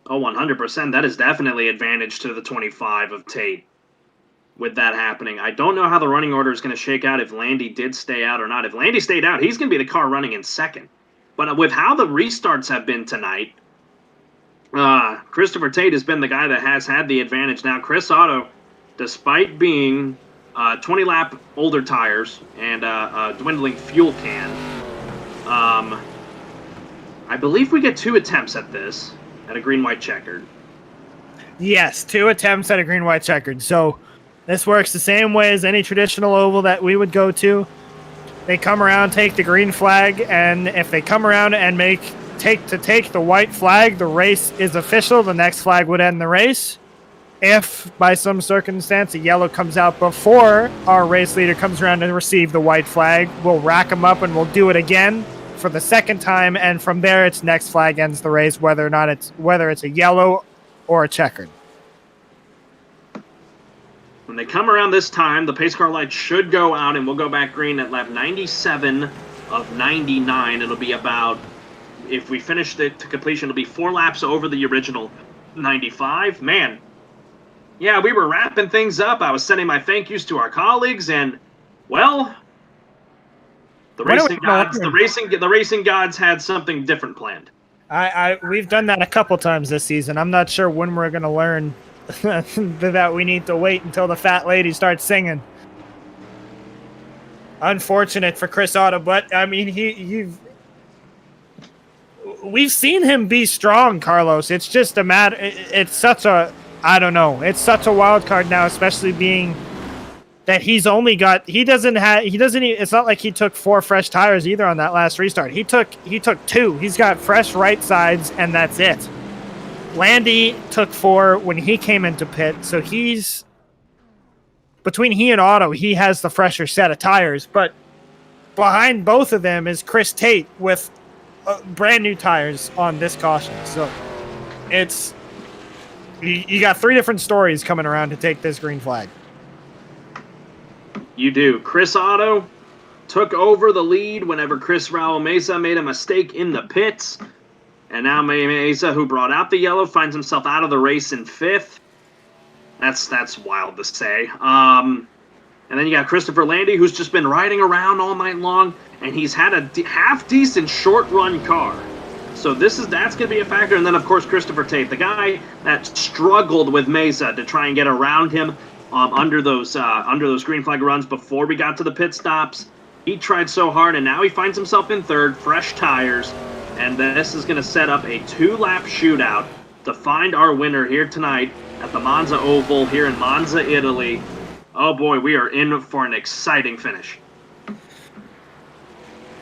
S1: Oh, 100%. That is definitely advantage to the 25 of Tate with that happening. I don't know how the running order is going to shake out if Landy did stay out or not. If Landy stayed out, he's going to be the car running in second. But with how the restarts have been tonight, Christopher Tate has been the guy that has had the advantage. Now, Chris Otto, despite being 20-lap older tires and a dwindling fuel can, I believe we get 2 attempts at this, at a green-white checkered.
S2: Yes, 2 attempts at a green-white checkered. So this works the same way as any traditional oval that we would go to. They come around, take the green flag, and if they come around and take the white flag, the race is official. The next flag would end the race. If, by some circumstance, a yellow comes out before our race leader comes around to receive the white flag, we'll rack them up and we'll do it again for the second time, and from there, its next flag ends the race, whether it's a yellow or a checkered.
S1: When they come around this time, the pace car light should go out, and we'll go back green at lap 97 of 99. It'll be about, if we finish it to completion, it'll be 4 laps over the original 95. Man, yeah, we were wrapping things up. I was sending my thank yous to our colleagues, and, well, the racing gods had something different planned.
S2: We've done that a couple times this season. I'm not sure when we're going to learn that we need to wait until the fat lady starts singing. Unfortunate for Chris Otto, but I mean, we've seen him be strong, Carlos. It's just a matter. It's such a, I don't know. It's such a wild card now, especially being that he's only got. It's not like he took 4 fresh tires either on that last restart. He took 2. He's got fresh right sides, and that's it. Landy took 4 when he came into pit, so he's between he and Otto, he has the fresher set of tires. But behind both of them is Chris Tate with brand new tires on this caution. So it's you got 3 different stories coming around to take this green flag.
S1: You do. Chris Otto took over the lead whenever Chris Raul Mesa made a mistake in the pits. And now Mesa, who brought out the yellow, finds himself out of the race in 5th. That's wild to say. And then you got Christopher Landy, who's just been riding around all night long, and he's had a half-decent short-run car. So that's going to be a factor. And then, of course, Christopher Tate, the guy that struggled with Mesa to try and get around him under those green flag runs before we got to the pit stops. He tried so hard, and now he finds himself in 3rd, fresh tires. And this is going to set up a 2-lap shootout to find our winner here tonight at the Monza Oval here in Monza, Italy. Oh boy, we are in for an exciting finish.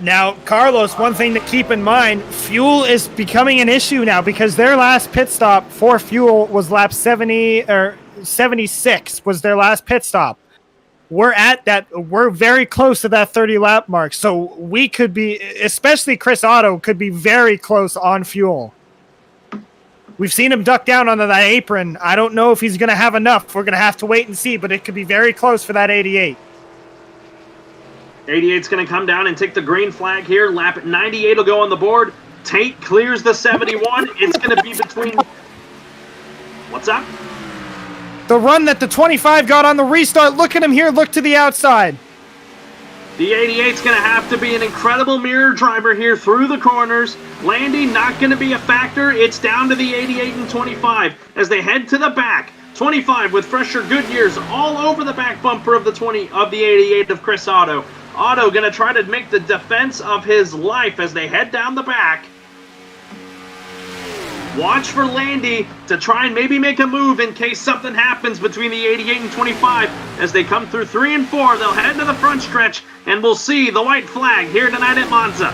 S2: Now, Carlos, one thing to keep in mind, fuel is becoming an issue now because their last pit stop for fuel was lap 76 was their last pit stop. We're very close to that 30 lap mark. So we could be, especially Chris Otto, could be very close on fuel. We've seen him duck down onto that apron. I don't know if he's going to have enough. We're going to have to wait and see, but it could be very close for that 88.
S1: 88's going to come down and take the green flag here. Lap 98 will go on the board. Tate clears the 71. It's going to be between... What's up?
S2: The run that the 25 got on the restart. Look at him here. Look to the outside.
S1: The 88's going to have to be an incredible mirror driver here through the corners. Landy not going to be a factor. It's down to the 88 and 25 as they head to the back. 25 with fresher Goodyears all over the back bumper of the 88 of Chris Otto. Otto going to try to make the defense of his life as they head down the back. Watch for Landy to try and maybe make a move in case something happens between the 88 and 25. As they come through 3 and 4, they'll head to the front stretch, and we'll see the white flag here tonight at Monza.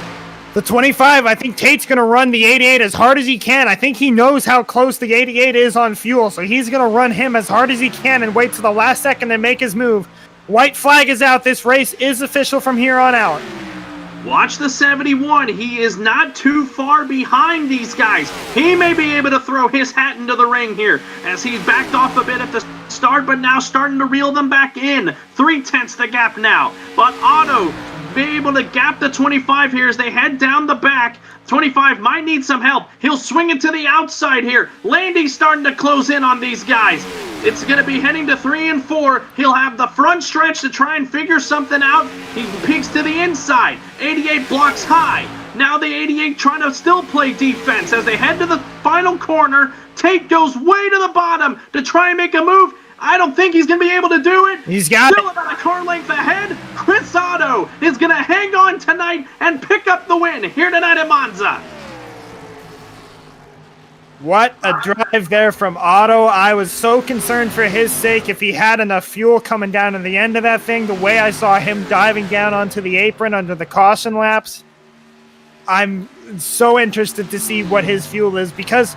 S2: The 25, I think Tate's going to run the 88 as hard as he can. I think he knows how close the 88 is on fuel, so he's going to run him as hard as he can and wait to the last second and make his move. White flag is out. This race is official from here on out.
S1: Watch the 71. He is not too far behind these guys. He may be able to throw his hat into the ring here as he's backed off a bit at the start, but now starting to reel them back in. 3/10 the gap now. But Otto be able to gap the 25 here as they head down the back. 25 might need some help. He'll swing it to the outside here. Landy's starting to close in on these guys. It's going to be heading to 3 and 4. He'll have the front stretch to try and figure something out. He peeks to the inside. 88 blocks high. Now the 88 trying to still play defense as they head to the final corner. Tate goes way to the bottom to try and make a move. I don't think he's going to be able to do it.
S2: He's got
S1: Still about a car length ahead. Chris Otto is going to hang on tonight and pick up the win here tonight at Monza.
S2: What a drive there from Otto. I was so concerned for his sake if he had enough fuel coming down to the end of that thing. The way I saw him diving down onto the apron under the caution laps, I'm so interested to see what his fuel is because,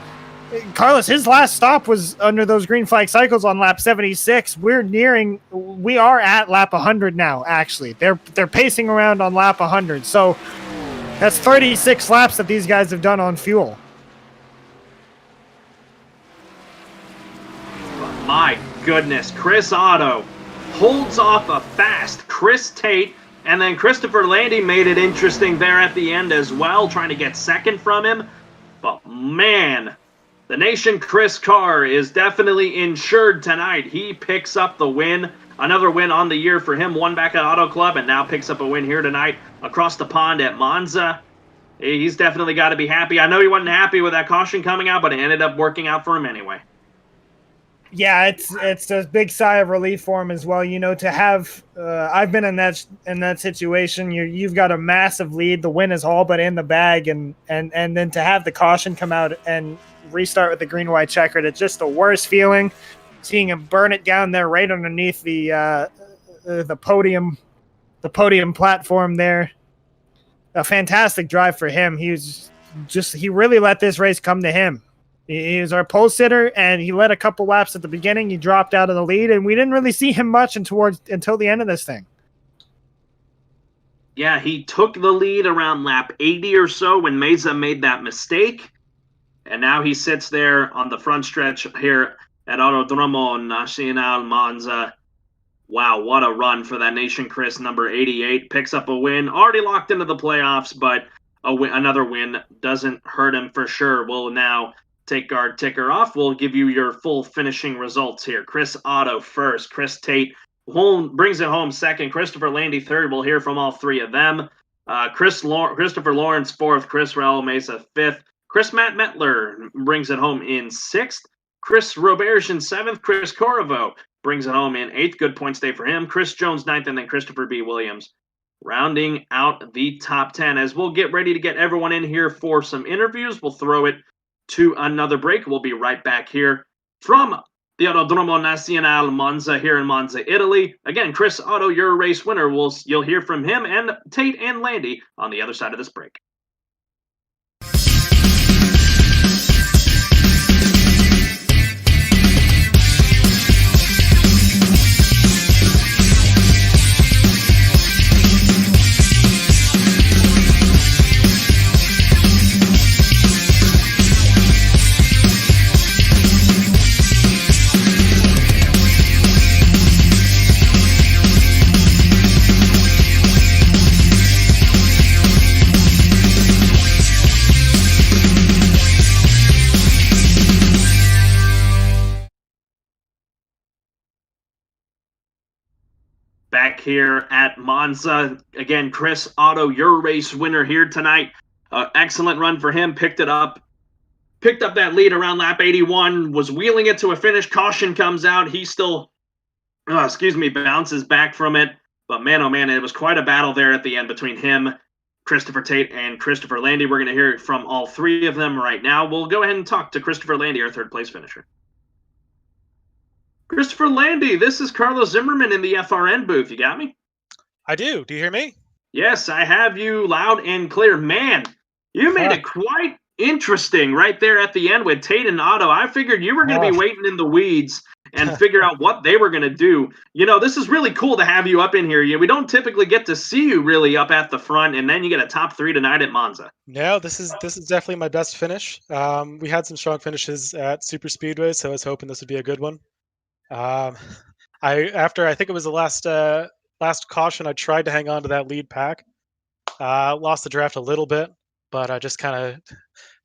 S2: Carlos, his last stop was under those green flag cycles on lap 76. We are at lap 100 now, actually. They're pacing around on lap 100. So that's 36 laps that these guys have done on fuel.
S1: My goodness, Chris Otto holds off a fast Chris Tate, and then Christopher Landy made it interesting there at the end as well, trying to get second from him. But man, the Nation Chris car is definitely insured tonight. He picks up the win. Another win on the year for him, one back at Auto Club, and now picks up a win here tonight across the pond at Monza. He's definitely got to be happy. I know he wasn't happy with that caution coming out, but it ended up working out for him anyway.
S2: Yeah, it's a big sigh of relief for him as well. You know, to have I've been in that situation. You've got a massive lead. The win is all but in the bag, and then to have the caution come out and restart with the green white checkered, it's just the worst feeling. Seeing him burn it down there right underneath the podium platform there. A fantastic drive for him. He really let this race come to him. He was our pole sitter, and he led a couple laps at the beginning. He dropped out of the lead, and we didn't really see him much until the end of this thing.
S1: Yeah, he took the lead around lap 80 or so when Mesa made that mistake. And now he sits there on the front stretch here at Autodromo Nacional Monza. Wow, what a run for that Nation Chris, number 88. Picks up a win, already locked into the playoffs, but another win doesn't hurt him for sure. We'll now take our ticker off. We'll give you your full finishing results here. Chris Otto first. Chris Tate brings it home second. Christopher Landy third. We'll hear from all three of them. Christopher Lawrence fourth. Chris Raul Mesa fifth. Chris Matt Metler brings it home in sixth. Chris Roberge in seventh. Chris Corriveau brings it home in eighth. Good points day for him. Chris Jones ninth, and then Christopher B. Williams rounding out the top 10. As we'll get ready to get everyone in here for some interviews, we'll throw it to another break. We'll be right back here from the Autodromo Nacional Monza here in Monza, Italy. Again, Chris Otto, your race winner. You'll hear from him and Tate and Landy on the other side of this break. Back here at Monza. Again, Chris Otto, your race winner here tonight. Excellent run for him. Picked up that lead around lap 81, was wheeling it to a finish. Caution comes out. He still, bounces back from it. But man, oh man, it was quite a battle there at the end between him, Christopher Tate, and Christopher Landy. We're going to hear from all three of them right now. We'll go ahead and talk to Christopher Landy, our third place finisher. Christopher Landy, this is Carlos Zimmerman in the FRN booth. You got me?
S3: I do. Do you hear me?
S1: Yes, I have you loud and clear. Man, you made it quite interesting right there at the end with Tate and Otto. I figured you were going to be waiting in the weeds and figure out what they were going to do. You know, this is really cool to have you up in here. We don't typically get to see you really up at the front, and then you get a top three tonight at Monza.
S3: No, this is definitely my best finish. We had some strong finishes at Super Speedway, so I was hoping this would be a good one. I think it was the last caution, I tried to hang on to that lead pack. Lost the draft a little bit, but I just kind of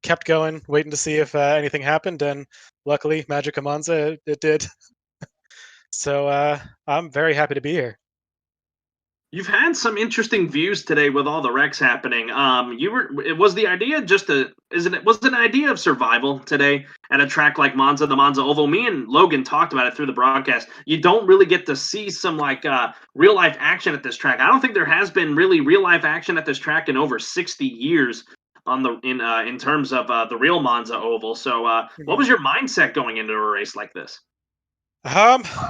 S3: kept going, waiting to see if anything happened, and luckily, Magic of Monza, it did. So I'm very happy to be here.
S1: You've had some interesting views today with all the wrecks happening. Was the idea was it an idea of survival today at a track like Monza, the Monza Oval? Me and Logan talked about it through the broadcast. You don't really get to see some real life action at this track. I don't think there has been really real life action at this track in over 60 years in terms of the real Monza Oval. So what was your mindset going into a race like this?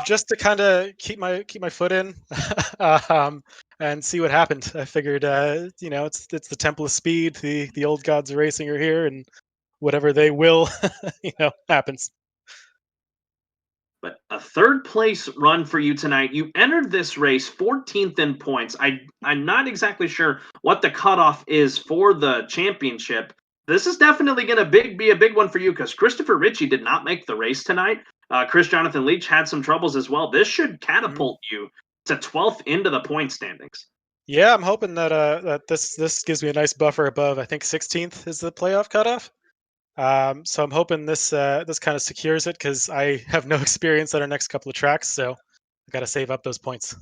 S3: Just to kind of keep my foot in, and see what happened. I figured, it's the Temple of Speed. The old gods of racing are here, and whatever they will, happens.
S1: But a third place run for you tonight. You entered this race 14th in points. I'm not exactly sure what the cutoff is for the championship. This is definitely going to be a big one for you because Christopher Ritchie did not make the race tonight. Chris Jonathan Leach had some troubles as well. This should catapult you to 12th into the point standings.
S3: Yeah, I'm hoping that this gives me a nice buffer above. I think 16th is the playoff cutoff. So I'm hoping this kind of secures it because I have no experience at our next couple of tracks, so I got to save up those points.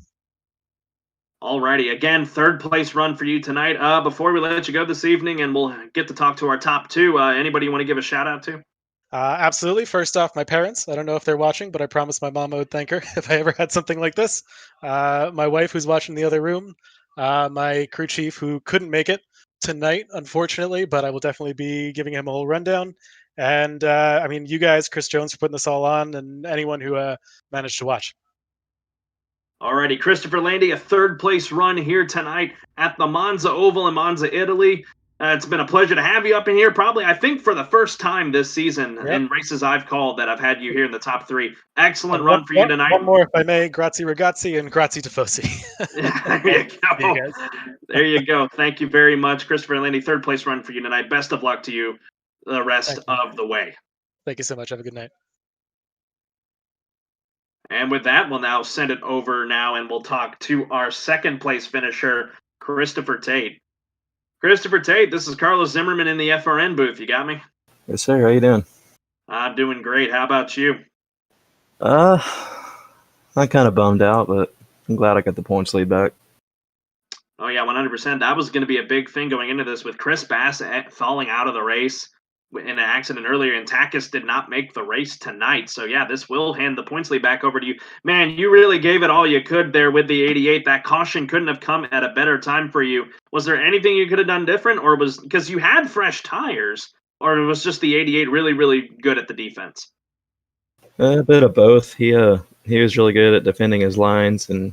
S1: Alrighty, again, third place run for you tonight. Before we let you go this evening, and we'll get to talk to our top two, anybody you want to give a shout out to?
S3: Absolutely. First off, my parents. I don't know if they're watching, but I promised my mom I would thank her if I ever had something like this. My wife, who's watching in the other room. My crew chief, who couldn't make it tonight, unfortunately, but I will definitely be giving him a whole rundown. And you guys, Chris Jones, for putting this all on, and anyone who managed to watch.
S1: Alrighty, Christopher Landy, a third place run here tonight at the Monza Oval in Monza, Italy. It's been a pleasure to have you up in here. Probably, I think, for the first time this season
S3: Yep.
S1: in races I've called that I've had you here in the top 3. Excellent
S3: And
S1: run for you tonight.
S3: One more, if I may. Grazie ragazzi and grazie tifosi.
S1: There you
S3: See you
S1: go.
S3: guys.
S1: There you go. Thank you very much, Christopher Landy. 3rd place run for you tonight. Best of luck to you the rest
S3: Thank you.
S1: of the way.
S3: Thank you so much. Have a good night.
S1: And with that, we'll now send it over now, and we'll talk to our 2nd place finisher, Christopher Tate. Christopher Tate, this is Carlos Zimmerman in the FRN booth. You got me?
S4: Yes, sir. How you doing?
S1: I'm doing great. How about you?
S4: I'm kind of bummed out, but I'm glad I got the points lead back.
S1: Oh, yeah, 100%. That was going to be a big thing going into this with Chris Bass falling out of the race in an accident earlier, and Takis did not make the race tonight. So, yeah, this will hand the points lead back over to you. Man, you really gave it all you could there with the 88. That caution couldn't have come at a better time for you. Was there anything you could have done different, or was because you had fresh tires, or was just the 88 really, really good at the defense?
S4: A bit of both. He was really good at defending his lines, and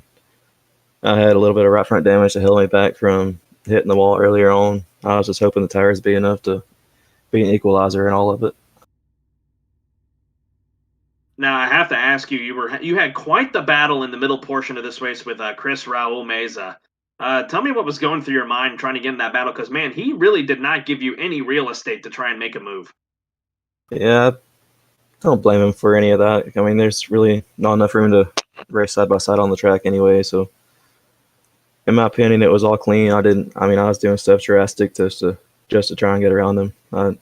S4: I had a little bit of right front damage that held me back from hitting the wall earlier on. I was just hoping the tires would be enough to be an equalizer in all of it.
S1: Now I have to ask you, you had quite the battle in the middle portion of this race with Chris Raul Meza. Tell me what was going through your mind trying to get in that battle, because man, he really did not give you any real estate to try and make a move.
S4: Yeah, I don't blame him for any of that. I mean, there's really not enough room to race side by side on the track anyway. So, in my opinion, it was all clean. I was doing stuff drastic just to try and get around him.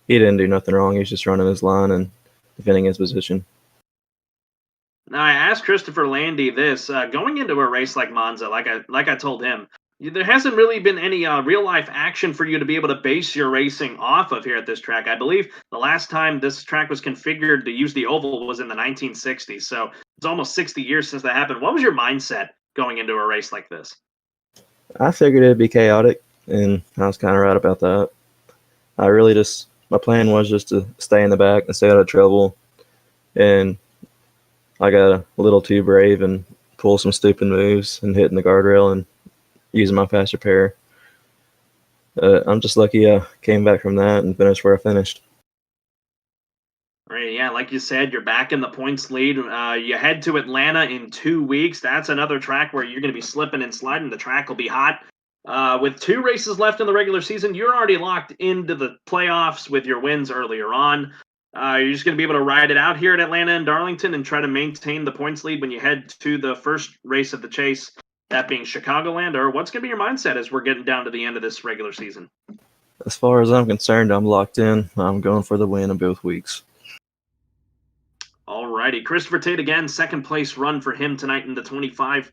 S4: He didn't do nothing wrong. He was just running his line and defending his position.
S1: Now I asked Christopher Landy this going into a race like Monza, like I told him, there hasn't really been any real life action for you to be able to base your racing off of here at this track. I believe the last time this track was configured to use the oval was in the 1960s, so it's almost 60 years since that happened. What was your mindset going into a race like this?
S4: I figured it'd be chaotic, and I was kind of right about that. My plan was just to stay in the back and stay out of trouble, and I got a little too brave and pulled some stupid moves and hitting the guardrail and using my fast repair. I'm just lucky I came back from that and finished where I finished.
S1: Right, yeah, like you said, you're back in the points lead. You head to Atlanta in 2 weeks. That's another track where you're going to be slipping and sliding. The track will be hot. With 2 races left in the regular season, you're already locked into the playoffs with your wins earlier on. You're just going to be able to ride it out here at Atlanta and Darlington and try to maintain the points lead when you head to the first race of the chase, that being Chicagoland. Or what's going to be your mindset as we're getting down to the end of this regular season?
S4: As far as I'm concerned, I'm locked in. I'm going for the win in both weeks.
S1: All righty. Christopher Tate again, 2nd place run for him tonight in the 25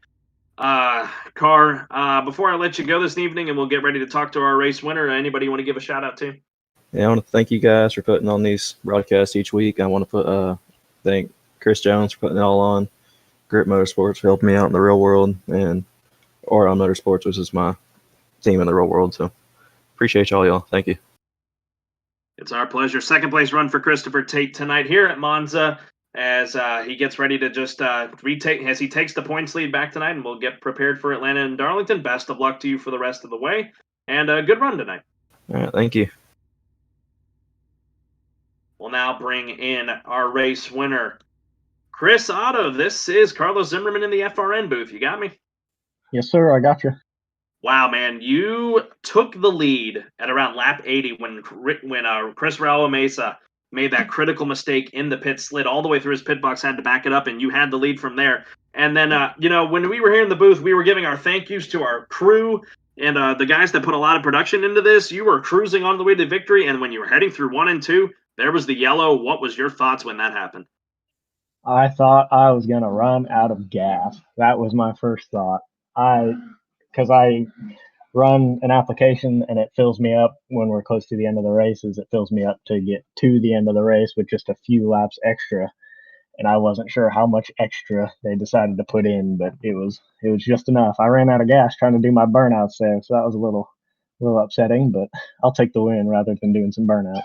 S1: car. Before I let you go this evening and we'll get ready to talk to our race winner, anybody you want to give a shout out to?
S4: Yeah, I want to thank you guys for putting on these broadcasts each week. I want to thank Chris Jones for putting it all on. Grip Motorsports for helping me out in the real world, and Oron Motorsports, which is my team in the real world. So appreciate y'all. Thank you.
S1: It's our pleasure. 2nd place run for Christopher Tate tonight here at Monza as he gets ready to just retake, as he takes the points lead back tonight, and we'll get prepared for Atlanta and Darlington. Best of luck to you for the rest of the way, and a good run tonight.
S4: All right, thank you.
S1: We'll now bring in our race winner, Chris Otto. This is Carlos Zimmerman in the FRN booth. You got me?
S5: Yes, sir. I got you.
S1: Wow, man, you took the lead at around lap 80 when Chris Raul Mesa made that critical mistake in the pit, slid all the way through his pit box, had to back it up, and you had the lead from there. And then, when we were here in the booth, we were giving our thank yous to our crew and the guys that put a lot of production into this. You were cruising on the way to victory, and when you were heading through 1 and 2, there was the yellow. What was your thoughts when that happened?
S5: I thought I was going to run out of gas. That was my first thought. Because I run an application and it fills me up when we're close to the end of the races. It fills me up to get to the end of the race with just a few laps extra. And I wasn't sure how much extra they decided to put in, but it was just enough. I ran out of gas trying to do my burnouts there, so that was a little upsetting, but I'll take the win rather than doing some burnouts.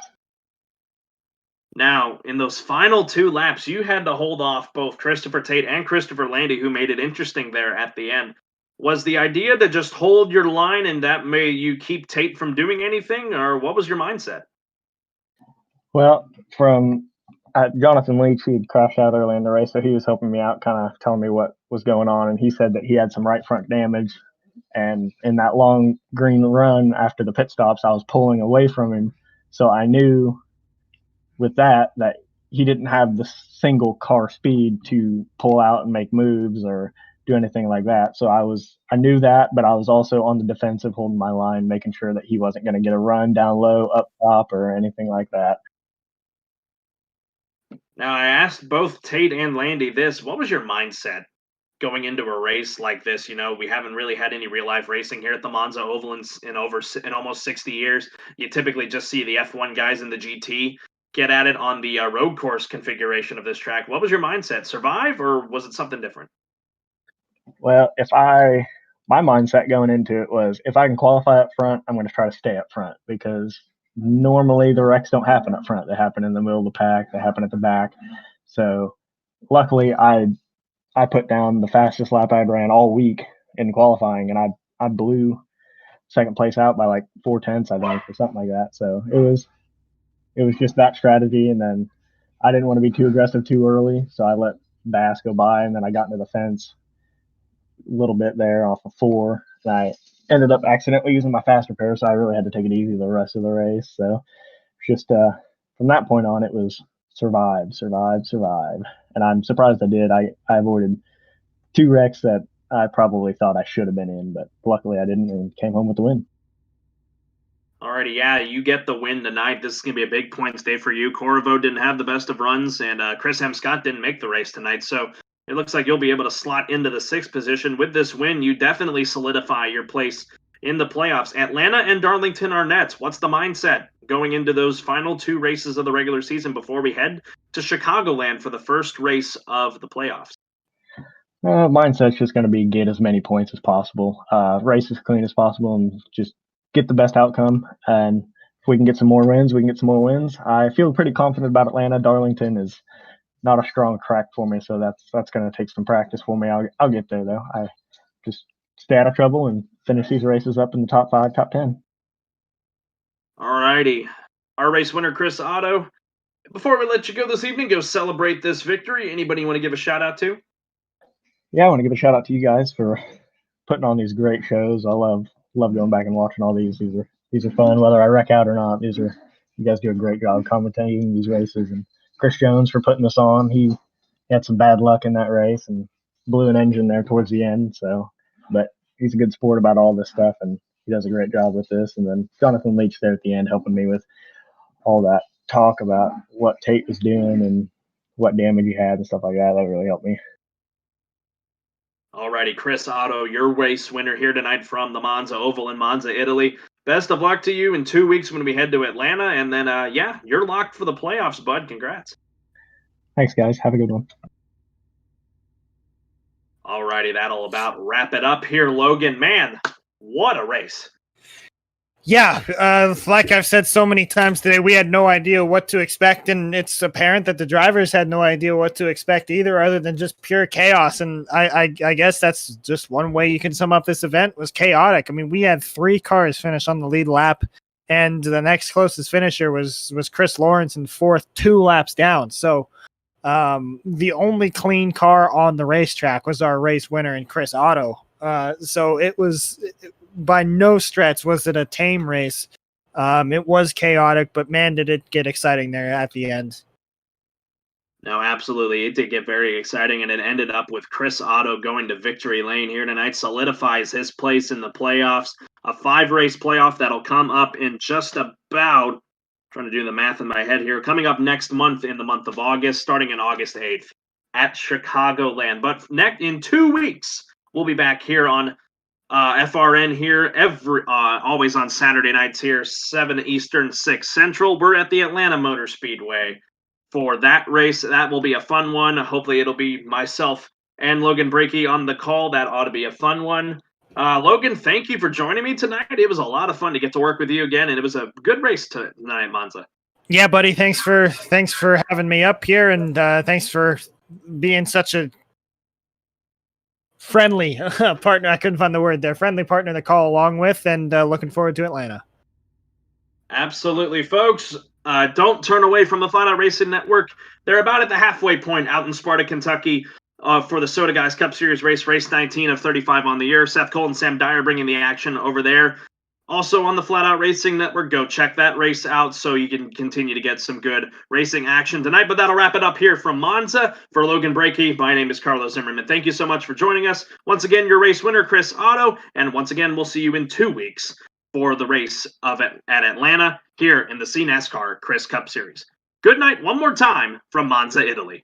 S1: Now, in those final 2 laps, you had to hold off both Christopher Tate and Christopher Landy, who made it interesting there at the end. Was the idea to just hold your line and that may you keep Tate from doing anything, or what was your mindset?
S5: Well, from Jonathan Leach, he had crashed out early in the race, so he was helping me out, kind of telling me what was going on. And he said that he had some right front damage. And in that long green run after the pit stops, I was pulling away from him. So I knew with that he didn't have the single car speed to pull out and make moves or do anything like that. So I knew that, but I was also on the defensive, holding my line, making sure that he wasn't going to get a run down low, up top, or anything like that.
S1: Now, I asked both Tate and Landy this. What was your mindset going into a race like this? You know, we haven't really had any real life racing here at the Monza Oval in almost 60 years. You typically just see the F1 guys in the GT get at it on the road course configuration of this track. What was your mindset? Survive, or was it something different?
S5: Well, my mindset going into it was, if I can qualify up front, I'm going to try to stay up front, because normally the wrecks don't happen up front. They happen in the middle of the pack. They happen at the back. So luckily I put down the fastest lap I'd ran all week in qualifying, and I blew second place out by like 4/10, I think, or something like that. So it was just that strategy. And then I didn't want to be too aggressive too early, so I let Bass go by, and then I got into the fence a little bit there off of 4. And I ended up accidentally using my faster pair, so I really had to take it easy the rest of the race. So just from that point on, it was survive. And I'm surprised I did. I avoided 2 wrecks that I probably thought I should have been in, but luckily I didn't, and came home with the win.
S1: Alrighty, yeah, you get the win tonight. This is going to be a big points day for you. Corvo didn't have the best of runs, and Chris M. Scott didn't make the race tonight. So it looks like you'll be able to slot into the 6th position. With this win, you definitely solidify your place in the playoffs. Atlanta and Darlington are nets. What's the mindset going into those final 2 races of the regular season before we head to Chicagoland for the first race of the playoffs?
S5: Mindset's just going to be get as many points as possible, race as clean as possible, and just get the best outcome. And if we can get some more wins, we can get some more wins. I feel pretty confident about Atlanta. Darlington is not a strong track for me, so that's going to take some practice for me. I'll get there, though. I just stay out of trouble and finish these races up in the top 5, top 10.
S1: Alrighty. Our race winner, Chris Otto. Before we let you go this evening, go celebrate this victory. Anybody you want to give a shout out to?
S5: Yeah, I want to give a shout out to you guys for putting on these great shows. I love going back and watching all these. These are fun, whether I wreck out or not. You guys do a great job commentating these races. And Chris Jones for putting this on. He had some bad luck in that race and blew an engine there towards the end. But he's a good sport about all this stuff, and he does a great job with this. And then Jonathan Leach there at the end helping me with all that talk about what Tate was doing and what damage he had and stuff like that. That really helped me.
S1: Alrighty, Chris Otto, your race winner here tonight from the Monza Oval in Monza, Italy. Best of luck to you in 2 weeks when we head to Atlanta. And then, you're locked for the playoffs, bud. Congrats.
S5: Thanks, guys. Have a good one.
S1: Alrighty, that'll about wrap it up here, Logan. Man, what a race.
S2: Yeah, like I've said so many times today, we had no idea what to expect, and it's apparent that the drivers had no idea what to expect either, other than just pure chaos. And I guess that's just one way you can sum up this event, was chaotic. I mean, we had 3 cars finish on the lead lap, and the next closest finisher was Chris Lawrence in 4th, 2 laps down. So the only clean car on the racetrack was our race winner in Chris Otto. So it was... by no stretch was it a tame race. It was chaotic, but man, did it get exciting there at the end.
S1: No, absolutely. It did get very exciting, and it ended up with Chris Otto going to victory lane here tonight, solidifies his place in the playoffs. A 5-race playoff that'll come up in just about, trying to do the math in my head here, coming up next month in the month of August, starting in August 8th at Chicagoland. But in 2 weeks, we'll be back here on FRN here, always on Saturday nights here, 7 Eastern, 6 Central. We're at the Atlanta Motor Speedway for that race. That will be a fun one. Hopefully it'll be myself and Logan Breakey on the call. That ought to be a fun one. Logan, thank you for joining me tonight. It was a lot of fun to get to work with you again, and it was a good race tonight at Monza.
S2: Yeah, buddy. Thanks for having me up here, and thanks for being such a friendly partner. I couldn't find the word there. Friendly partner to call along with, and looking forward to Atlanta.
S1: Absolutely, folks. Don't turn away from the Flat Out Racing Network. They're about at the halfway point out in Sparta, Kentucky for the Soda Guys Cup Series race 19 of 35 on the year. Seth Cole and Sam Dyer bringing the action over there. Also on the Flat Out Racing Network, go check that race out so you can continue to get some good racing action tonight. But that'll wrap it up here from Monza. For Logan Brakey, my name is Carlos Zimmerman. Thank you so much for joining us. Once again, your race winner, Chris Otto. And once again, we'll see you in 2 weeks for the race at Atlanta here in the cNASCAR Chris Cup Series. Good night one more time from Monza, Italy.